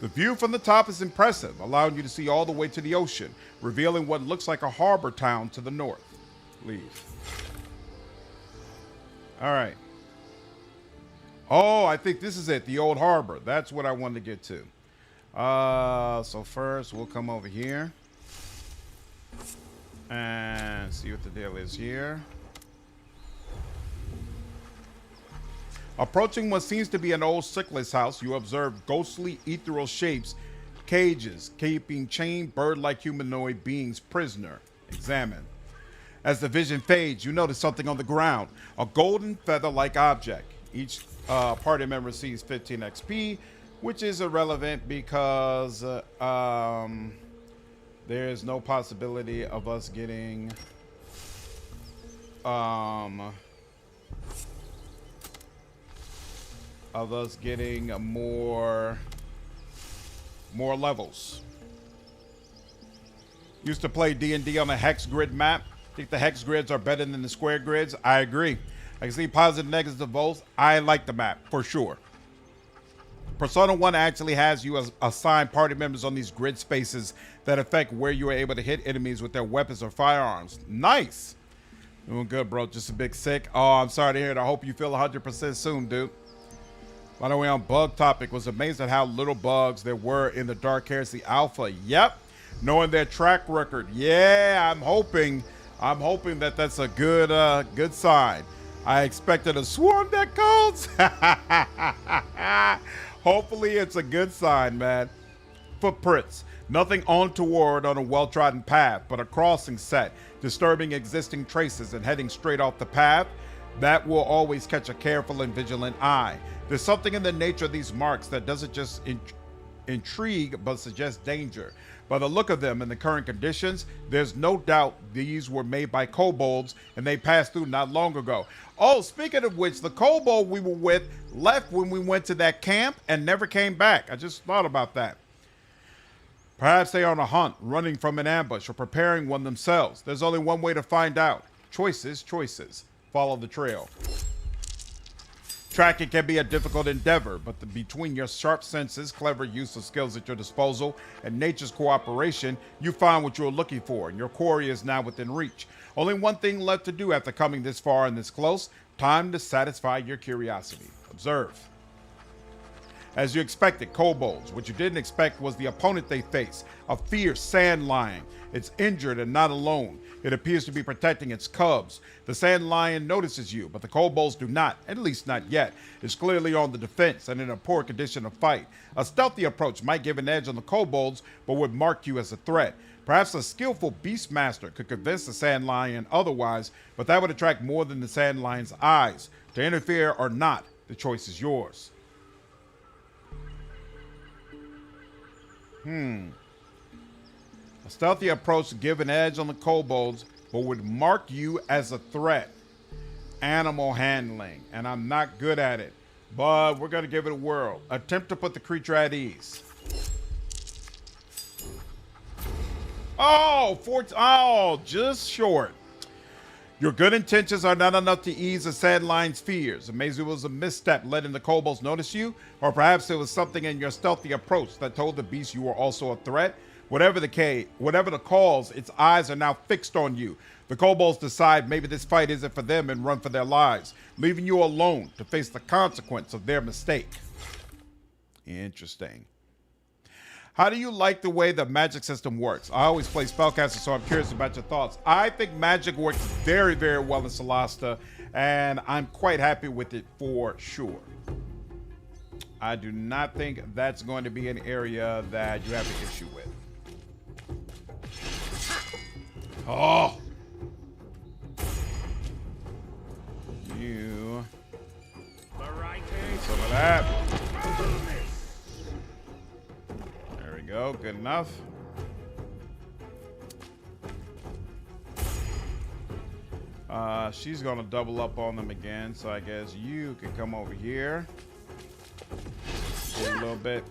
Speaker 2: The view from the top is impressive, allowing you to see all the way to the ocean, revealing what looks like a harbor town to the north. Leave. All right. Oh, I think this is it, the old harbor. That's what I wanted to get to. So first we'll come over here and see what the deal is here. Approaching what seems to be an old cyclist house, you observe ghostly ethereal shapes, cages, keeping chained bird-like humanoid beings prisoner. Examine. As the vision fades, you notice something on the ground, a golden feather-like object. Each party member receives 15 XP, which is irrelevant because there's no possibility of us getting more levels. Used to play D&D on a hex grid map. Think the hex grids are better than the square grids? I agree. I can see positive and negative votes. I like the map for sure. Persona 1 actually has you assign party members on these grid spaces that affect where you are able to hit enemies with their weapons or firearms. Nice. Doing good, bro. Just a bit sick. Oh, I'm sorry to hear it. I hope you feel 100% soon, dude. By the way, on bug topic, was amazed at how little bugs there were in the Dark Heresy Alpha. Yep. Knowing their track record. Yeah, I'm hoping that that's a good sign. I expected a swarm that codes. Hopefully it's a good sign, man. Footprints. Nothing untoward on a well-trodden path, but a crossing set, disturbing existing traces and heading straight off the path. That will always catch a careful and vigilant eye. There's something in the nature of these marks that doesn't just intrigue, but suggest danger. By the look of them in the current conditions, there's no doubt these were made by kobolds and they passed through not long ago. Oh, speaking of which, the kobold we were with left when we went to that camp and never came back. I just thought about that. Perhaps they are on a hunt, running from an ambush, or preparing one themselves. There's only one way to find out. Choices, choices. Follow the trail. Tracking can be a difficult endeavor, but between your sharp senses, clever use of skills at your disposal, and nature's cooperation, you find what you're looking for, and your quarry is now within reach. Only one thing left to do after coming this far and this close. Time to satisfy your curiosity. Observe. As you expected, kobolds. What you didn't expect was the opponent they face, a fierce sand lion. It's injured and not alone. It appears to be protecting its cubs. The sand lion notices you, but the kobolds do not, at least not yet. It's clearly on the defense and in a poor condition to fight. A stealthy approach might give an edge on the kobolds, but would mark you as a threat. Perhaps a skillful beastmaster could convince the sand lion otherwise, but that would attract more than the sand lion's eyes. To interfere or not, the choice is yours. A stealthy approach to give an edge on the kobolds, but would mark you as a threat. Animal handling, and I'm not good at it, but we're going to give it a whirl. Attempt to put the creature at ease. Oh, just short. Your good intentions are not enough to ease the sand lion's fears. Maybe it was a misstep letting the kobolds notice you, or perhaps it was something in your stealthy approach that told the beast you were also a threat. Whatever the cause, its eyes are now fixed on you. The kobolds decide maybe this fight isn't for them and run for their lives, leaving you alone to face the consequence of their mistake. Interesting. How do you like the way the magic system works? I always play spellcaster, so I'm curious about your thoughts. I think magic works very, very well in Solasta, and I'm quite happy with it for sure. I do not think that's going to be an area that you have an issue with. Oh! You need some of that. There we go. Good enough. She's gonna double up on them again, so I guess you can come over here. Do a little bit.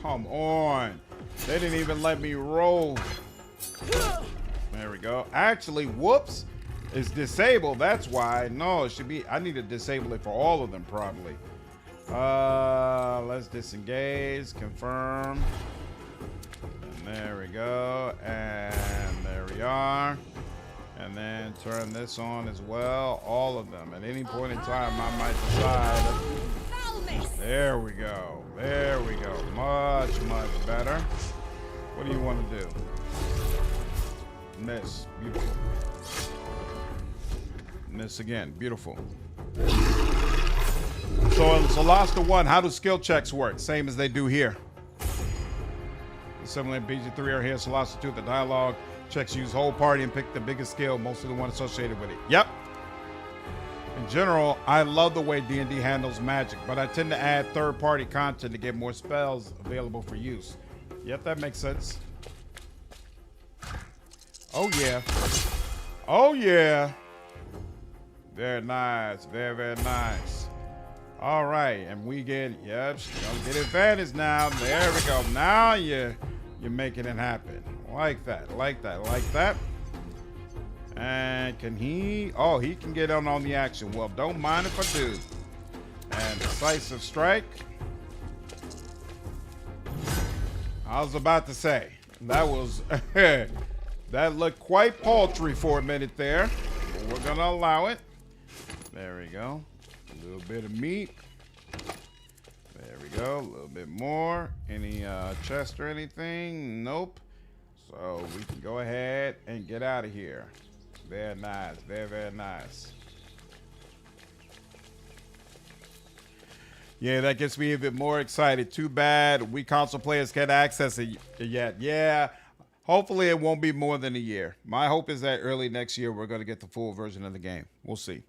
Speaker 2: Come on. They didn't even let me roll. There we go. Actually, whoops. It's disabled. That's why. No, it should be. I need to disable it for all of them, probably. Let's disengage. Confirm. And there we go. And there we are. And then turn this on as well. All of them. At any point in time, I might decide There we go. There we go. Much, much better. What do you want to do? Miss. Beautiful. Miss again. Beautiful. So in Solasta 1, how do skill checks work? Same as they do here. Similar in BG3 or here in Solasta 2, the dialogue checks use whole party and pick the biggest skill, mostly the one associated with it. Yep. In general, I love the way D&D handles magic, but I tend to add third-party content to get more spells available for use. Yep, that makes sense. Oh, yeah. Oh, yeah. Very nice. Very, very nice. All right, and we get, yep, gonna get advantage now. There we go. Now you're making it happen. Like that, like that, like that. And can he, oh, he can get on the action. Well, don't mind if I do. And decisive strike. I was about to say, that was, that looked quite paltry for a minute there. But we're gonna allow it. There we go. A little bit of meat. There we go. A little bit more. Any chest or anything? Nope. So we can go ahead and get out of here. Very nice. Very, very nice. Yeah, that gets me a bit more excited. Too bad we console players can't access it yet. Yeah. Hopefully it won't be more than a year. My hope is that early next year we're going to get the full version of the game. We'll see.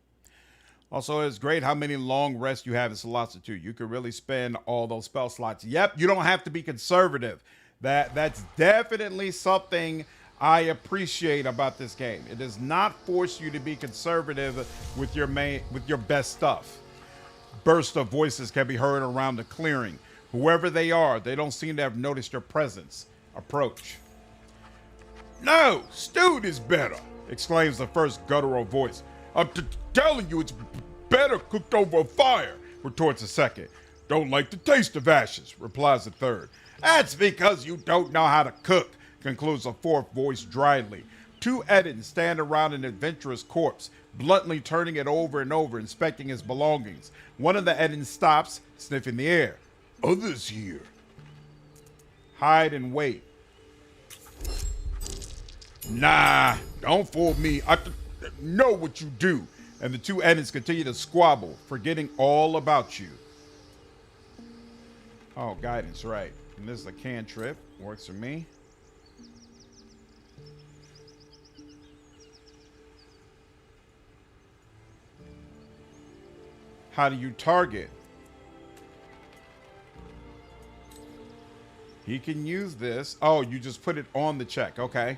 Speaker 2: Also, it's great how many long rests you have in Solasta 2. You can really spend all those spell slots. Yep, you don't have to be conservative. That's definitely something I appreciate about this game. It does not force you to be conservative with your best stuff. Bursts of voices can be heard around the clearing. Whoever they are, they don't seem to have noticed your presence. Approach. No, stewed is better, exclaims the first guttural voice. I'm telling you, it's better cooked over a fire, retorts the second. Don't like the taste of ashes, replies the third. That's because you don't know how to cook, concludes a fourth voice dryly. Two Edens stand around an adventurous corpse, bluntly turning it over and over, inspecting its belongings. One of the Edens stops, sniffing the air. Others here. Hide and wait. Nah, don't fool me. I know what you do. And the two Edens continue to squabble, forgetting all about you. Oh, guidance, right. And this is a cantrip. Works for me. How do you target? He can use this. Oh, you just put it on the check. Okay.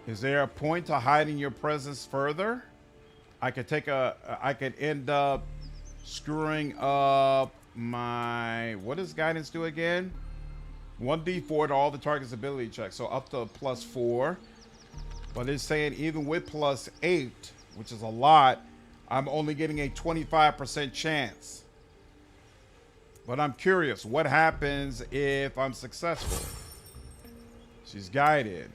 Speaker 2: Is there a point to hiding your presence further? I could end up screwing up my, what does guidance do again? 1d4 to all the target's ability checks. So up to +4. But it's saying even with +8, which is a lot, I'm only getting a 25% chance. But I'm curious, what happens if I'm successful? She's guided.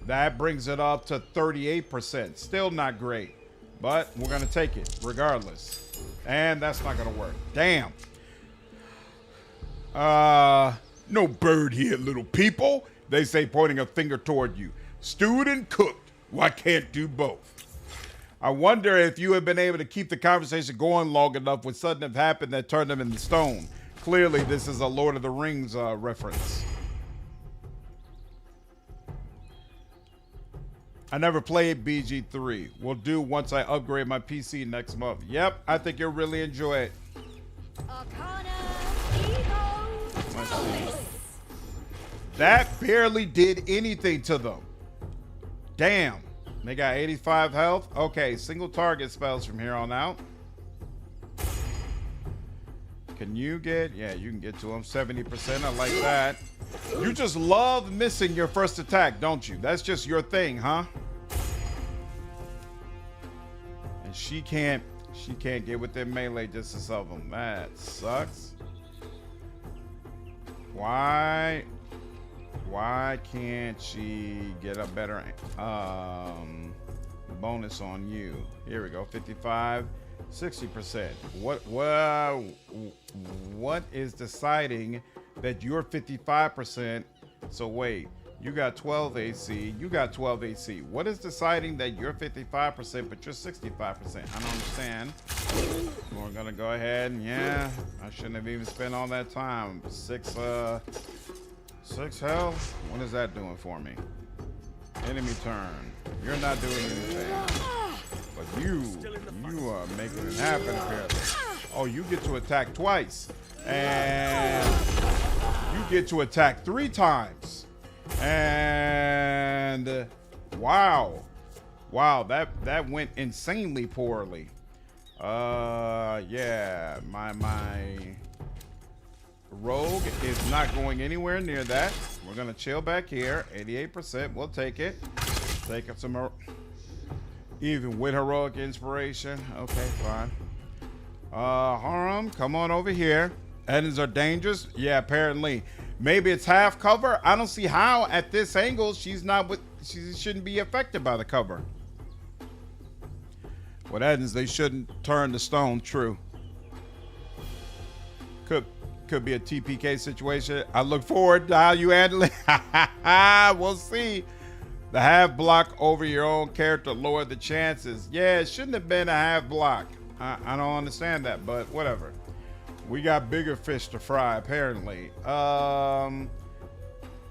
Speaker 2: That brings it up to 38%. Still not great, but we're going to take it regardless. And that's not going to work. Damn. No bird here, little people. They say, pointing a finger toward you. Stewed and cooked. Why can't do both? I wonder if you have been able to keep the conversation going long enough when something have happened that turned them into stone. Clearly, this is a Lord of the Rings reference. I never played BG3. Will do once I upgrade my PC next month. Yep, I think you'll really enjoy it. That barely did anything to them. Damn. They got 85 health. Okay, single target spells from here on out. Can you get, yeah, you can get to them 70%. I like that. You just love missing your first attack, don't you? That's just your thing, huh? And she can't get within melee distance of them. That sucks. Why can't she get a better bonus on you? Here we go, 55. 60%. What is deciding that you're 55%? So wait, you got 12 AC, you got 12 AC. What is deciding that you're 55% but you're 65%? I don't understand. We're gonna go ahead and yeah, I shouldn't have even spent all that time. 6 health. What is that doing for me? Enemy turn. You're not doing anything. But you are making it happen apparently. Oh, you get to attack twice. And you get to attack 3 times. And wow. Wow, that went insanely poorly. Yeah, my rogue is not going anywhere near that. We're gonna chill back here. 88%, we'll take it. Take it some more. Even with heroic inspiration. Okay, fine. Harem, come on over here. Enemies are dangerous. Yeah, apparently. Maybe it's half cover. I don't see how at this angle she shouldn't be affected by the cover. What happens? They shouldn't turn to stone. True. Could be a TPK situation. I look forward to how you handle it. We'll see. The half block over your own character lower the chances. Yeah, it shouldn't have been a half block. I don't understand that, but whatever. We got bigger fish to fry, apparently.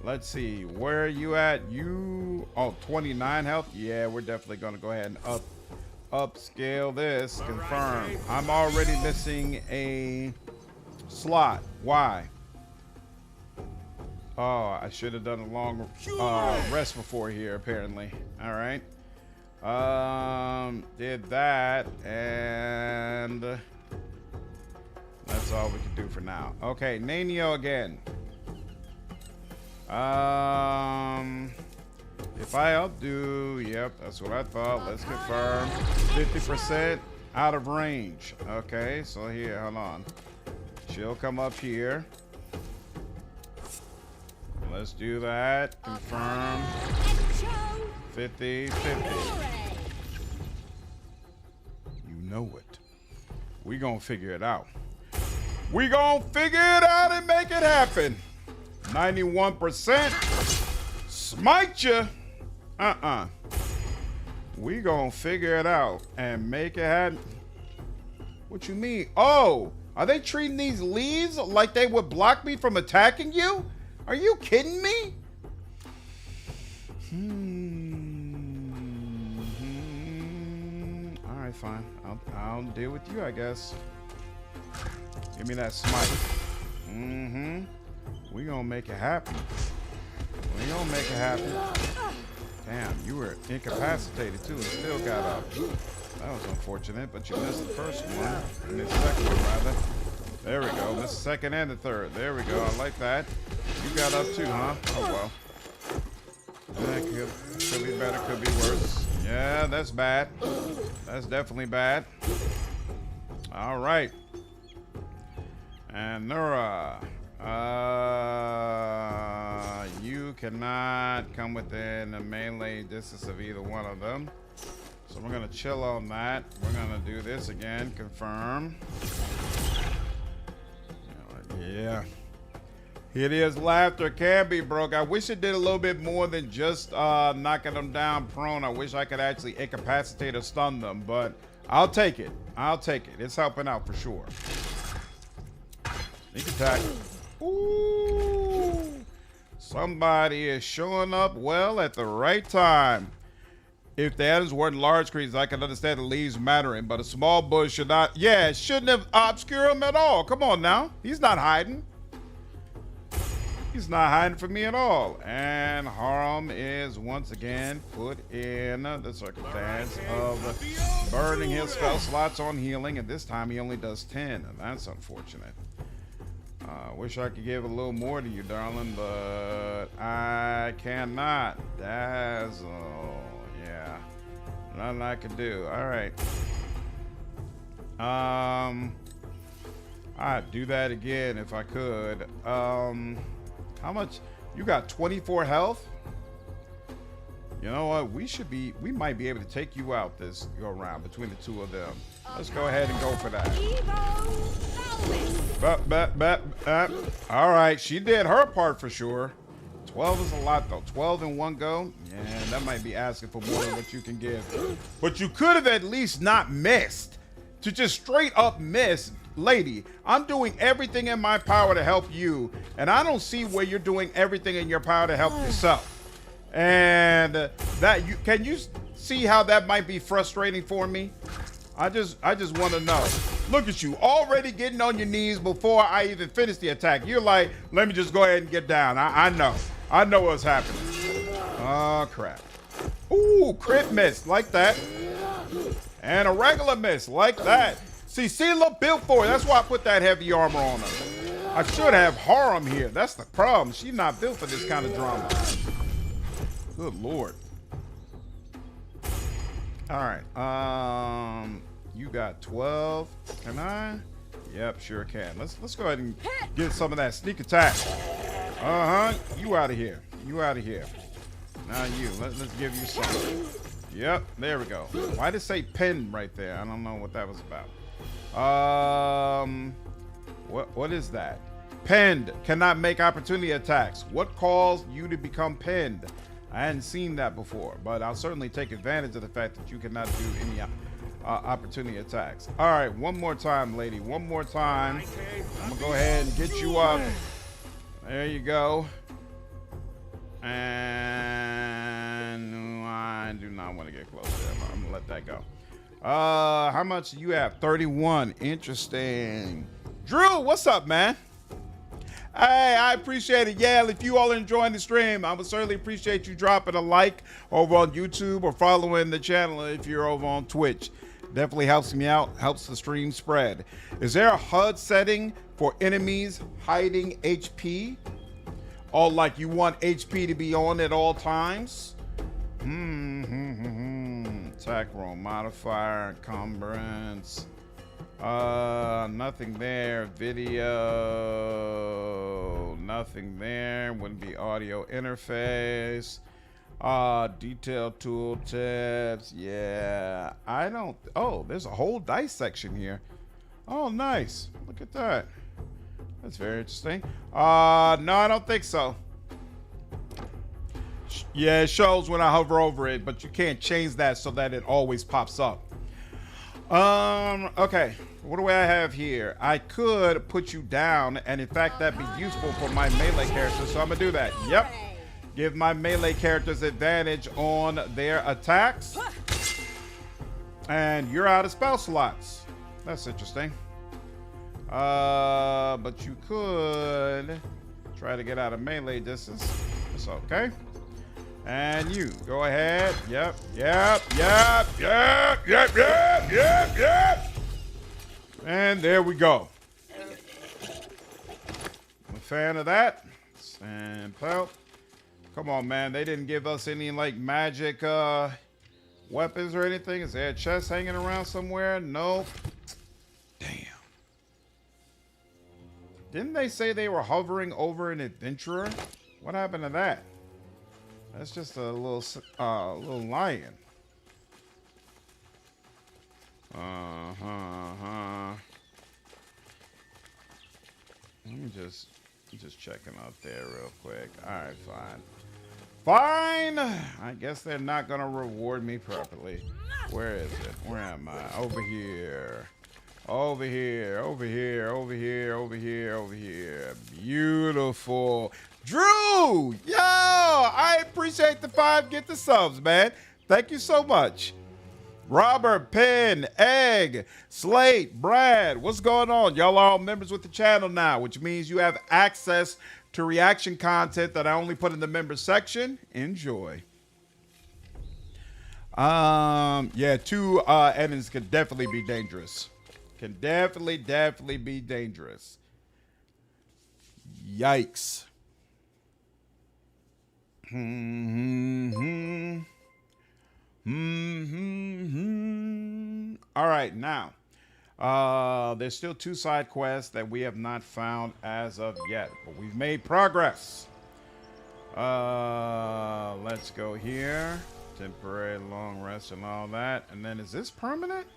Speaker 2: Let's see. Where are you at? Oh, 29 health? Yeah, we're definitely going to go ahead and upscale this. Confirm. I'm already missing a slot. Why? Oh, I should have done a long rest before here, apparently. All right. Did that, and that's all we can do for now. Okay, Nanio again. If I outdo, yep, that's what I thought. Let's confirm. 50% out of range. Okay, so here, hold on. She'll come up here. Let's do that. Confirm. 50, 50. You know it. We gonna figure it out. We gonna figure it out and make it happen. 91%. Smite ya. We gonna figure it out and make it happen. What you mean? Oh, are they treating these leaves like they would block me from attacking you? Are you kidding me? All right, fine. I'll deal with you, I guess. Give me that smite. We gonna make it happen. We gonna make it happen. Damn, you were incapacitated too and still got up. That was unfortunate, but you missed the first one. And the second one, rather. There we go. Missed the second and the third. There we go. I like that. You got up too, huh? Oh, well. That could be better, could be worse. Yeah, that's bad. That's definitely bad. All right. And Nura. You cannot come within a melee distance of either one of them. So we're going to chill on that. We're going to do this again. Confirm. Yeah. It is laughter can be broke. I wish it did a little bit more than just knocking them down prone. I wish I could actually incapacitate or stun them, but I'll take it. I'll take it. It's helping out for sure. Sneak attack. Ooh. Somebody is showing up well at the right time. If the atoms weren't large creatures, I can understand the leaves mattering, but a small bush should not. Yeah, it shouldn't have obscured him at all. Come on now. He's not hiding. He's not hiding from me at all. And Harem is once again put in the circumstance of burning his spell slots on healing, and this time he only does 10, and that's unfortunate. Wish I could give a little more to you, darling, but I cannot. Dazzle. Yeah. Nothing I can do. All right. I'd do that again if I could. How much? You got 24 health? You know what? We might be able to take you out this go around between the two of them. Let's go ahead and go for that. All right, she did her part for sure. 12 is a lot though. 12 in one go. Yeah, that might be asking for more than what you can give. But you could have at least not missed. To just straight up miss. Lady, I'm doing everything in my power to help you, and I don't see where you're doing everything in your power to help yourself. And that can you see how that might be frustrating for me? I just want to know. Look at you already getting on your knees before I even finish the attack. You're like, let me just go ahead and get down. I know what's happening. Oh crap. Ooh, crit miss like that. And a regular miss like that. See, Sela built for it. That's why I put that heavy armor on her. I should have Harem here. That's the problem. She's not built for this kind of drama. Good Lord. All right. You got 12. Can I? Yep, sure can. Let's go ahead and get some of that sneak attack. You out of here. You out of here. Now you. Let's give you some. Yep, there we go. Why did it say pin right there? I don't know what that was about. What is that? Pinned. Cannot make opportunity attacks. What caused you to become pinned? I hadn't seen that before, but I'll certainly take advantage of the fact that you cannot do any opportunity attacks. All right, one more time, lady. One more time. I'm gonna go ahead and get you up. There you go. And I do not want to get close to them. I'm gonna let that go. How much do you have? 31. Interesting. Drew, what's up, man? Hey, I appreciate it. Yeah, if you all are enjoying the stream, I would certainly appreciate you dropping a like over on YouTube or following the channel if you're over on Twitch. Definitely helps me out, helps the stream spread. Is there a HUD setting for enemies hiding HP? Or like you want HP to be on at all times? Attack roll modifier, encumbrance. Nothing there. Video, nothing there. Wouldn't be audio interface. Detail tool tips. Yeah, I don't. Oh, there's a whole dice section here. Oh, nice. Look at that. That's very interesting. No, I don't think so. Yeah, it shows when I hover over it, but you can't change that so that it always pops up. Okay. What do I have here? I could put you down, and in fact, that'd be useful for my melee character, so I'm gonna do that. Yep. Give my melee characters advantage on their attacks. And you're out of spell slots. That's interesting. But you could try to get out of melee distance. It's okay. And you go ahead. Yep. And there we go. I'm a fan of that. And pelt. Come on, man. They didn't give us any like magic weapons or anything. Is there a chest hanging around somewhere? Nope. Damn. Didn't they say they were hovering over an adventurer? What happened to that? That's just a little lion. Let me just checking out there real quick. All right, fine. I guess they're not gonna reward me properly. Where is it? Where am I? Over here. Beautiful. Drew! Yo! I appreciate the 5 get the subs, man. Thank you so much. Robert, Penn, Egg, Slate, Brad, what's going on? Y'all are all members with the channel now, which means you have access to reaction content that I only put in the members section. Enjoy. Yeah, 2 enemies could definitely be dangerous. Can definitely be dangerous. Yikes. All right, now there's still 2 side quests that we have not found as of yet, but we've made progress. Let's go here. Temporary long rest and all that. And then is this permanent?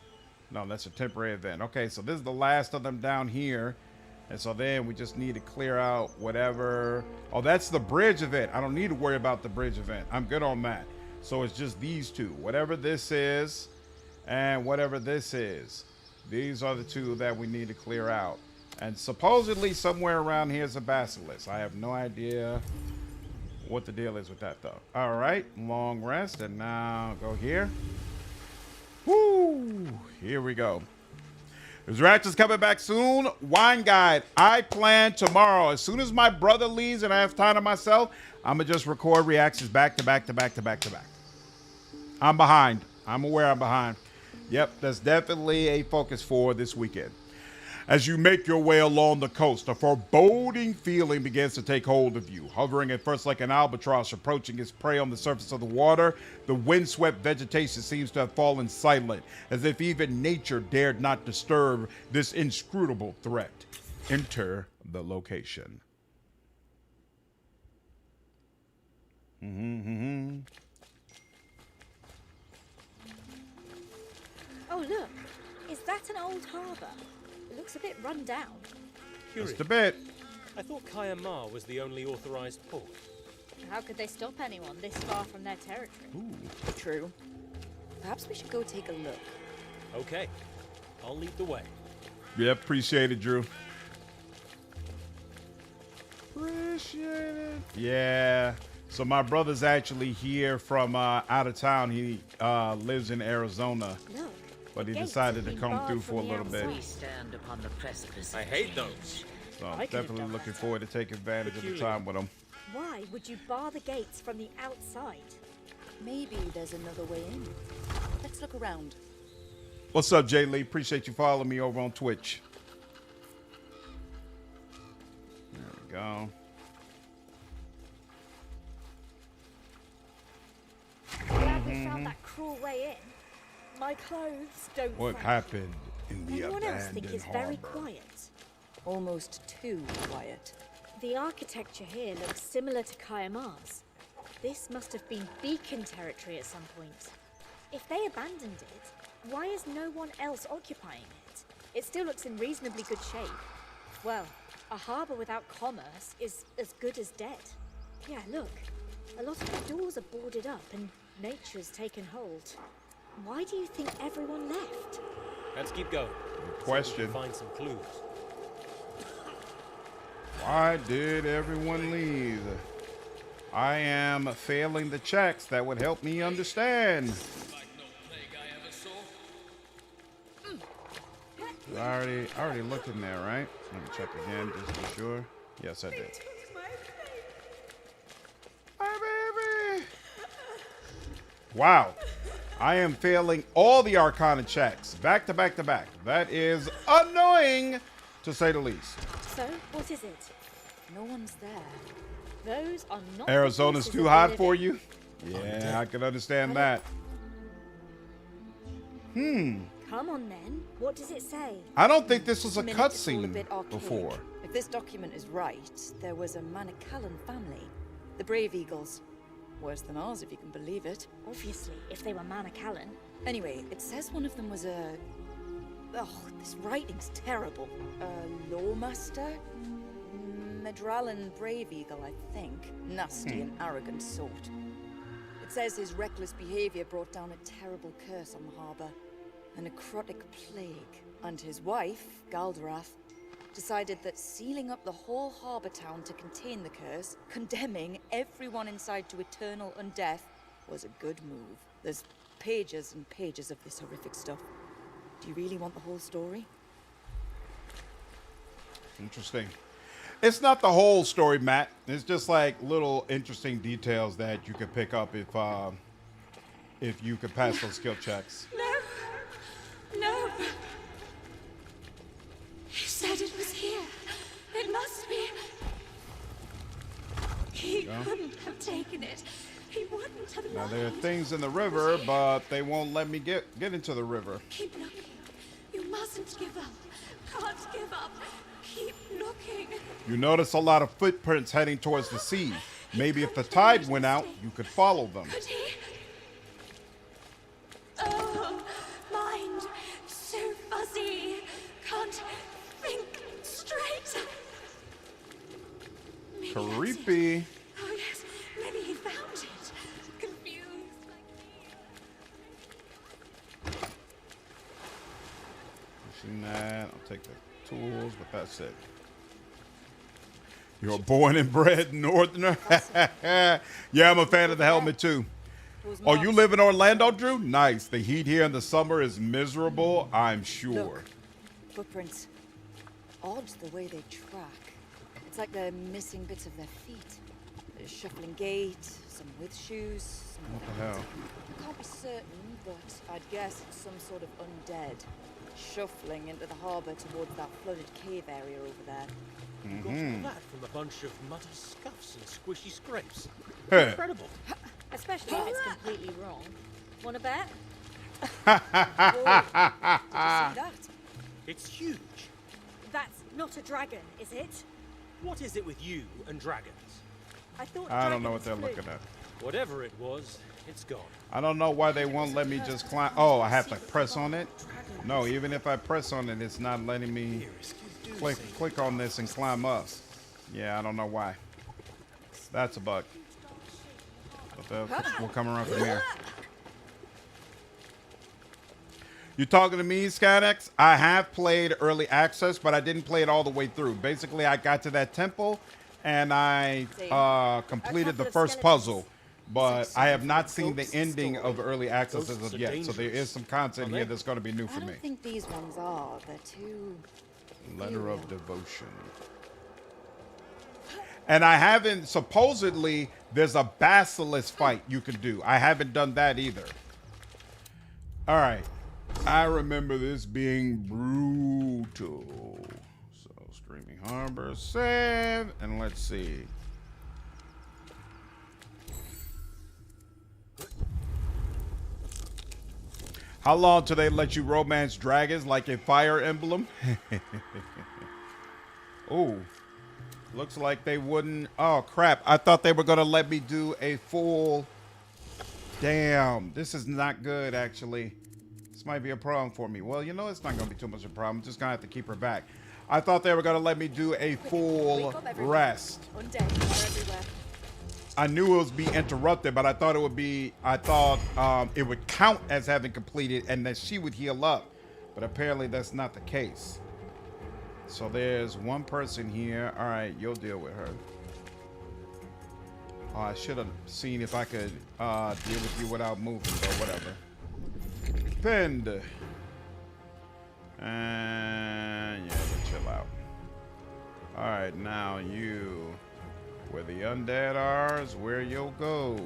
Speaker 2: No, that's a temporary event. Okay, so this is the last of them down here. And so then we just need to clear out whatever. Oh, that's the bridge event. I don't need to worry about the bridge event. I'm good on that. So it's just these two. Whatever this is and whatever this is. These are the two that we need to clear out. And supposedly somewhere around here is a basilisk. I have no idea what the deal is with that, though. All right, long rest. And now go here. Woo! Here we go. There's Ratchet's coming back soon. Wine guide. I plan tomorrow. As soon as my brother leaves and I have time to myself, I'm going to just record reactions back to back to back to back to back. I'm behind. I'm aware I'm behind. Yep, that's definitely a focus for this weekend. As you make your way along the coast, a foreboding feeling begins to take hold of you. Hovering at first like an albatross approaching its prey on the surface of the water, the windswept vegetation seems to have fallen silent, as if even nature dared not disturb this inscrutable threat. Enter the location.
Speaker 3: Oh, look. Is that an old harbour? It looks a bit run down.
Speaker 2: Just a bit.
Speaker 6: I thought Kaya Ma was the only authorized port.
Speaker 3: How could they stop anyone this far from their territory?
Speaker 2: Ooh.
Speaker 4: True. Perhaps we should go take a look.
Speaker 6: Okay, I'll lead the way.
Speaker 2: Yep, appreciate it, Drew. Appreciate it. Yeah. So my brother's actually here from out of town. He lives in Arizona.
Speaker 3: Look.
Speaker 2: But he decided to come through for a little bit.
Speaker 7: We stand upon the precipice.
Speaker 6: I hate those.
Speaker 2: So I'm definitely looking forward to taking advantage of the time with him.
Speaker 3: Why would you bar the gates from the outside?
Speaker 4: Maybe there's another way in. Let's look around.
Speaker 2: What's up, Jay Lee? Appreciate you following me over on Twitch. There we go.
Speaker 3: Glad we found that cruel way in. My clothes don't.
Speaker 2: What happened in the
Speaker 3: Anyone else think
Speaker 2: abandoned
Speaker 3: it's very
Speaker 2: harbor?
Speaker 3: quiet?
Speaker 4: Almost too quiet.
Speaker 3: The architecture here looks similar to Kayama's. This must have been beacon territory at some point. If they abandoned it, why is no one else occupying it? It still looks in reasonably good shape. Well, a harbour without commerce is as good as dead. Yeah, look. A lot of the doors are boarded up and nature's taken hold. Why do you think everyone left?
Speaker 6: Let's keep going.
Speaker 2: Good question.
Speaker 6: Find some clues.
Speaker 2: Why did everyone leave? I am failing the checks that would help me understand. I already looked in there, right? Let me check again just to be sure. Yes, I did. Hi, baby. Wow. I am failing all the Arcana checks back to back to back. That is annoying, to say the least.
Speaker 3: So, what is it?
Speaker 4: No one's there.
Speaker 3: Those are not.
Speaker 2: Arizona's too hot for you? Yeah, I can understand that.
Speaker 3: Come on then. What does it say?
Speaker 2: I don't think this was a
Speaker 4: Minute, it's all a
Speaker 2: cutscene
Speaker 4: bit archaic.
Speaker 2: before.
Speaker 4: If this document is right, there was a Manicalan family. The Brave Eagles. Worse than ours, if you can believe it.
Speaker 3: Obviously, if they were Manicalan.
Speaker 4: Anyway, it says one of them was a... Oh, this writing's terrible. A lawmaster? Medralan Brave Eagle, I think. Nasty and arrogant sort. It says his reckless behavior brought down a terrible curse on the harbor. A necrotic plague. And his wife, Galdrath, decided that sealing up the whole harbor town to contain the curse, condemning everyone inside to eternal undeath, was a good move. There's pages and pages of this horrific stuff. Do you really want the whole story?
Speaker 2: Interesting. It's not the whole story, Matt. It's just like little interesting details that you could pick up if you could pass those skill checks.
Speaker 9: No! He said it was here. It must be. He couldn't have taken it. He wouldn't have
Speaker 2: Now
Speaker 9: lied.
Speaker 2: there are things in the river, but they won't let me get into the river.
Speaker 9: Keep looking. You mustn't give up. Can't give up. Keep looking.
Speaker 2: You notice a lot of footprints heading towards the sea. Maybe if the tide went out, you could follow them.
Speaker 11: Could he? Oh, mind so fuzzy. Can't think straight. Maybe that's it.
Speaker 2: Creepy.
Speaker 11: Oh yes, maybe he found it. Confused like me.
Speaker 2: Pushing that. I'll take the tools, but that's it. You're born and bred northerner. Yeah, I'm a fan of the helmet too. Oh, you live in Orlando, Drew? Nice. The heat here in the summer is miserable, I'm sure.
Speaker 4: Look, footprints. Odd the way they track. It's like they're missing bits of their feet. A shuffling gait, some with shoes, some
Speaker 2: What the
Speaker 4: without.
Speaker 2: hell?
Speaker 4: I can't be certain, but I'd guess it's some sort of undead. Shuffling into the harbour towards that flooded cave area over there.
Speaker 6: You got all that from a bunch of muddy scuffs and squishy scrapes.
Speaker 2: Hey.
Speaker 6: Incredible.
Speaker 3: Especially if it's completely wrong. Want to bet?
Speaker 4: Whoa, did you see that?
Speaker 6: It's huge.
Speaker 3: That's not a dragon, is it?
Speaker 6: What is it with you and dragons?
Speaker 3: I thought
Speaker 2: I don't know what they're
Speaker 3: dragons
Speaker 2: looking at.
Speaker 6: Whatever it was, it's gone.
Speaker 2: I don't know why they won't let me just climb. Oh, I have to press on it? No, even if I press on it, it's not letting me click on this and climb up. Yeah, I don't know why. That's a bug. But we'll come around from here. You talking to me, Skydex? I have played early access, but I didn't play it all the way through. Basically, I got to that temple, and I completed the first puzzle. But I have not seen the ending of early access as of yet. So there is some content here that's going to be new for
Speaker 4: I
Speaker 2: me.
Speaker 4: don't think these ones are. They're too...
Speaker 2: Letter of devotion. And I haven't, supposedly, there's a basilisk fight you can do. I haven't done that either. All right. I remember this being brutal. So, Streaming Harbor, save, and let's see. How long till they let you romance dragons like a Fire Emblem? Oh, looks like they wouldn't. Oh, crap. I thought they were going to let me do a full. Damn, this is not good, actually. This might be a problem for me. Well, you know, it's not going to be too much of a problem. I'm just going to have to keep her back. I thought they were going to let me do a full rest.
Speaker 3: Undead are everywhere.
Speaker 2: I knew it was be interrupted, but I thought it would be, it would count as having completed and that she would heal up. But apparently that's not the case. So there's one person here. All right, you'll deal with her. Oh, I should have seen if I could deal with you without moving, but whatever. Pinned. And yeah, but chill out. All right, now you. Where the undead are is where you'll go.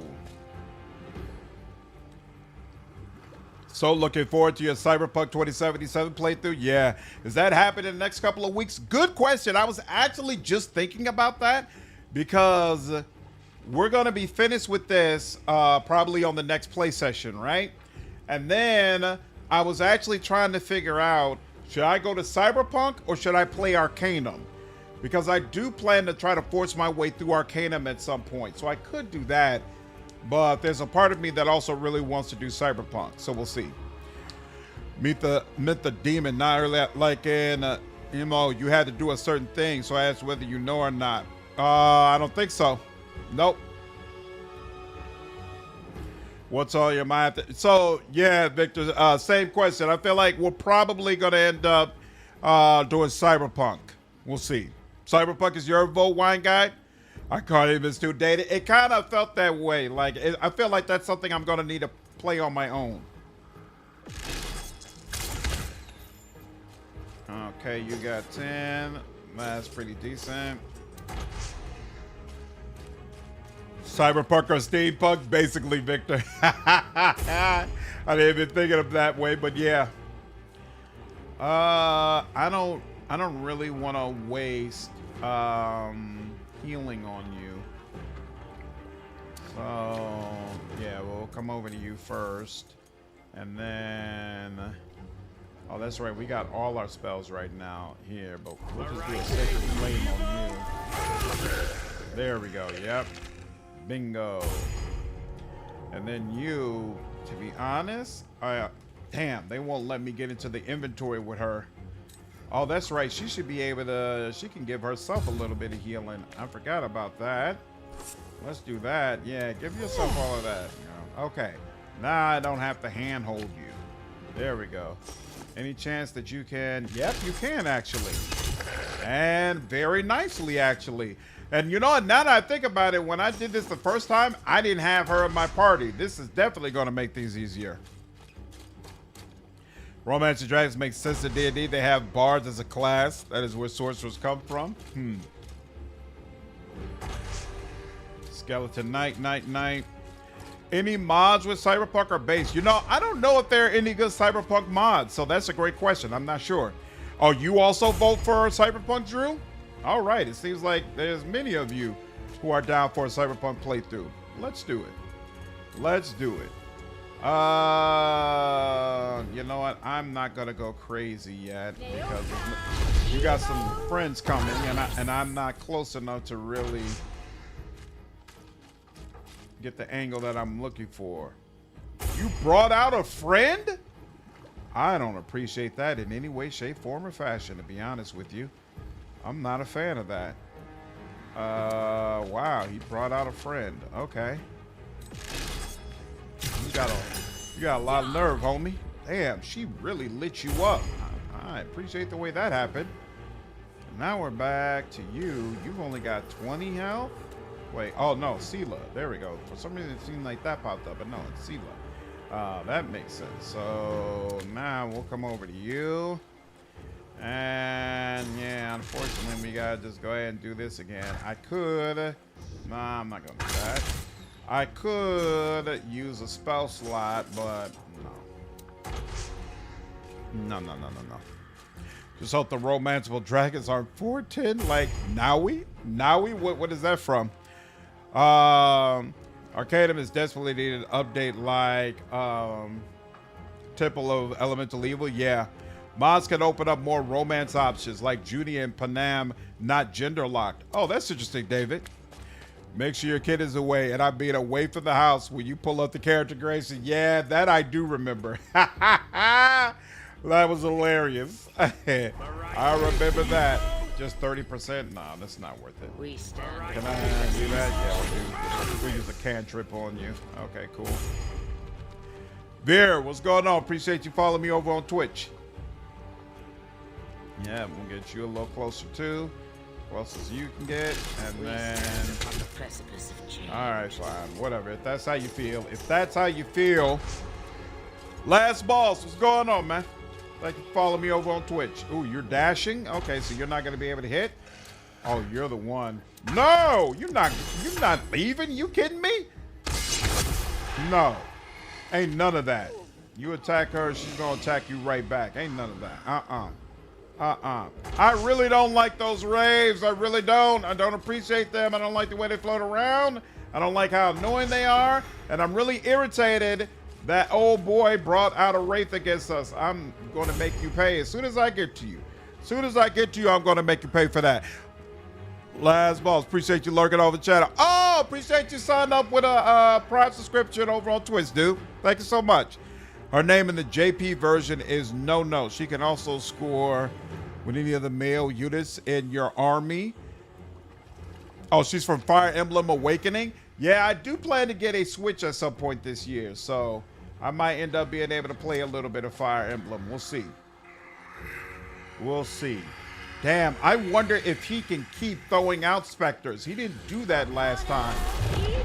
Speaker 2: So looking forward to your Cyberpunk 2077 playthrough. Yeah, is that happening in the next couple of weeks? Good question. I was actually just thinking about that because we're going to be finished with this probably on the next play session, right? And then I was actually trying to figure out, should I go to Cyberpunk or should I play Arcanum? Because I do plan to try to force my way through Arcanum at some point. So I could do that. But there's a part of me that also really wants to do Cyberpunk. So we'll see. Meet the demon. Not really like in, you had to do a certain thing. So I asked whether you know or not. I don't think so. Nope. What's on your mind? So, yeah, Victor, same question. I feel like we're probably going to end up doing Cyberpunk. We'll see. Cyberpunk is your vote, Wine Guy? I can't even, it's too dated. It kind of felt that way. Like, I feel like that's something I'm going to need to play on my own. Okay, you got 10. That's pretty decent. Cyberpunk or steampunk? Basically, Victor. I didn't even think of it that way, but yeah. I don't really want to waste healing on you. So yeah, we'll come over to you first, and then oh, that's right, we got all our spells right now here, but we'll just do a sacred flame on you. There we go. Yep. Bingo. And then you, to be honest, damn, they won't let me get into the inventory with her. Oh, that's right. She should be able to, she can give herself a little bit of healing. I forgot about that. Let's do that. Yeah, give yourself all of that. You know. Okay. Now I don't have to handhold you. There we go. Any chance that you can? Yep, you can actually. And very nicely, actually. And you know what? Now that I think about it, when I did this the first time, I didn't have her in my party. This is definitely going to make things easier. Romance and Dragons makes sense to D&D. They have bards as a class. That is where sorcerers come from. Skeleton Knight. Any mods with Cyberpunk or base? You know, I don't know if there are any good Cyberpunk mods, so that's a great question. I'm not sure. Oh, you also vote for Cyberpunk, Drew? All right, it seems like there's many of you who are down for a Cyberpunk playthrough. Let's do it. Let's do it. You know what? I'm not gonna go crazy yet because you got some friends coming, and I'm not close enough to really get the angle that I'm looking for. You brought out a friend? I don't appreciate that in any way, shape, form, or fashion, to be honest with you. I'm not a fan of that. Wow, he brought out a friend. Okay. You got a lot of nerve, homie. Damn, she really lit you up. I appreciate the way that happened. Now we're back to you. You've only got 20 health? Wait, oh no, Sela. There we go. For some reason it seemed like that popped up, but no, it's Sela. That makes sense. So now we'll come over to you. And yeah, unfortunately we gotta just go ahead and do this again. I could, nah, I'm not gonna do that. I could use a spell slot, but no. No. Just hope the romanceable dragons aren't 410 like Naui. What is that from? Arcanum is desperately needed an update like Temple of Elemental Evil. Yeah. Mods can open up more romance options like Judy and Panam, not gender locked. Oh, that's interesting, David. Make sure your kid is away, and I'm being away from the house when you pull up the character grace. Yeah, that I do remember. That was hilarious. I remember that. Just 30%? Nah, that's not worth it.
Speaker 7: We stand.
Speaker 2: Can I do that? Yeah, we'll use a cantrip on you. Okay, cool. Veer, what's going on? Appreciate you following me over on Twitch. Yeah, we'll get you a little closer too. Close as you can get, and then.
Speaker 7: On the precipice of change.
Speaker 2: All right, fine, whatever. If that's how you feel, Last boss, what's going on, man? Thank you for following me over on Twitch. Ooh, you're dashing. Okay, so you're not gonna be able to hit. Oh, you're the one. No, you're not leaving. You kidding me? No, ain't none of that. You attack her, she's gonna attack you right back. Ain't none of that. I really don't like those raves. I really don't. I don't appreciate them. I don't like the way they float around. I don't like how annoying they are. And I'm really irritated that old boy brought out a wraith against us. I'm going to make you pay as soon as I get to you. I'm going to make you pay for that. Last boss, appreciate you lurking over the channel. Oh, appreciate you signing up with a Prime subscription over on Twitch, dude. Thank you so much. Her name in the JP version is No. She can also score with any of the male units in your army. Oh, she's from Fire Emblem Awakening. Yeah, I do plan to get a Switch at some point this year, so I might end up being able to play a little bit of Fire Emblem. We'll see. Damn, I wonder if he can keep throwing out specters. He didn't do that last time,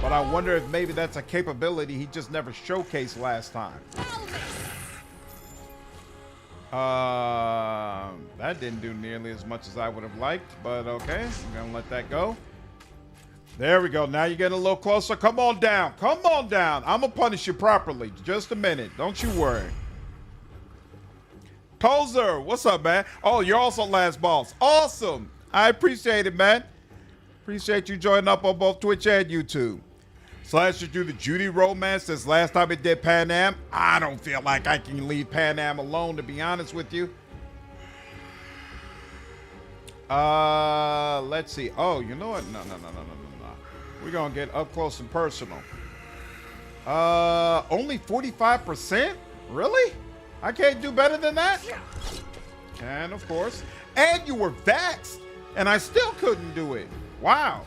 Speaker 2: but I wonder if maybe that's a capability he just never showcased last time. That didn't do nearly as much as I would have liked, but okay, I'm gonna let that go. There we go. Now you're getting a little closer. Come on down. I'm gonna punish you properly. Just a minute. Don't you worry. Kozer, what's up, man? Oh, you're also last boss. Awesome. I appreciate it, man. Appreciate you joining up on both Twitch and YouTube. Slash should do the Judy romance since last time it did Pan Am. I don't feel like I can leave Pan Am alone, to be honest with you. Let's see. Oh, you know what? No. We're going to get up close and personal. Only 45%? Really? I can't do better than that? And of course. And you were vaxxed, and I still couldn't do it. Wow.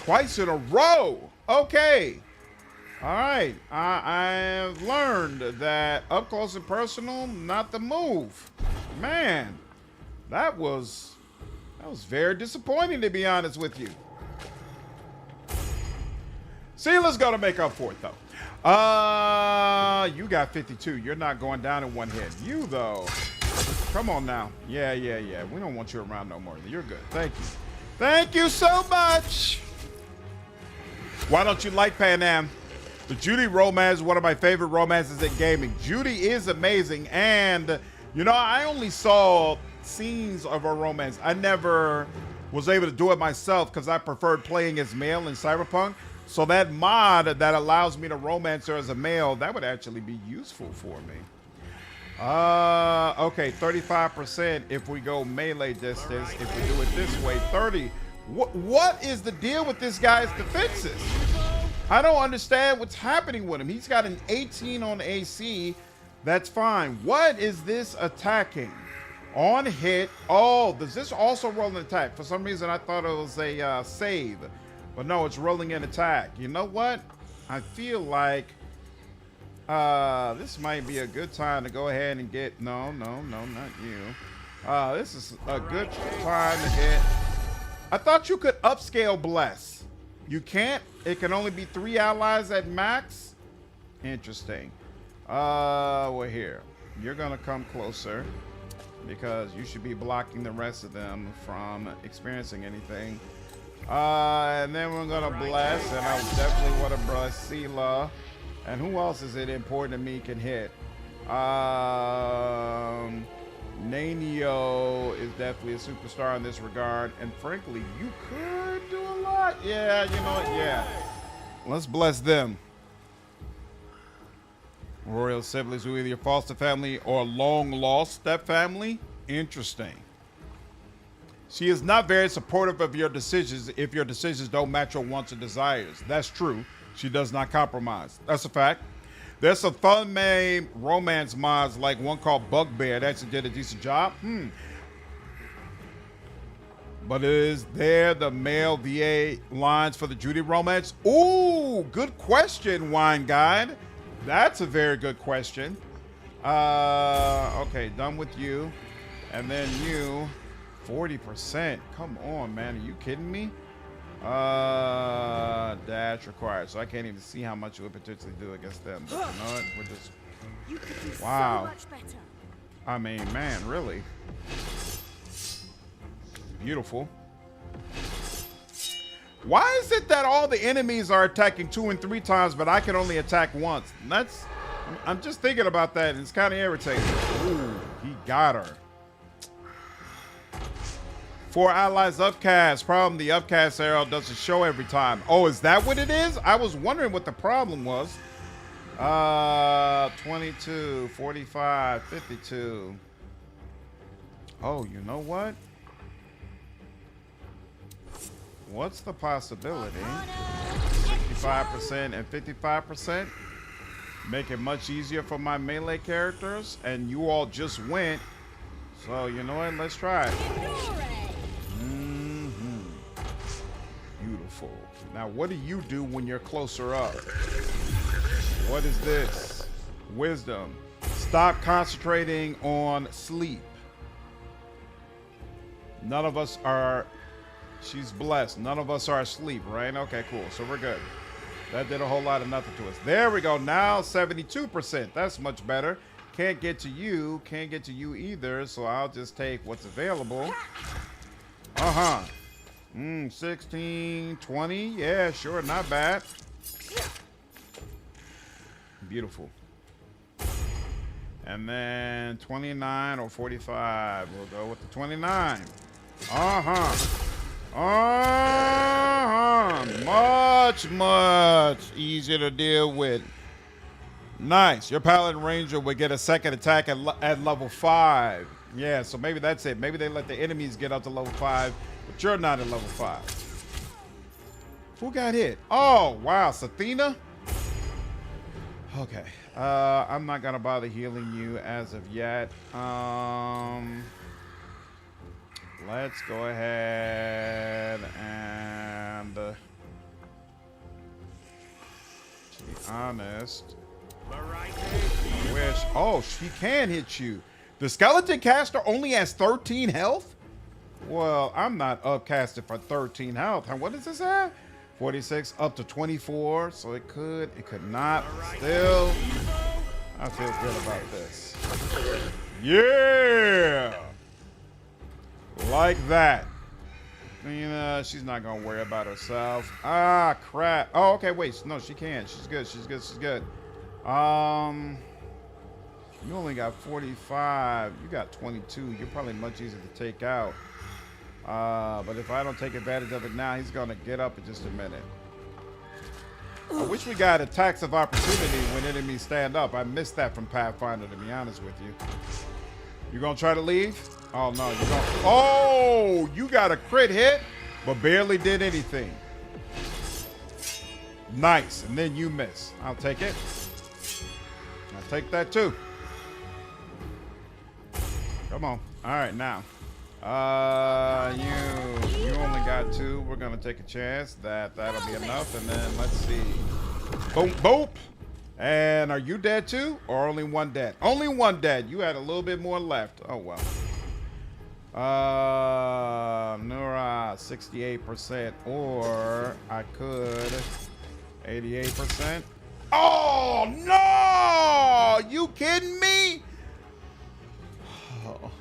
Speaker 2: Twice in a row. Okay. All right. I have learned that up close and personal, not the move. Man, that was very disappointing, to be honest with you. Seala's gonna make up for it, though. You got 52. You're not going down in one hit. You, though. Come on now. Yeah. We don't want you around no more. You're good. Thank you. Thank you so much. Why don't you like Pan Am? The Judy romance is one of my favorite romances in gaming. Judy is amazing, and you know, I only saw scenes of her romance. I never was able to do it myself because I preferred playing as male in Cyberpunk. So that mod that allows me to romance her as a male, that would actually be useful for me. Okay, 35% if we go melee distance. If we do it this way, 30. What is the deal with this guy's defenses? I don't understand what's happening with him. He's got an 18 on AC. That's fine. What is this attacking? On hit. Oh, does this also roll an attack? For some reason, I thought it was a save. But no, it's rolling an attack. You know what? I feel like this might be a good time to go ahead and get... No, not you. This is a good time to get... I thought you could upscale Bless. You can't? It can only be 3 allies at max? Interesting. We're here. You're going to come closer because you should be blocking the rest of them from experiencing anything. And then we're going to bless, and I definitely want to bless Sela. And who else is it important to me can hit? Nanio is definitely a superstar in this regard, and frankly, you could do a lot. Yeah, you know what? Yeah. Let's bless them. Royal siblings who either your foster family or long lost step family. Interesting. She is not very supportive of your decisions if your decisions don't match her wants or desires. That's true. She does not compromise. That's a fact. There's some fun-made romance mods, like one called Bugbear, that actually did a decent job. But is there the male VA lines for the Judy romance? Ooh, good question, Wine Guide. That's a very good question. Okay, done with you. And then you, 40%. Come on, man. Are you kidding me? Dash required. So I can't even see how much you would potentially do against them. But you know what? We're just...
Speaker 3: You could do
Speaker 2: wow.
Speaker 3: so much better.
Speaker 2: I mean, man, really. Beautiful. Why is it that all the enemies are attacking 2 and 3 times, but I can only attack once? That's... I'm just thinking about that, and it's kind of irritating. Ooh, he got her. 4 allies upcast. Problem, the upcast arrow doesn't show every time. Oh, is that what it is? I was wondering what the problem was. 22, 45, 52. Oh, you know what? What's the possibility? 65% and 55%. Make it much easier for my melee characters. And you all just went. So, you know what? Let's try it. Beautiful. Now, what do you do when you're closer up? What is this? Wisdom. Stop concentrating on sleep. None of us are... She's blessed. None of us are asleep, right? Okay, cool. So we're good. That did a whole lot of nothing to us. There we go. Now 72%. That's much better. Can't get to you. Can't get to you either. So I'll just take what's available. 16, 20. Yeah, sure. Not bad. Beautiful. And then 29 or 45. We'll go with the 29. Much easier to deal with. Nice. Your Paladin Ranger would get a second attack at level 5. Yeah, so maybe that's it. Maybe they let the enemies get up to level 5, but you're not at level 5. Who got hit? Oh, wow. Sathina? Okay. I'm not going to bother healing you as of yet. Let's go ahead and... to be honest... I wish... Oh, she can hit you. The skeleton caster only has 13 health? Well, I'm not upcasted for 13 health. And what does this have? 46 up to 24. So it could not. Still, I feel good about this. Yeah! Like that. You know, she's not going to worry about herself. Ah, crap. Oh, okay, wait. No, she can. She's good. She's good. She's good. You only got 45. You got 22. You're probably much easier to take out. But if I don't take advantage of it now, he's going to get up in just a minute. I wish we got attacks of opportunity when enemies stand up. I missed that from Pathfinder, to be honest with you. You going to try to leave? Oh, no. You don't. Oh, you got a crit hit, but barely did anything. Nice. And then you miss. I'll take it. I'll take that too. Come on. All right, now. You only got 2. We're gonna take a chance that that'll be enough, and then let's see. Boom, boom. And are you dead too, or only one dead? Only one dead. You had a little bit more left. Oh well. Nura 68%, or I could 88%. Oh no! You kidding me? Oh.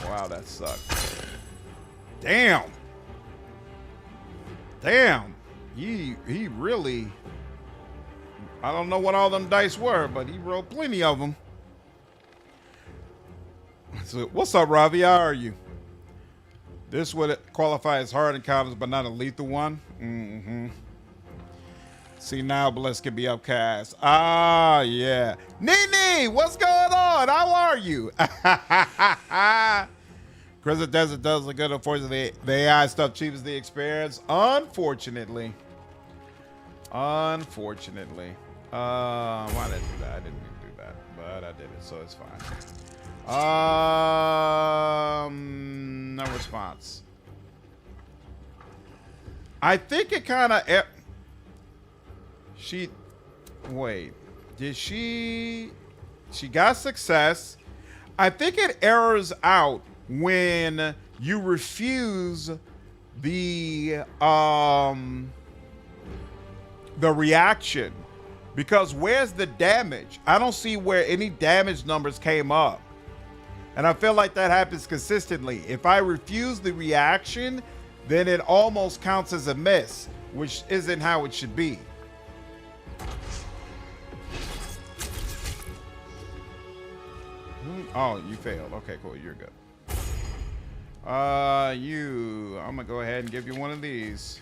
Speaker 2: Wow, that sucked. Damn. Damn. He really... I don't know what all them dice were, but he rolled plenty of them. So, what's up, Ravi? How are you? This would qualify as hard encounters, but not a lethal one. Mm-hmm. See, now Bliss can be upcast. Ah, yeah. Nene, what's going on? How are you? Crescent Desert does look good. Unfortunately, the AI stuff cheapens the experience. Unfortunately. Unfortunately. Why did I do that? I didn't mean to do that, but I did it, so it's fine. No response. I think it kind of... Wait, did she got success. I think it errors out when you refuse the reaction, because where's the damage? I don't see where any damage numbers came up. And I feel like that happens consistently. If I refuse the reaction, then it almost counts as a miss, which isn't how it should be. Oh, you failed. Okay, cool. You're good. I'm gonna go ahead and give you one of these.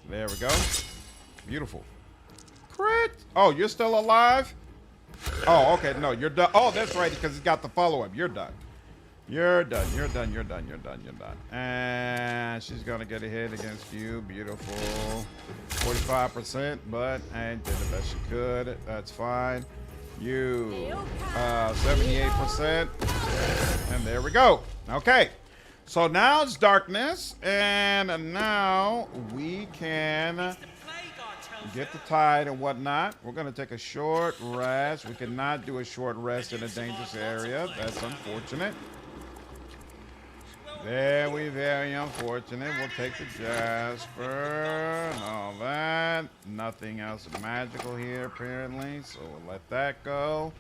Speaker 2: There we go. Beautiful. Crit. Oh, you're still alive? Oh, okay. No, you're done. Oh, that's right, because he's got the follow-up. You're done. You're done. You're done. You're done. You're done. You're done. And she's gonna get a hit against you. Beautiful. 45%, but I did the best she could. That's fine. You 78%, and there we go. Okay, so now it's darkness, and now we can get the tide and whatnot. We're gonna take a short rest. We cannot do a short rest in a dangerous area. That's unfortunate. Very unfortunate. We'll take the Jasper and all that. Nothing else magical here, apparently, so we'll let that go.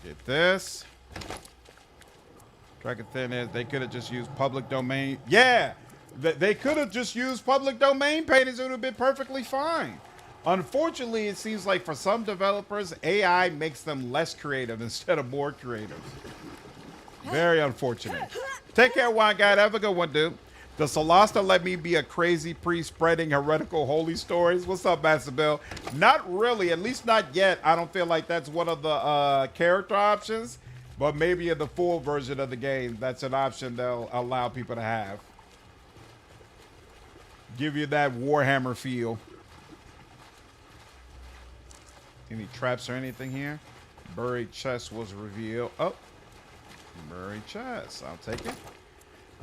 Speaker 2: Get this. Track of thin is they could have just used public domain. Yeah, they could have just used public domain paintings. It would have been perfectly fine. Unfortunately, it seems like for some developers, AI makes them less creative instead of more creative. Very unfortunate. Take care, Wine Guy. Have a good one, dude. Does Solasta let me be a crazy priest spreading heretical holy stories? What's up, Master Bill? Not really, at least not yet. I don't feel like that's one of the character options. But maybe in the full version of the game, that's an option they'll allow people to have. Give you that Warhammer feel. Any traps or anything here? Buried chest was revealed. Oh, buried chest. I'll take it.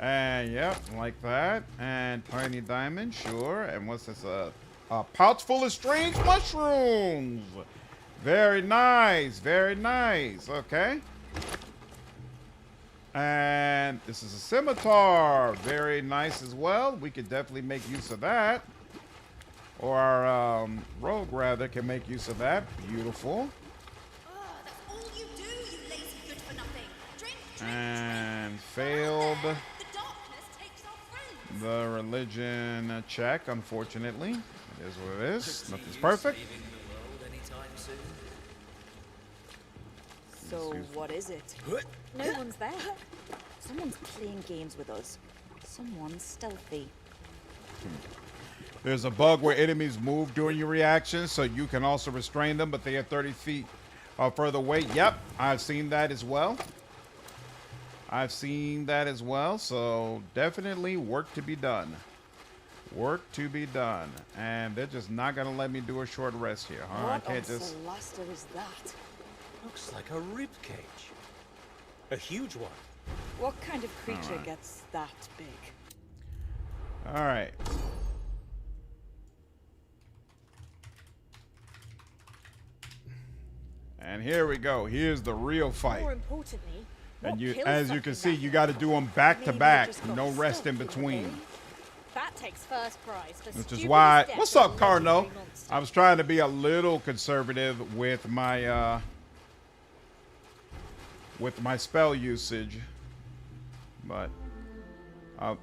Speaker 2: And yep, like that. And tiny diamond, sure. And what's this? A pouch full of strange mushrooms. Very nice. Very nice. Okay. And this is a scimitar. Very nice as well. We could definitely make use of that. Or our rogue, rather, can make use of that. Beautiful.
Speaker 11: Oh, that's all you do, you lazy good for nothing. Drink,
Speaker 2: And failed
Speaker 11: The darkness takes our friends.
Speaker 2: the religion check, unfortunately. It is what it is. Nothing's perfect.
Speaker 4: So, what is it?
Speaker 3: No one's there.
Speaker 4: Someone's playing games with us. Someone's stealthy.
Speaker 2: There's a bug where enemies move during your reaction, so you can also restrain them, but they are 30 feet further away. Yep, I've seen that as well. I've seen that as well, so definitely work to be done. Work to be done. And they're just not going to let me do a short rest here. Huh? I can't just...
Speaker 4: Solasta is that?
Speaker 6: Looks like a rib cage. A huge one.
Speaker 4: What kind of creature gets that big?
Speaker 2: All right. And here we go. Here's the real fight.
Speaker 3: More importantly,
Speaker 2: And
Speaker 3: what kills
Speaker 2: as you can
Speaker 3: something
Speaker 2: see,
Speaker 3: that
Speaker 2: you got to do them back to
Speaker 3: Maybe
Speaker 2: back.
Speaker 3: I just got
Speaker 2: No rest in
Speaker 3: stuck,
Speaker 2: between.
Speaker 3: okay? That takes first prize for
Speaker 2: Which is
Speaker 3: stupidest
Speaker 2: why...
Speaker 3: death
Speaker 2: What's
Speaker 3: of
Speaker 2: up, Carno?
Speaker 3: legendary monster.
Speaker 2: I was trying to be a little conservative with my spell usage. But...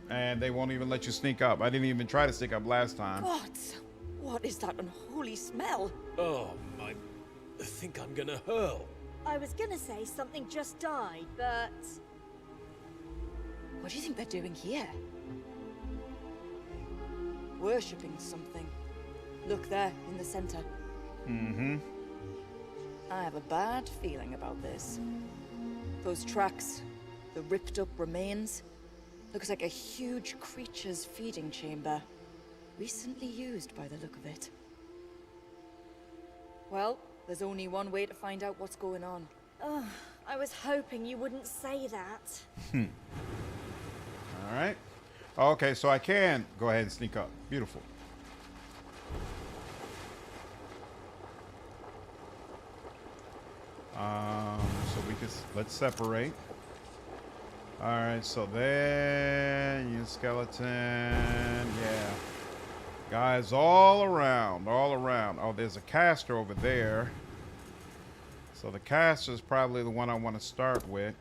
Speaker 2: and they won't even let you sneak up. I didn't even try to sneak up last time.
Speaker 4: Gods! What is that unholy smell?
Speaker 6: Oh, I think I'm gonna hurl.
Speaker 3: I was gonna say something just died, but
Speaker 4: What do you think they're doing here? Worshipping something. Look there, in the center.
Speaker 2: Mm-hmm.
Speaker 4: I have a bad feeling about this. Those tracks, the ripped up remains, looks like a huge creature's feeding chamber. Recently used by the look of it. Well, there's only one way to find out what's going on.
Speaker 3: I was hoping you wouldn't say that.
Speaker 2: All right. Okay, so I can go ahead and sneak up. Beautiful. So we can... Let's separate. All right, so there, you skeleton, yeah. Guys all around, all around. Oh, there's a caster over there. So the caster is probably the one I want to start with.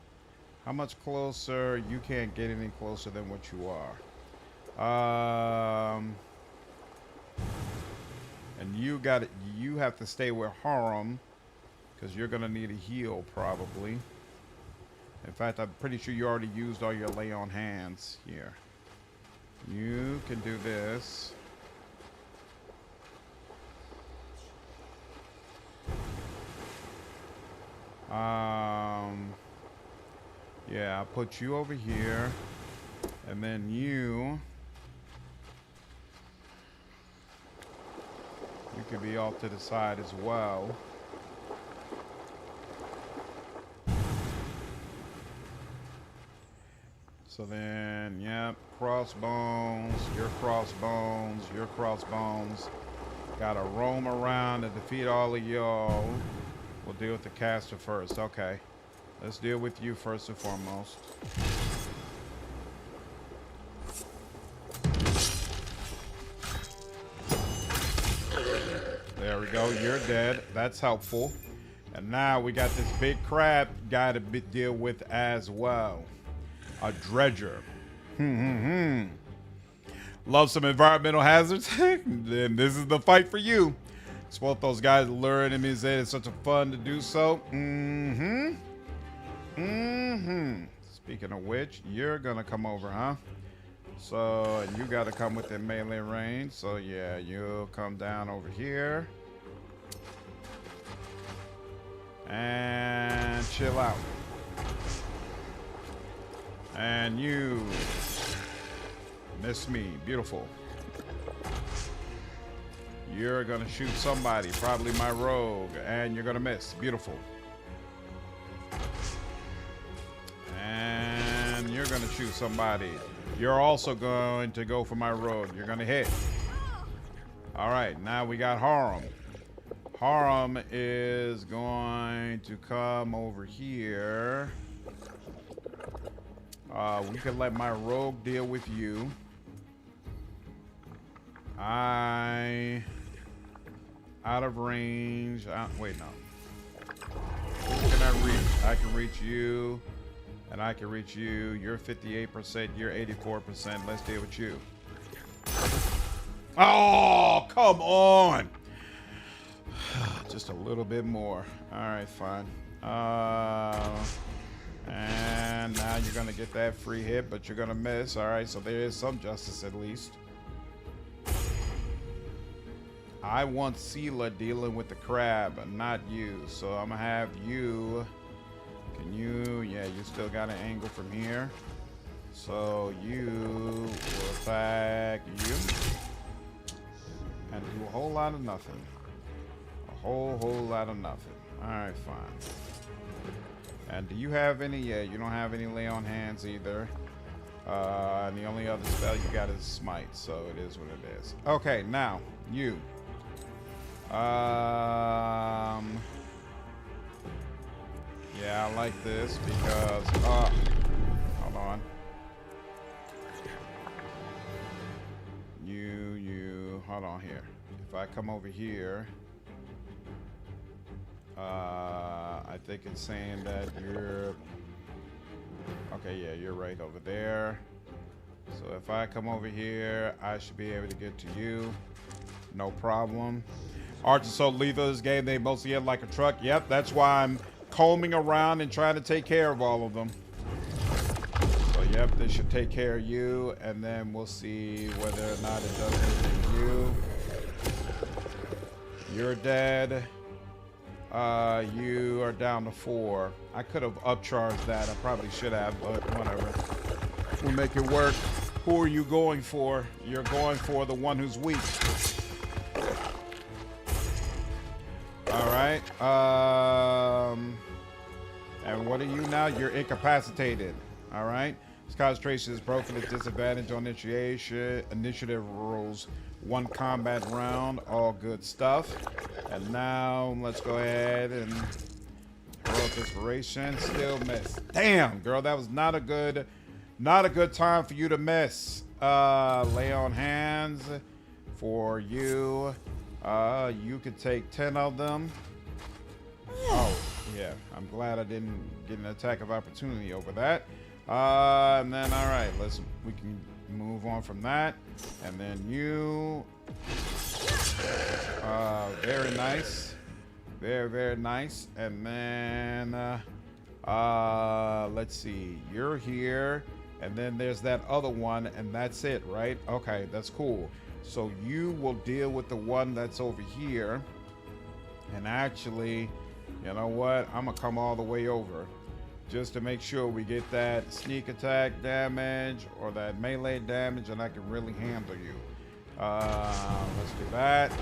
Speaker 2: How much closer? You can't get any closer than what you are. And you have to stay with Harum, because you're gonna need a heal probably. In fact, I'm pretty sure you already used all your lay on hands here. You can do this. Yeah, I'll put you over here. And then you could be off to the side as well. So then, yep, crossbones, your crossbones, your crossbones. Gotta roam around and defeat all of y'all. We'll deal with the caster first. Okay. Let's deal with you first and foremost. There we go. You're dead. That's helpful. And now we got this big crab guy to deal with as well. A dredger. Love some environmental hazards? Then this is the fight for you. Both those guys lure enemies in. It's such a fun to do so. Speaking of which, you're gonna come over, huh? So, and you gotta come within melee range. So yeah, you'll come down over here. And chill out. And you miss me. Beautiful. You're gonna shoot somebody, probably my rogue, and you're gonna miss. Beautiful. And you're gonna shoot somebody. You're also going to go for my rogue. You're gonna hit. All right, now we got Harem. Harem is going to come over here. We could let my rogue deal with you. Out of range. Wait, no. Who can I reach? I can reach you, and I can reach you. You're 58%. You're 84%. Let's deal with you. Oh, come on. Just a little bit more. All right, fine. And now you're going to get that free hit, but you're going to miss. All right, so there is some justice at least. I want Sela dealing with the crab, not you. So I'm going to have you. Can you? Yeah, you still got an angle from here. So you will attack you. And do a whole lot of nothing. A whole lot of nothing. All right, fine. And do you have any? Yeah, you don't have any lay on hands either. And the only other spell you got is smite, so it is what it is. Okay, now you. Yeah, I like this because hold on. You hold on here. If I come over here, I think it's saying that you're okay. Yeah, you're right over there. So if I come over here, I should be able to get to you. No problem. Arch is so lethal this game, they mostly hit like a truck. Yep, that's why I'm combing around and trying to take care of all of them. So yep, this should take care of you, and then we'll see whether or not it does anything to you. You're dead. You are down to 4. I could have upcharged that. I probably should have, but whatever. We'll make it work. Who are you going for? You're going for the one who's weak. All right. And what are you now? You're incapacitated. All right. His concentration is broken at disadvantage on initiation. Initiative rules 1 combat round. All good stuff. And now let's go ahead and heroic inspiration. Still miss. Damn, girl, that was not a good time for you to miss. Lay on hands for you. You could take 10 of them. Oh, yeah. I'm glad I didn't get an attack of opportunity over that. And then, all right, we can move on from that. And then you. Very nice. Very nice. And then, let's see. You're here. And then there's that other one, and that's it, right? Okay, that's cool. So you will deal with the one that's over here. And actually, you know what? I'm going to come all the way over just to make sure we get that sneak attack damage or that melee damage, and I can really handle you. Let's do that.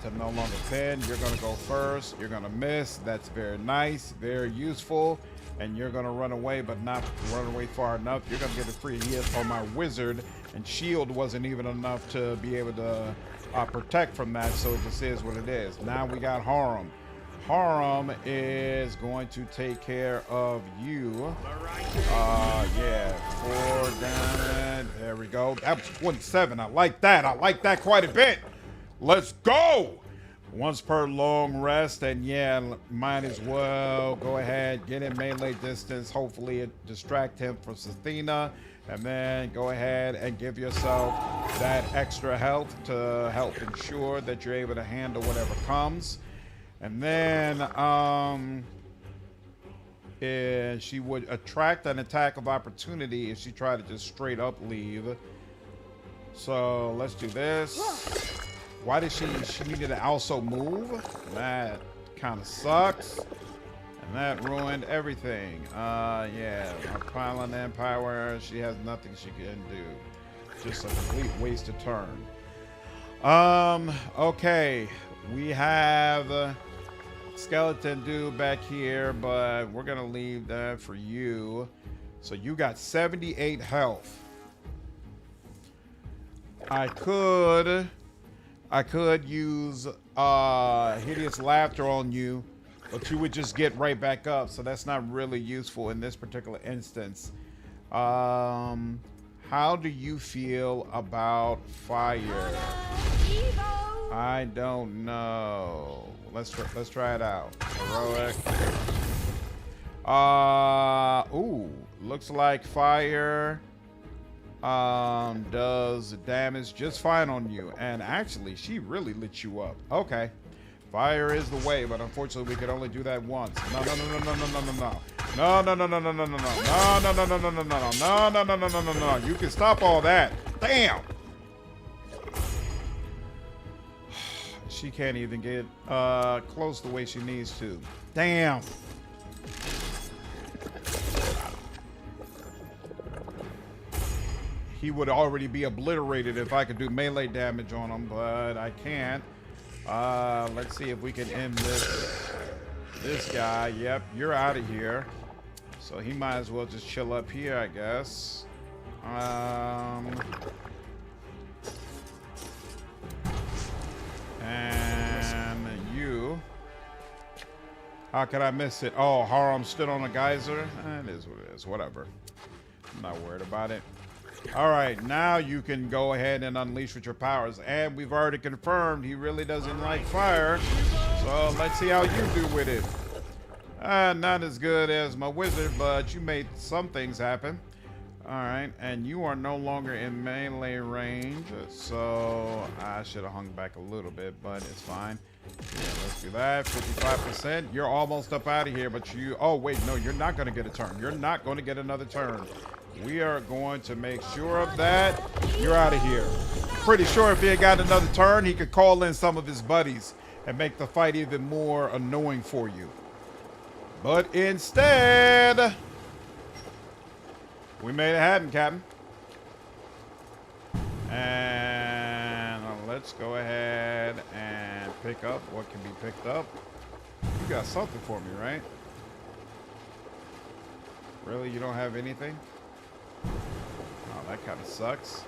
Speaker 2: To no longer 10. You're going to go first. You're going to miss. That's very nice. Very useful. And you're going to run away, but not run away far enough. You're going to get a free hit on my wizard, and shield wasn't even enough to be able to protect from that, so it just is what it is. Now we got Harem. Harem is going to take care of you. Yeah, 4 down. There we go. That was 27. I like that. I like that quite a bit. Let's go. Once per long rest, and yeah, might as well go ahead, get in melee distance, hopefully it distract him from Sathina, and then go ahead and give yourself that extra health to help ensure that you're able to handle whatever comes. And then she would attract an attack of opportunity if she tried to just straight up leave. So let's do this. Why did she needed to also move? That kind of sucks. And that ruined everything. Yeah, a Pylon Empire, she has nothing she can do. Just a complete waste of turn. Okay. We have skeleton dude back here, but we're gonna leave that for you. So you got 78 health. I could use hideous laughter on you, but you would just get right back up, so that's not really useful in this particular instance. How do you feel about fire? I don't know. Let's try it out. Heroic. Ooh, looks like fire does damage just fine on you. And actually, she really lit you up. Okay. Fire is the way, but unfortunately we could only do that once. No. You can stop all that. Damn. She can't even get close the way she needs to. Damn. He would already be obliterated if I could do melee damage on him, but I can't. Let's see if we can end this guy. Yep, you're out of here. So he might as well just chill up here, I guess. And you. How could I miss it? Oh, Haram stood on a geyser. It is what it is. Whatever. I'm not worried about it. All right, now you can go ahead and unleash with your powers. And we've already confirmed he really doesn't like fire. So let's see how you do with it. Not as good as my wizard, but you made some things happen. All right, and you are no longer in melee range. So I should have hung back a little bit, but it's fine. Yeah, let's do that. 55%. You're almost up out of here, but you... Oh, wait, no, you're not going to get a turn. You're not going to get another turn. We are going to make sure of that. You're out of here. Pretty sure if he had got another turn, he could call in some of his buddies and make the fight even more annoying for you. But instead, we made it happen, Captain. And let's go ahead and pick up what can be picked up. You got something for me, right? Really? You don't have anything? Oh, that kind of sucks.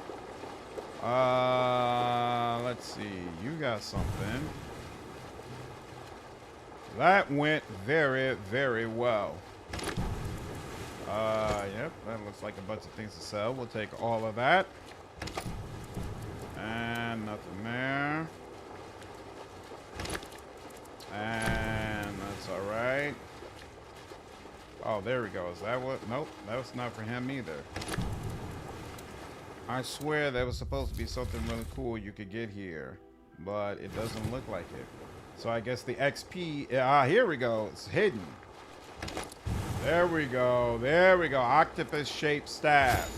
Speaker 2: Let's see. You got something. That went very, very well. Yep, that looks like a bunch of things to sell. We'll take all of that. And nothing there. And that's all right. Oh, there we go. Is that what? Nope, that was not for him either. I swear there was supposed to be something really cool you could get here, but it doesn't look like it. So I guess the XP, here we go. It's hidden. There we go. There we go. Octopus-shaped staff.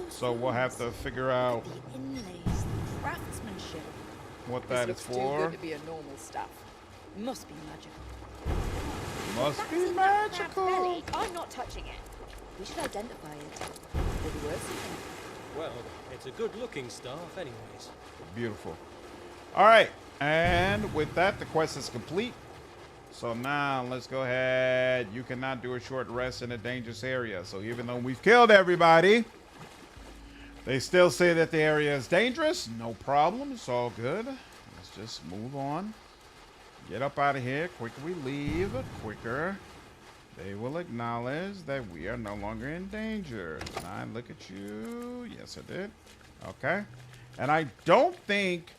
Speaker 2: So we'll have to figure out
Speaker 4: The inlays, the craftsmanship.
Speaker 2: what that is
Speaker 4: This looks
Speaker 2: for.
Speaker 4: too good to be a normal staff. Must be magical.
Speaker 2: Must be
Speaker 3: That's in that crab's
Speaker 2: magical.
Speaker 3: belly. I'm not touching it.
Speaker 4: We should identify it. Could be worth something.
Speaker 6: Well, it's a good-looking staff anyways.
Speaker 2: Beautiful. All right. And with that, the quest is complete. So now let's go ahead. You cannot do a short rest in a dangerous area. So even though we've killed everybody, they still say that the area is dangerous. No problem. It's all good. Let's just move on. Get up out of here. Quicker we leave, quicker they will acknowledge that we are no longer in danger. Can I look at you? Yes, I did. Okay. And I don't think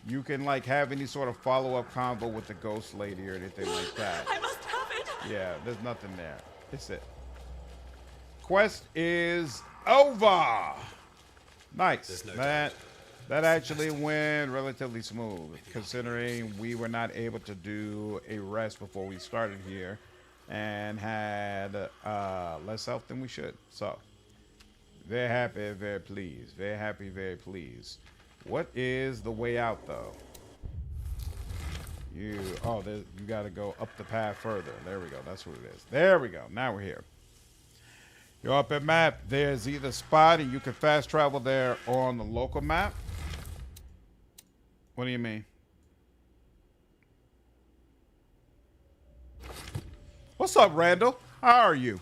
Speaker 2: you can like have any sort of follow-up convo with the ghost lady or anything like that.
Speaker 11: I must have it.
Speaker 2: Yeah, there's nothing there. It's it. Quest is over. Nice. That actually went relatively smooth, considering we were not able to do a rest before we started here and had less health than we should. So, very happy, very pleased. Very happy, very pleased. What is the way out, though? You got to go up the path further. There we go. That's what it is. There we go. Now we're here. You're up at map. There's either spot, and you can fast travel there on the local map. What do you mean? What's up, Randall? How are you?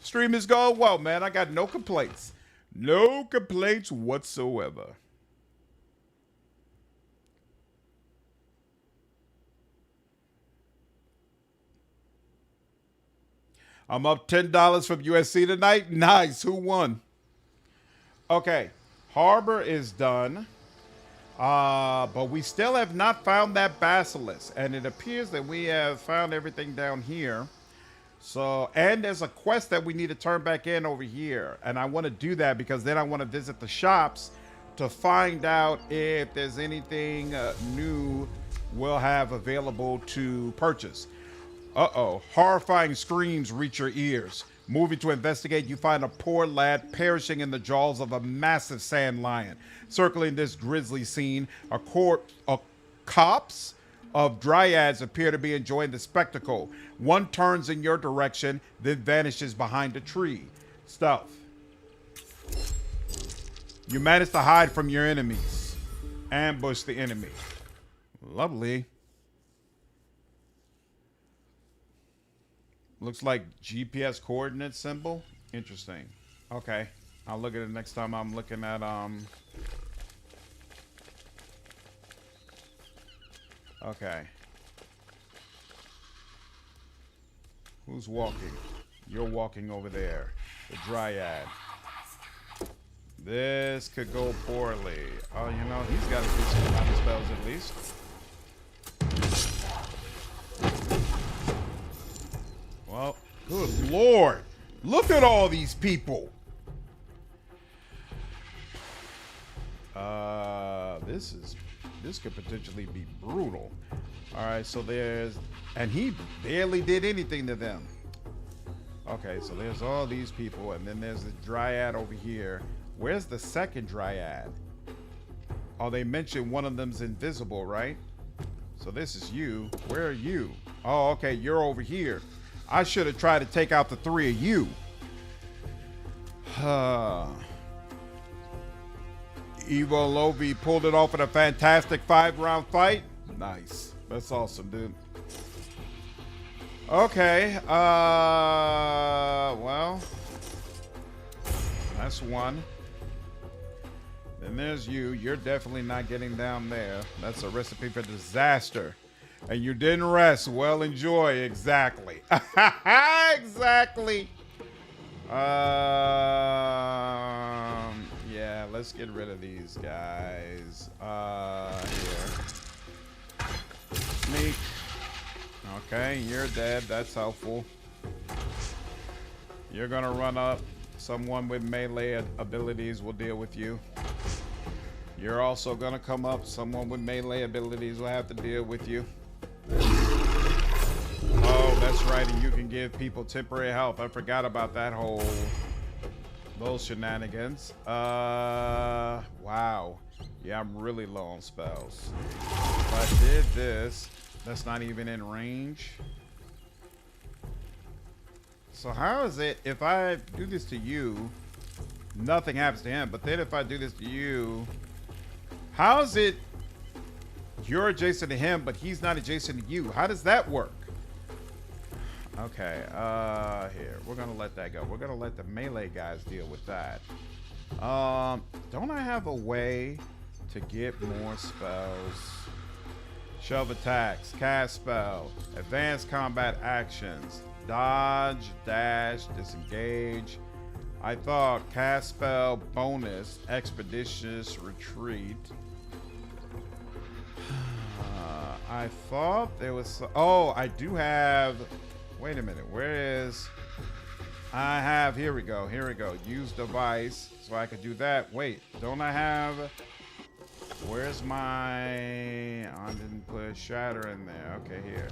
Speaker 2: Stream is going well, man. I got no complaints. No complaints whatsoever. I'm up $10 from USC tonight. Nice. Who won? Okay. Harbor is done. But we still have not found that basilisk. And it appears that we have found everything down here. So, and there's a quest that we need to turn back in over here. And I want to do that because then I want to visit the shops to find out if there's anything new we'll have available to purchase. Uh-oh. Horrifying screams reach your ears. Moving to investigate, you find a poor lad perishing in the jaws of a massive sand lion. Circling this grisly scene, a copse of dryads appear to be enjoying the spectacle. One turns in your direction, then vanishes behind a tree. Stealth. You manage to hide from your enemies. Ambush the enemy. Lovely. Looks like GPS coordinate symbol. Interesting. Okay. I'll look at it next time I'm looking at okay. Who's walking? You're walking over there. The dryad. This could go poorly. Oh, you know, he's got a decent amount of spells at least. Well, good lord. Look at all these people. This could potentially be brutal. All right, so and he barely did anything to them. Okay, so there's all these people, and then there's the dryad over here. Where's the second dryad? Oh, they mentioned one of them's invisible, right? So this is you. Where are you? Oh, okay, you're over here. I should have tried to take out the three of you. Evo Lovi pulled it off in a fantastic 5-round fight. Nice. That's awesome, dude. Okay. Well, that's one. Then there's you. You're definitely not getting down there. That's a recipe for disaster. And you didn't rest. Well, enjoy. Exactly. Exactly. Yeah, let's get rid of these guys. Here. Sneak. Okay, you're dead. That's helpful. You're gonna run up. Someone with melee abilities will deal with you. You're also gonna come up. Someone with melee abilities will have to deal with you. Oh, that's right, and you can give people temporary health. I forgot about that whole those shenanigans. Wow. Yeah, I'm really low on spells. If I did this, that's not even in range. So how is it if I do this to you, nothing happens to him, but then if I do this to you, how is it you're adjacent to him, but he's not adjacent to you? How does that work? Okay, here, we're gonna let that go. We're gonna let the melee guys deal with that. Don't I have a way to get more spells? Shove attacks, cast spell, advanced combat actions, dodge, dash, disengage. I thought cast spell bonus, expeditious retreat. I thought there was, oh, I do have, wait a minute, where is, I have, here we go, use device, so I could do that. Wait, don't I have, where's my, I didn't put a shatter in there. Okay, here.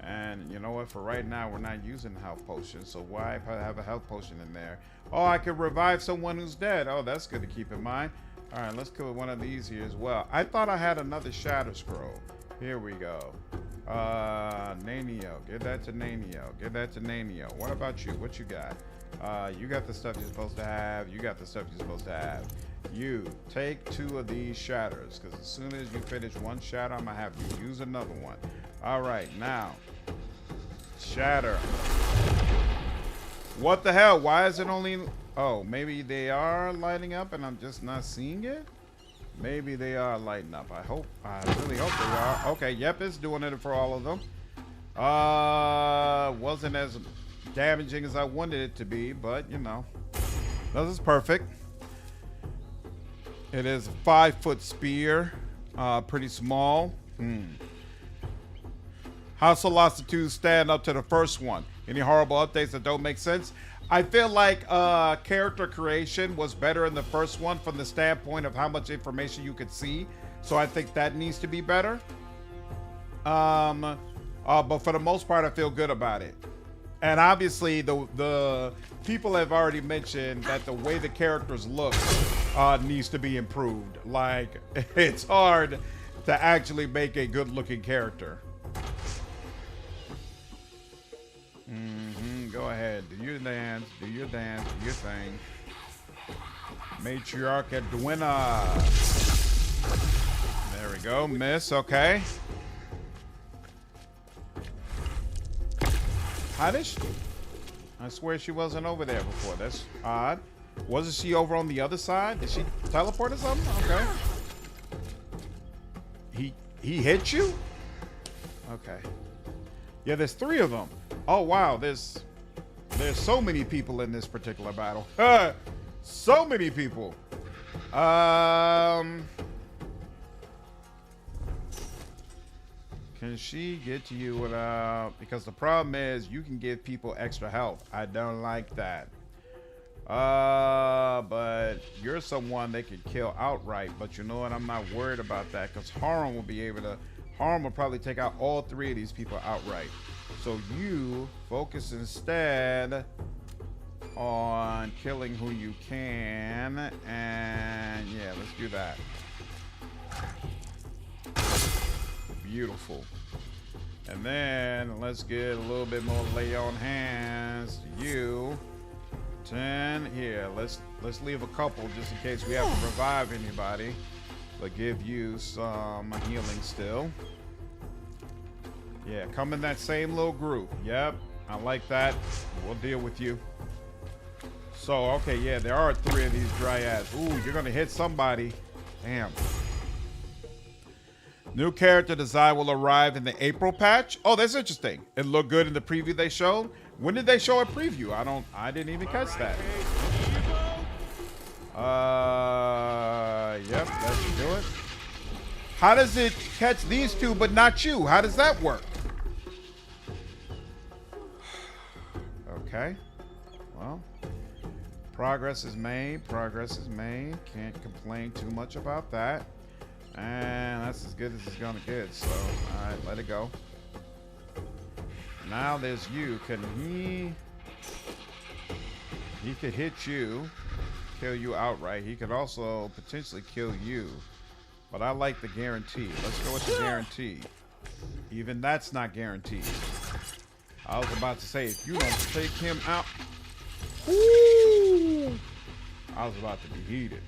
Speaker 2: And you know what, for right now, we're not using health potions, so why have a health potion in there? Oh, I could revive someone who's dead. Oh, that's good to keep in mind. All right, let's kill one of these here as well. I thought I had another shatter scroll. Here we go. Nanio. Give that to Nanio. Give that to Nanio. What about you? What you got? You got the stuff you're supposed to have. You got the stuff you're supposed to have. You take 2 of these shatters, because as soon as you finish one shatter, I'm gonna have you use another one. All right, now shatter. What the hell? Why is it only? Oh, maybe they are lighting up and I'm just not seeing it. Maybe they are lighting up. I really hope they are. Okay, yep, it's doing it for all of them. Wasn't as damaging as I wanted it to be, but you know, this is perfect. It is a 5-foot spear, pretty small. How Solasta 2 stand up to the first one? Any horrible updates that don't make sense? I feel like character creation was better in the first one from the standpoint of how much information you could see. So I think that needs to be better. But for the most part, I feel good about it. And obviously, the people have already mentioned that the way the characters look needs to be improved. Like, it's hard to actually make a good-looking character. Go ahead, do your dance, do your dance, do your thing. Matriarch Edwina. There we go, miss, okay. How did she? I swear she wasn't over there before. That's odd. Wasn't she over on the other side? Did she teleport or something? Okay. He hit you? Okay. Yeah, there's 3 of them. Oh wow, there's so many people in this particular battle. So many people. Can she get to you without? Because the problem is you can give people extra health. I don't like that. But you're someone they could kill outright. But you know what? I'm not worried about that because Harm will be able to. Harm will probably take out all 3 of these people outright. So you focus instead on killing who you can. And yeah, let's do that. Beautiful. And then let's get a little bit more lay on hands to you. 10 here. Let's leave a couple just in case we have to revive anybody, but give you some healing still. Yeah, come in that same little group. Yep, I like that. We'll deal with you. So okay, yeah, there are 3 of these dryads. Ooh, you're gonna hit somebody. Damn. New character design will arrive in the April patch. Oh, that's interesting. It looked good in the preview they showed. When did they show a preview? I didn't even catch that. Yep, that should do it. How does it catch these 2 but not you? How does that work? Okay. Well, progress is made. Progress is made. Can't complain too much about that. And that's as good as it's gonna get. So, all right, let it go. Now there's you. Can he? He could hit you, kill you outright. He could also potentially kill you. But I like the guarantee. Let's go with the guarantee. Even that's not guaranteed. I was about to say, if you don't take him out. Woo! I was about to be heated.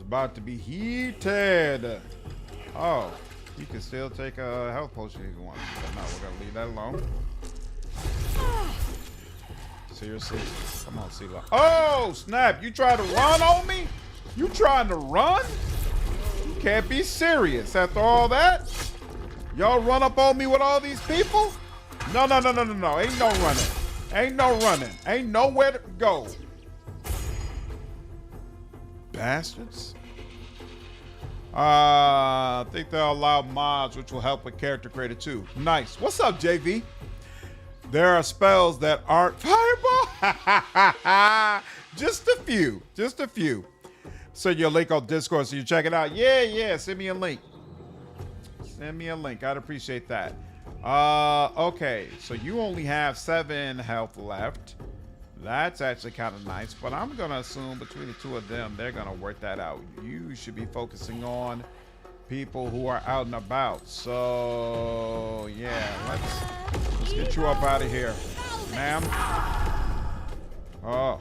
Speaker 2: About to be heated. Oh, he can still take a health potion if he wants. But no, we're gonna leave that alone. Seriously, come on, CeeLo. Oh snap! You trying to run on me? You trying to run? You can't be serious after all that. Y'all run up on me with all these people? No. Ain't no running. Ain't no running. Ain't nowhere to go. Bastards. I think they'll allow mods, which will help with character creator too. Nice. What's up, JV? There are spells that aren't fireball. Just a few. Send your link on Discord so you check it out. Yeah. Send me a link. I'd appreciate that. Okay. So you only have 7 health left. That's actually kind of nice, but I'm going to assume between the 2 of them, they're going to work that out. You should be focusing on people who are out and about. So yeah, let's get you up out of here, ma'am. Oh,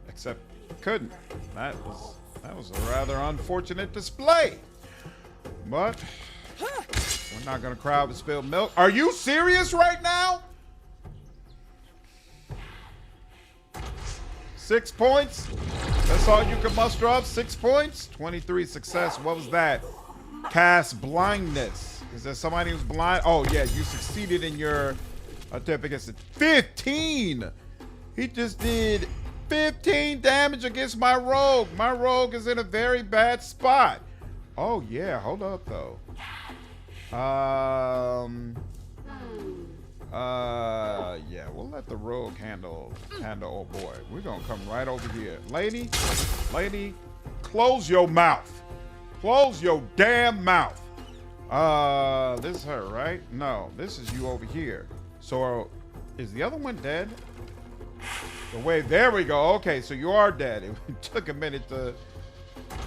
Speaker 2: except couldn't. That was a rather unfortunate display. But we're not gonna cry over spilled milk. Are you serious right now? 6 points? That's all you can muster up? 6 points? 23 success. What was that? Cast blindness. Is there somebody who's blind? Oh yeah, you succeeded in your attempt against it. 15! He just did 15 damage against my rogue. My rogue is in a very bad spot. Oh yeah, hold up though. Yeah, we'll let the rogue handle old boy. We're gonna come right over here. Lady, close your mouth. Close your damn mouth. This is her, right? No, this is you over here. So, is the other one dead? There we go. Okay, so you are dead. It took a minute to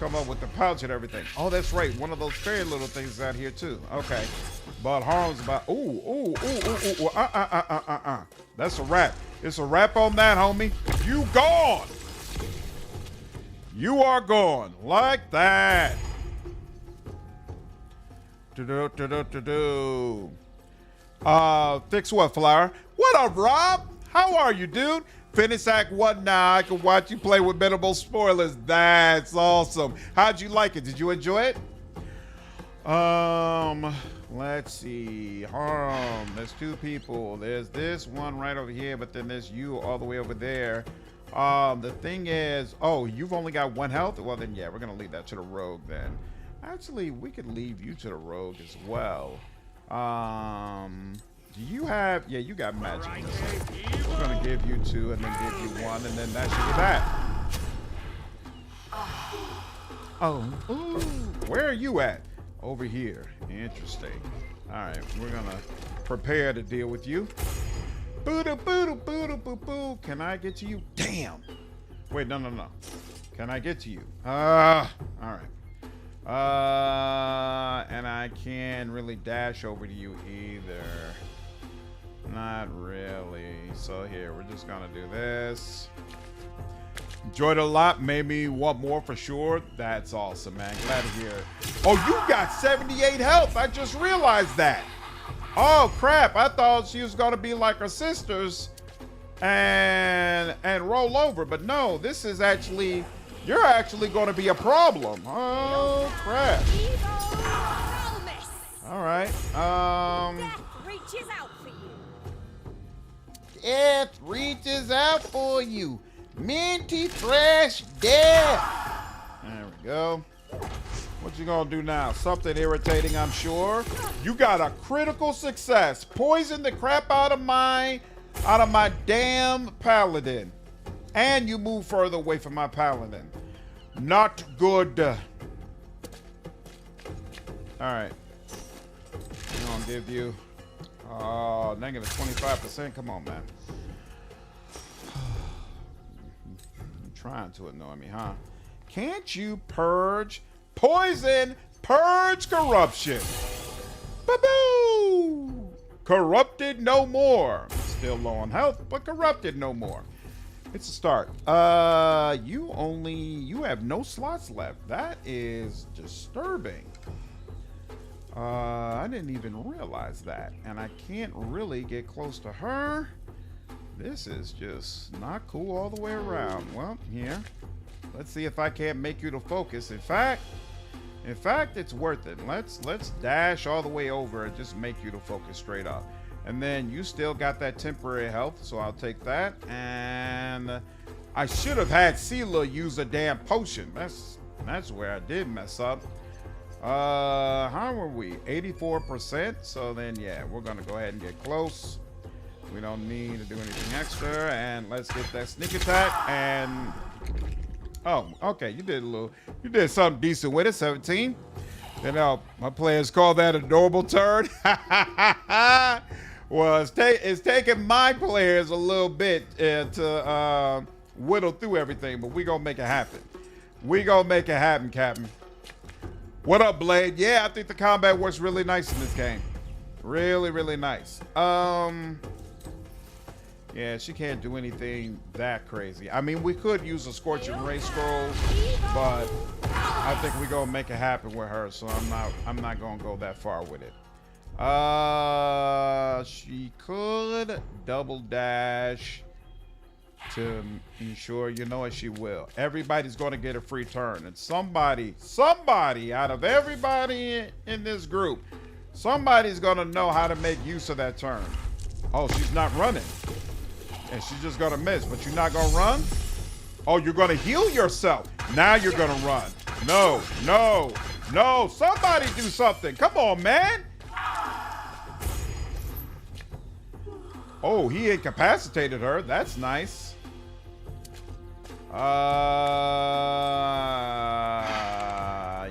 Speaker 2: come up with the pouch and everything. Oh, that's right. One of those fairy little things is out here too. Okay. But harm's about. Ooh. That's a wrap. It's a wrap on that, homie. You gone. You are gone. Like that. Fix what, Flower? What up, Rob? How are you, dude? Finish Act 1 now. I can watch you play with minimal spoilers. That's awesome. How'd you like it? Did you enjoy it? Let's see. There's 2 people. There's this one right over here, but then there's you all the way over there. The thing is, oh, you've only got 1 health? Well, then, yeah, we're going to leave that to the rogue then. Actually, we could leave you to the rogue as well. Do you have, yeah, you got magic. So we're going to give you 2 and then give you 1, and then that should be that. Oh, ooh, where are you at? Over here. Interesting. All right, we're going to prepare to deal with you. Boo-doo-boo-doo-boo-doo-boo-boo. Can I get to you? Damn. Wait, no. Can I get to you? All right. And I can't really dash over to you either. Not really. So here, we're just gonna do this. Enjoyed it a lot. Made me want more for sure. That's awesome, man. Glad to hear it. Oh, you got 78 health. I just realized that. Oh crap! I thought she was gonna be like her sisters and roll over, but no. This is actually. You're actually going to be a problem. Oh, crap. All right.
Speaker 3: Death reaches out for you.
Speaker 2: Death reaches out for you. Minty Fresh Death. There we go. What you going to do now? Something irritating, I'm sure. You got a critical success. Poison the crap out of my damn paladin. And you move further away from my paladin. Not good. All right. I'm gonna give you negative 25%. Come on, man. You're trying to annoy me, huh? Can't you purge poison? Purge corruption. Ba-boo! Corrupted no more. Still low on health, but corrupted no more. It's a start. You have no slots left. That is disturbing. I didn't even realize that. And I can't really get close to her. This is just not cool all the way around. Well, here. Let's see if I can't make you to focus. In fact, it's worth it. Let's dash all the way over and just make you to focus straight up. And then you still got that temporary health, so I'll take that. And I should have had Sela use a damn potion. That's where I did mess up. How were we? 84%. So then, yeah, we're gonna go ahead and get close. We don't need to do anything extra. And let's get that sneak attack. And oh, okay, you did something decent with it. 17. Then my players call that a normal turn. Well, it's taking my players a little bit to whittle through everything, but we gonna make it happen. We gonna make it happen, Captain. What up, Blade? Yeah, I think the combat works really nice in this game. Really, really nice. Yeah, she can't do anything that crazy. I mean, we could use a Scorching Ray scroll, but I think we're gonna make it happen with her, so I'm not gonna go that far with it. She could double dash to ensure, you know what, she will. Everybody's gonna get a free turn, and somebody out of everybody in this group, somebody's gonna know how to make use of that turn. Oh, she's not running. And she's just gonna miss, but you're not gonna run? Oh, you're gonna heal yourself. Now you're gonna run. No, no, no. Somebody do something. Come on, man. Oh, he incapacitated her. That's nice.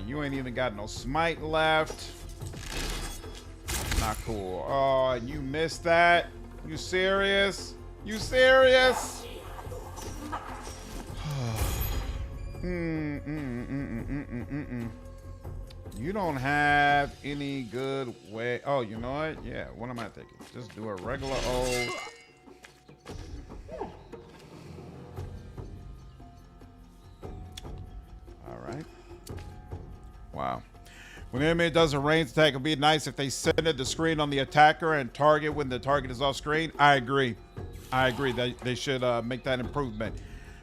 Speaker 2: You ain't even got no smite left. Not cool. Oh, and you missed that? You serious? You serious? You don't have any good way. Oh, you know what? Yeah, what am I thinking? Just do a regular old. All right. Wow. When the enemy does a ranged attack, it'd be nice if they center the screen on the attacker and target when the target is off screen. I agree. I agree. They should make that improvement.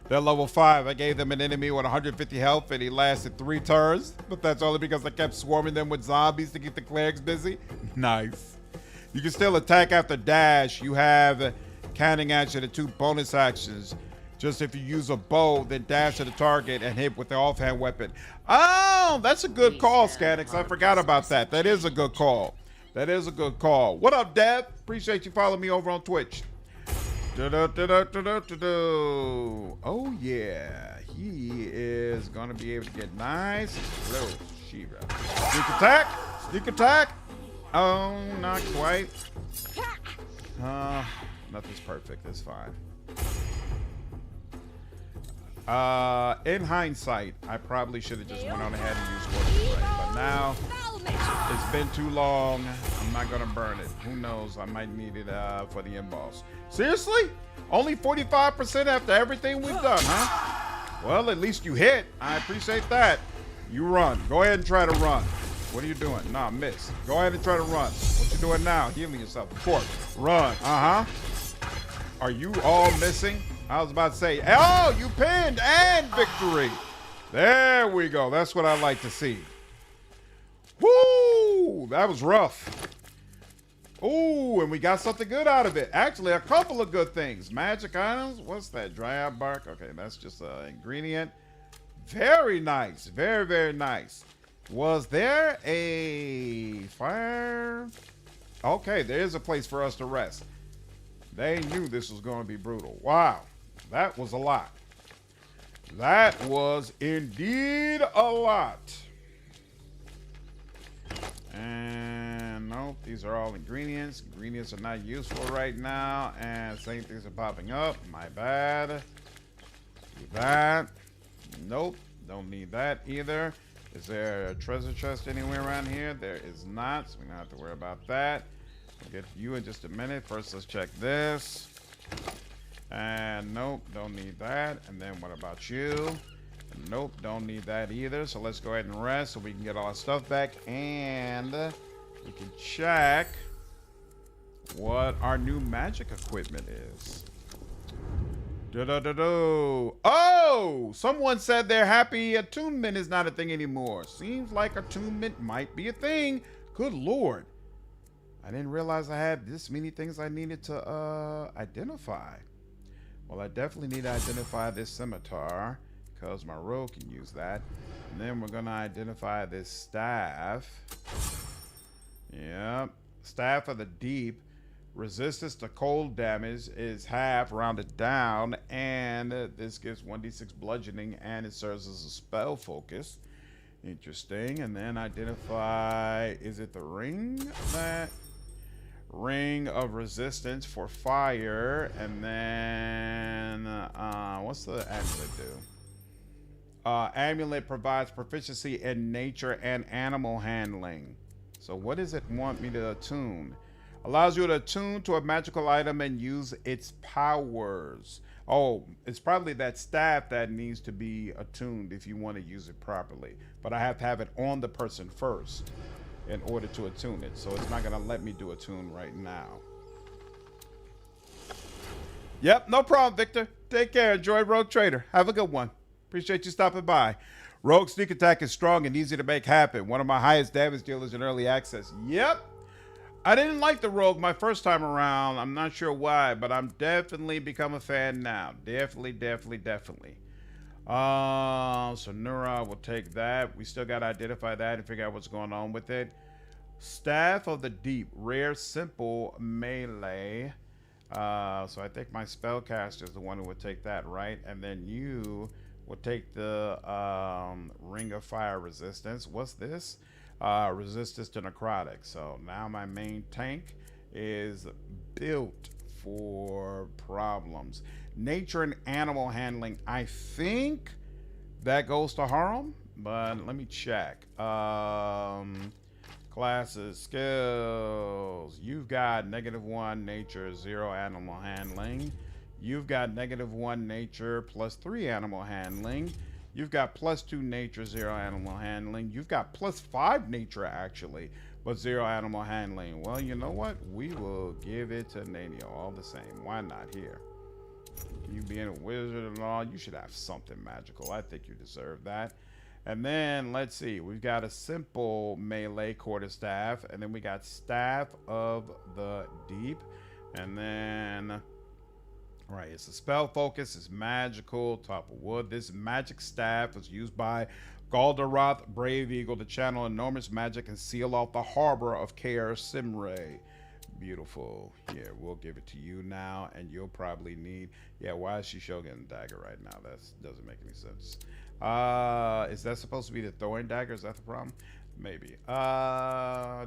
Speaker 2: They're level 5. I gave them an enemy with 150 health, and he lasted 3 turns. But that's only because I kept swarming them with zombies to keep the clerics busy. Nice. You can still attack after dash. You have cannon action and 2 bonus actions. Just if you use a bow, then dash to the target and hit with the offhand weapon. Oh, that's a good call, Scanix. I forgot about that. That is a good call. That is a good call. What up, Deb? Appreciate you following me over on Twitch. Oh, yeah. He is going to be able to get nice. Hello, Shiva. Sneak attack. Sneak attack. Oh, not quite. Nothing's perfect. It's fine. In hindsight, I probably should have just went on ahead and used Scorching Ray. But now, it's been too long. I'm not going to burn it. Who knows? I might need it for the emboss. Seriously? Only 45% after everything we've done, huh? Well, at least you hit. I appreciate that. You run. Go ahead and try to run. What are you doing? Nah, miss. Go ahead and try to run. What you doing now? Healing yourself. Of course. Run. Uh-huh. Are you all missing? I was about to say, oh, you pinned and victory. There we go. That's what I like to see. Woo! That was rough. Ooh, and we got something good out of it. Actually, a couple of good things. Magic items. What's that? Dryad bark. Okay, that's just an ingredient. Very nice. Very, very nice. Was there a fire? Okay, there is a place for us to rest. They knew this was going to be brutal. Wow. That was a lot. That was indeed a lot. And nope, these are all ingredients. Ingredients are not useful right now. And same things are popping up. My bad. Do that. Nope, don't need that either. Is there a treasure chest anywhere around here? There is not, so we don't have to worry about that. We'll get to you in just a minute. First, let's check this. And nope, don't need that. And then what about you? Nope, don't need that either. So let's go ahead and rest so we can get all our stuff back. And we can check what our new magic equipment is. Oh, someone said their happy attunement is not a thing anymore. Seems like attunement might be a thing. Good Lord. I didn't realize I had this many things I needed to identify. Well, I definitely need to identify this scimitar because my rogue can use that. And then we're going to identify this staff. Yep. Staff of the Deep. Resistance to cold damage is half, rounded down, and this gives 1d6 bludgeoning, and it serves as a spell focus. Interesting. And then identify, is it the ring? That ring of resistance for fire, and then what's the amulet do? Amulet provides proficiency in nature and animal handling. So what does it want me to attune? Allows you to attune to a magical item and use its powers. Oh, it's probably that staff that needs to be attuned if you want to use it properly. But I have to have it on the person first in order to attune it. So it's not going to let me do attune right now. Yep, no problem, Victor. Take care. Enjoy Rogue Trader. Have a good one. Appreciate you stopping by. Rogue sneak attack is strong and easy to make happen. One of my highest damage dealers in early access. Yep. I didn't like the Rogue my first time around. I'm not sure why, but I'm definitely become a fan now. Definitely. So Nura will take that. We still got to identify that and figure out what's going on with it. Staff of the Deep. Rare, simple melee. So I think my spellcaster is the one who would take that, right? And then you will take the Ring of Fire resistance. What's this? Resistance to necrotic. So now my main tank is built for problems. Nature and animal handling. I think that goes to Harem, but let me check. Classes, skills. You've got -1 nature, 0 animal handling. You've got -1 nature, +3 animal handling. You've got +2 nature, 0 animal handling. You've got +5 nature, actually, but 0 animal handling. Well, you know what? We will give it to Nanio all the same. Why not here? You being a wizard and all, you should have something magical. I think you deserve that. And then, let's see. We've got a simple melee quarterstaff. And then we got Staff of the Deep. And then... Right, it's a spell focus, it's magical, top of wood. This magic staff was used by Galdaroth Brave Eagle to channel enormous magic and seal off the harbor of Kaer Simre. Beautiful. Here, we'll give it to you now, and you'll probably need... Yeah, why is she Shogun dagger right now? That doesn't make any sense. Is that supposed to be the throwing dagger? Is that the problem? Maybe.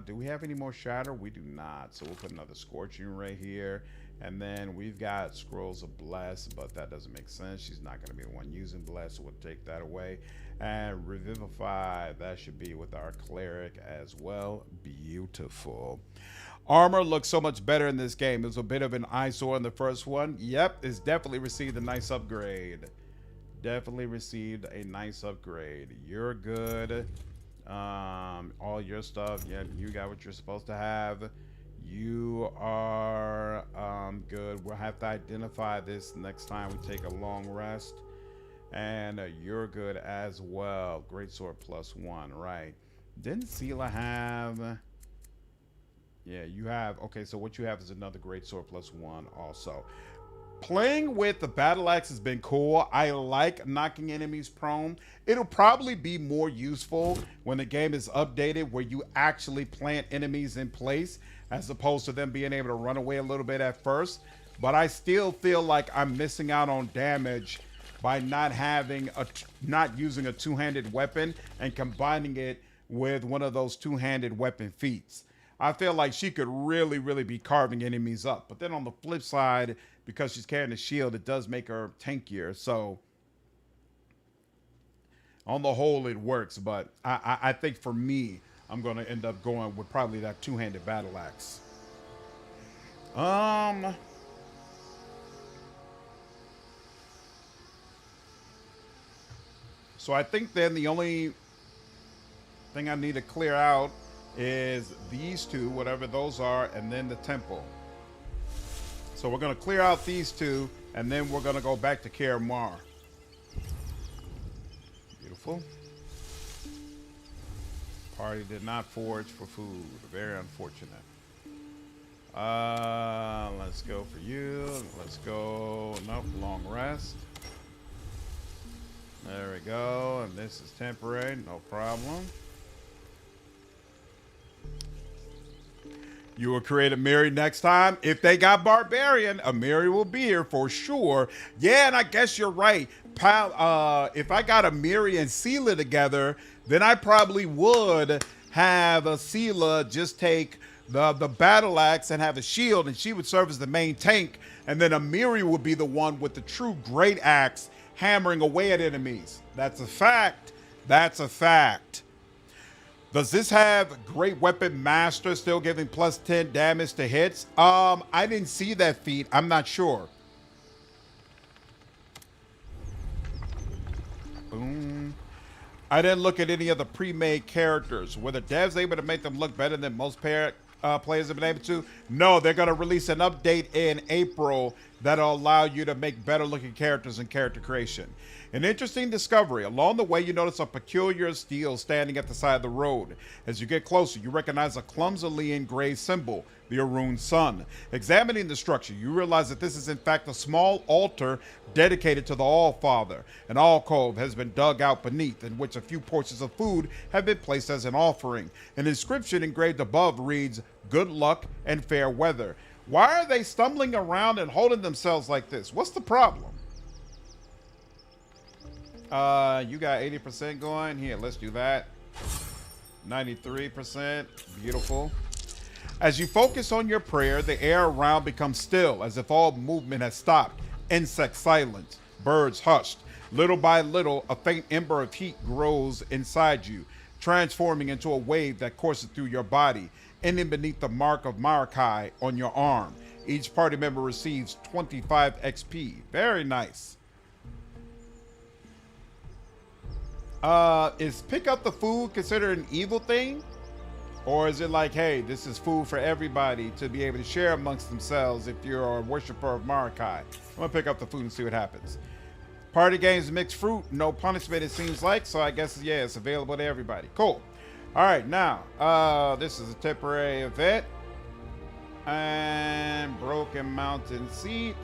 Speaker 2: Do we have any more shatter? We do not. So we'll put another scorching ray here. And then we've got Scrolls of Bless, but that doesn't make sense. She's not going to be the one using Bless, so we'll take that away. And Revivify, that should be with our Cleric as well. Beautiful. Armor looks so much better in this game. It was a bit of an eyesore in the first one. Yep, it's definitely received a nice upgrade. Definitely received a nice upgrade. You're good. All your stuff, yeah, you got what you're supposed to have. You are good. We'll have to identify this next time we take a long rest. And you're good as well. Greatsword +1, right? Didn't Sela have... Yeah, you have... Okay, so what you have is another Greatsword +1 also. Playing with the battle axe has been cool. I like knocking enemies prone. It'll probably be more useful when the game is updated, where you actually plant enemies in place as opposed to them being able to run away a little bit at first. But I still feel like I'm missing out on damage by not using a two-handed weapon and combining it with one of those two-handed weapon feats. I feel like she could really, really be carving enemies up. But then on the flip side, because she's carrying a shield, it does make her tankier. So on the whole, it works. But I think for me, I'm going to end up going with probably that two-handed battle axe. So I think then the only thing I need to clear out is these two, whatever those are, and then the temple. So we're going to clear out these two, and then we're going to go back to Kaer Mar. Beautiful. Party did not forage for food. Very unfortunate. Let's go for you. Let's go. Nope, long rest. There we go. And this is temporary. No problem. You will create a Miri next time. If they got Barbarian, a Miri will be here for sure. Yeah, and I guess you're right. Pal, if I got a Miri and Sela together, then I probably would have a Sela just take the battle axe and have a shield, and she would serve as the main tank, and then a Miri would be the one with the true great axe hammering away at enemies. That's a fact. That's a fact. Does this have Great Weapon Master still giving plus 10 damage to hits? I didn't see that feat. I'm not sure. Boom. I didn't look at any of the pre-made characters. Were the devs able to make them look better than most players have been able to? No, they're going to release an update in April that'll allow you to make better looking characters and character creation. An interesting discovery. Along the way, you notice a peculiar stele standing at the side of the road. As you get closer, you recognize a clumsily engraved symbol, the Arun sun. Examining the structure, you realize that this is in fact a small altar dedicated to the All-Father. An alcove has been dug out beneath, in which a few portions of food have been placed as an offering. An inscription engraved above reads, "Good luck and fair weather." Why are they stumbling around and holding themselves like this? What's the problem? You got 80% going. Here, let's do that. 93%. Beautiful. As you focus on your prayer, the air around becomes still, as if all movement has stopped. Insects silent, birds hushed. Little by little, a faint ember of heat grows inside you, transforming into a wave that courses through your body, ending beneath the mark of Marakai on your arm. Each party member receives 25 XP. Very nice. Is pick up the food considered an evil thing? Or is it like, hey, this is food for everybody to be able to share amongst themselves if you're a worshiper of Marakai? I'm gonna pick up the food and see what happens. Party games, mixed fruit, no punishment it seems like, so I guess, yeah, it's available to everybody. Cool. All right, now, this is a temporary event. And Broken Mountain Seat.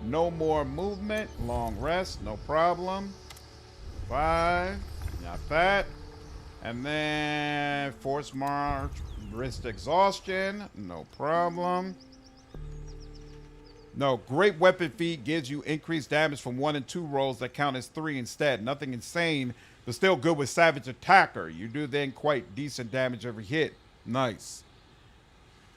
Speaker 2: No more movement, long rest, no problem. 5, not that. And then force march, wrist exhaustion, no problem. No, great weapon feat gives you increased damage from 1 and 2 rolls that count as 3 instead. Nothing insane, but still good with savage attacker. You do then quite decent damage every hit. Nice.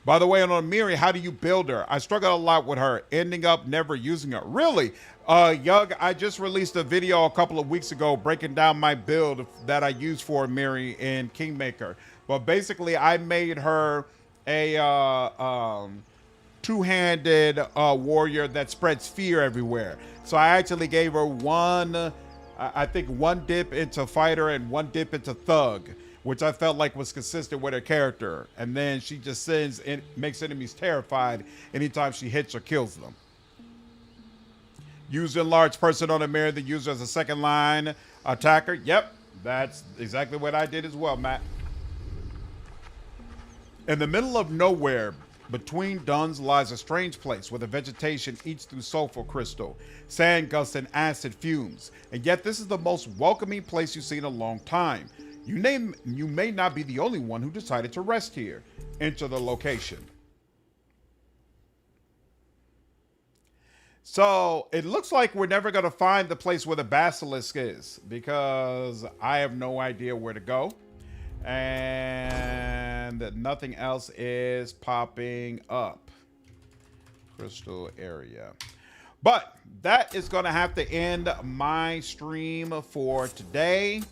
Speaker 2: By the way, on Amiri, how do you build her? I struggled a lot with her, ending up never using her. Really? Yug, I just released a video a couple of weeks ago breaking down my build that I use for Amiri in Kingmaker. But basically, I made her a two-handed warrior that spreads fear everywhere. So I actually gave her I think one dip into fighter and one dip into thug, which I felt like was consistent with her character. And then she just makes enemies terrified anytime she hits or kills them. Use enlarged person on a mirror, the user as a second line attacker. Yep, that's exactly what I did as well, Matt. In the middle of nowhere, between duns lies a strange place where the vegetation eats through sulfur crystal, sand gusts, and acid fumes. And yet this is the most welcoming place you've seen in a long time. You may not be the only one who decided to rest here. Enter the location. So it looks like we're never going to find the place where the basilisk is, because I have no idea where to go. And nothing else is popping up. Crystal area. But that is going to have to end my stream for today.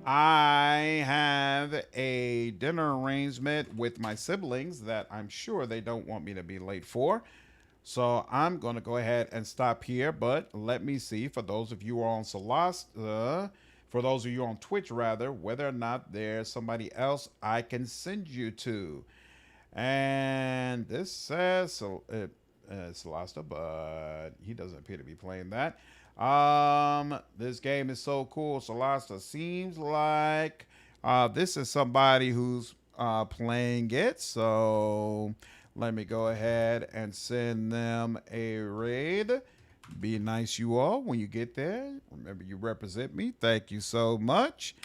Speaker 2: I have a dinner arrangement with my siblings that I'm sure they don't want me to be late for. So I'm going to go ahead and stop here. But let me see, for those of you who are on Solasta, for those of you on Twitch, rather, whether or not there's somebody else I can send you to. And this says Solasta, but he doesn't appear to be playing that. This game is so cool. Solasta seems like this is somebody who's playing it. So let me go ahead and send them a raid. Be nice, you all, when you get there. Remember, you represent me. Thank you so much.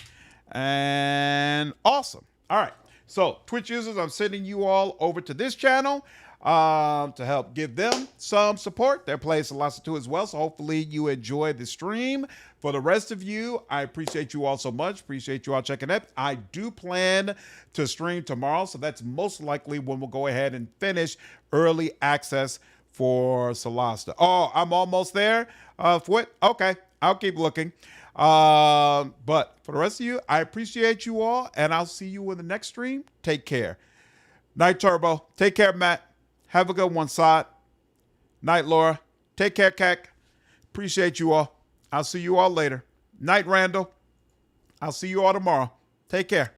Speaker 2: And awesome. All right. So Twitch users, I'm sending you all over to this channel to help give them some support. They're playing Solasta 2 as well. So hopefully you enjoy the stream. For the rest of you, I appreciate you all so much. Appreciate you all checking up. I do plan to stream tomorrow. So that's most likely when we'll go ahead and finish early access for Solasta. Oh, I'm almost there. Okay, I'll keep looking. But for the rest of you, I appreciate you all, and I'll see you in the next stream. Take care. Night, Turbo. Take care, Matt. Have a good one, Sod. Night, Laura. Take care, Kek. Appreciate you all. I'll see you all later. Night, Randall. I'll see you all tomorrow. Take care.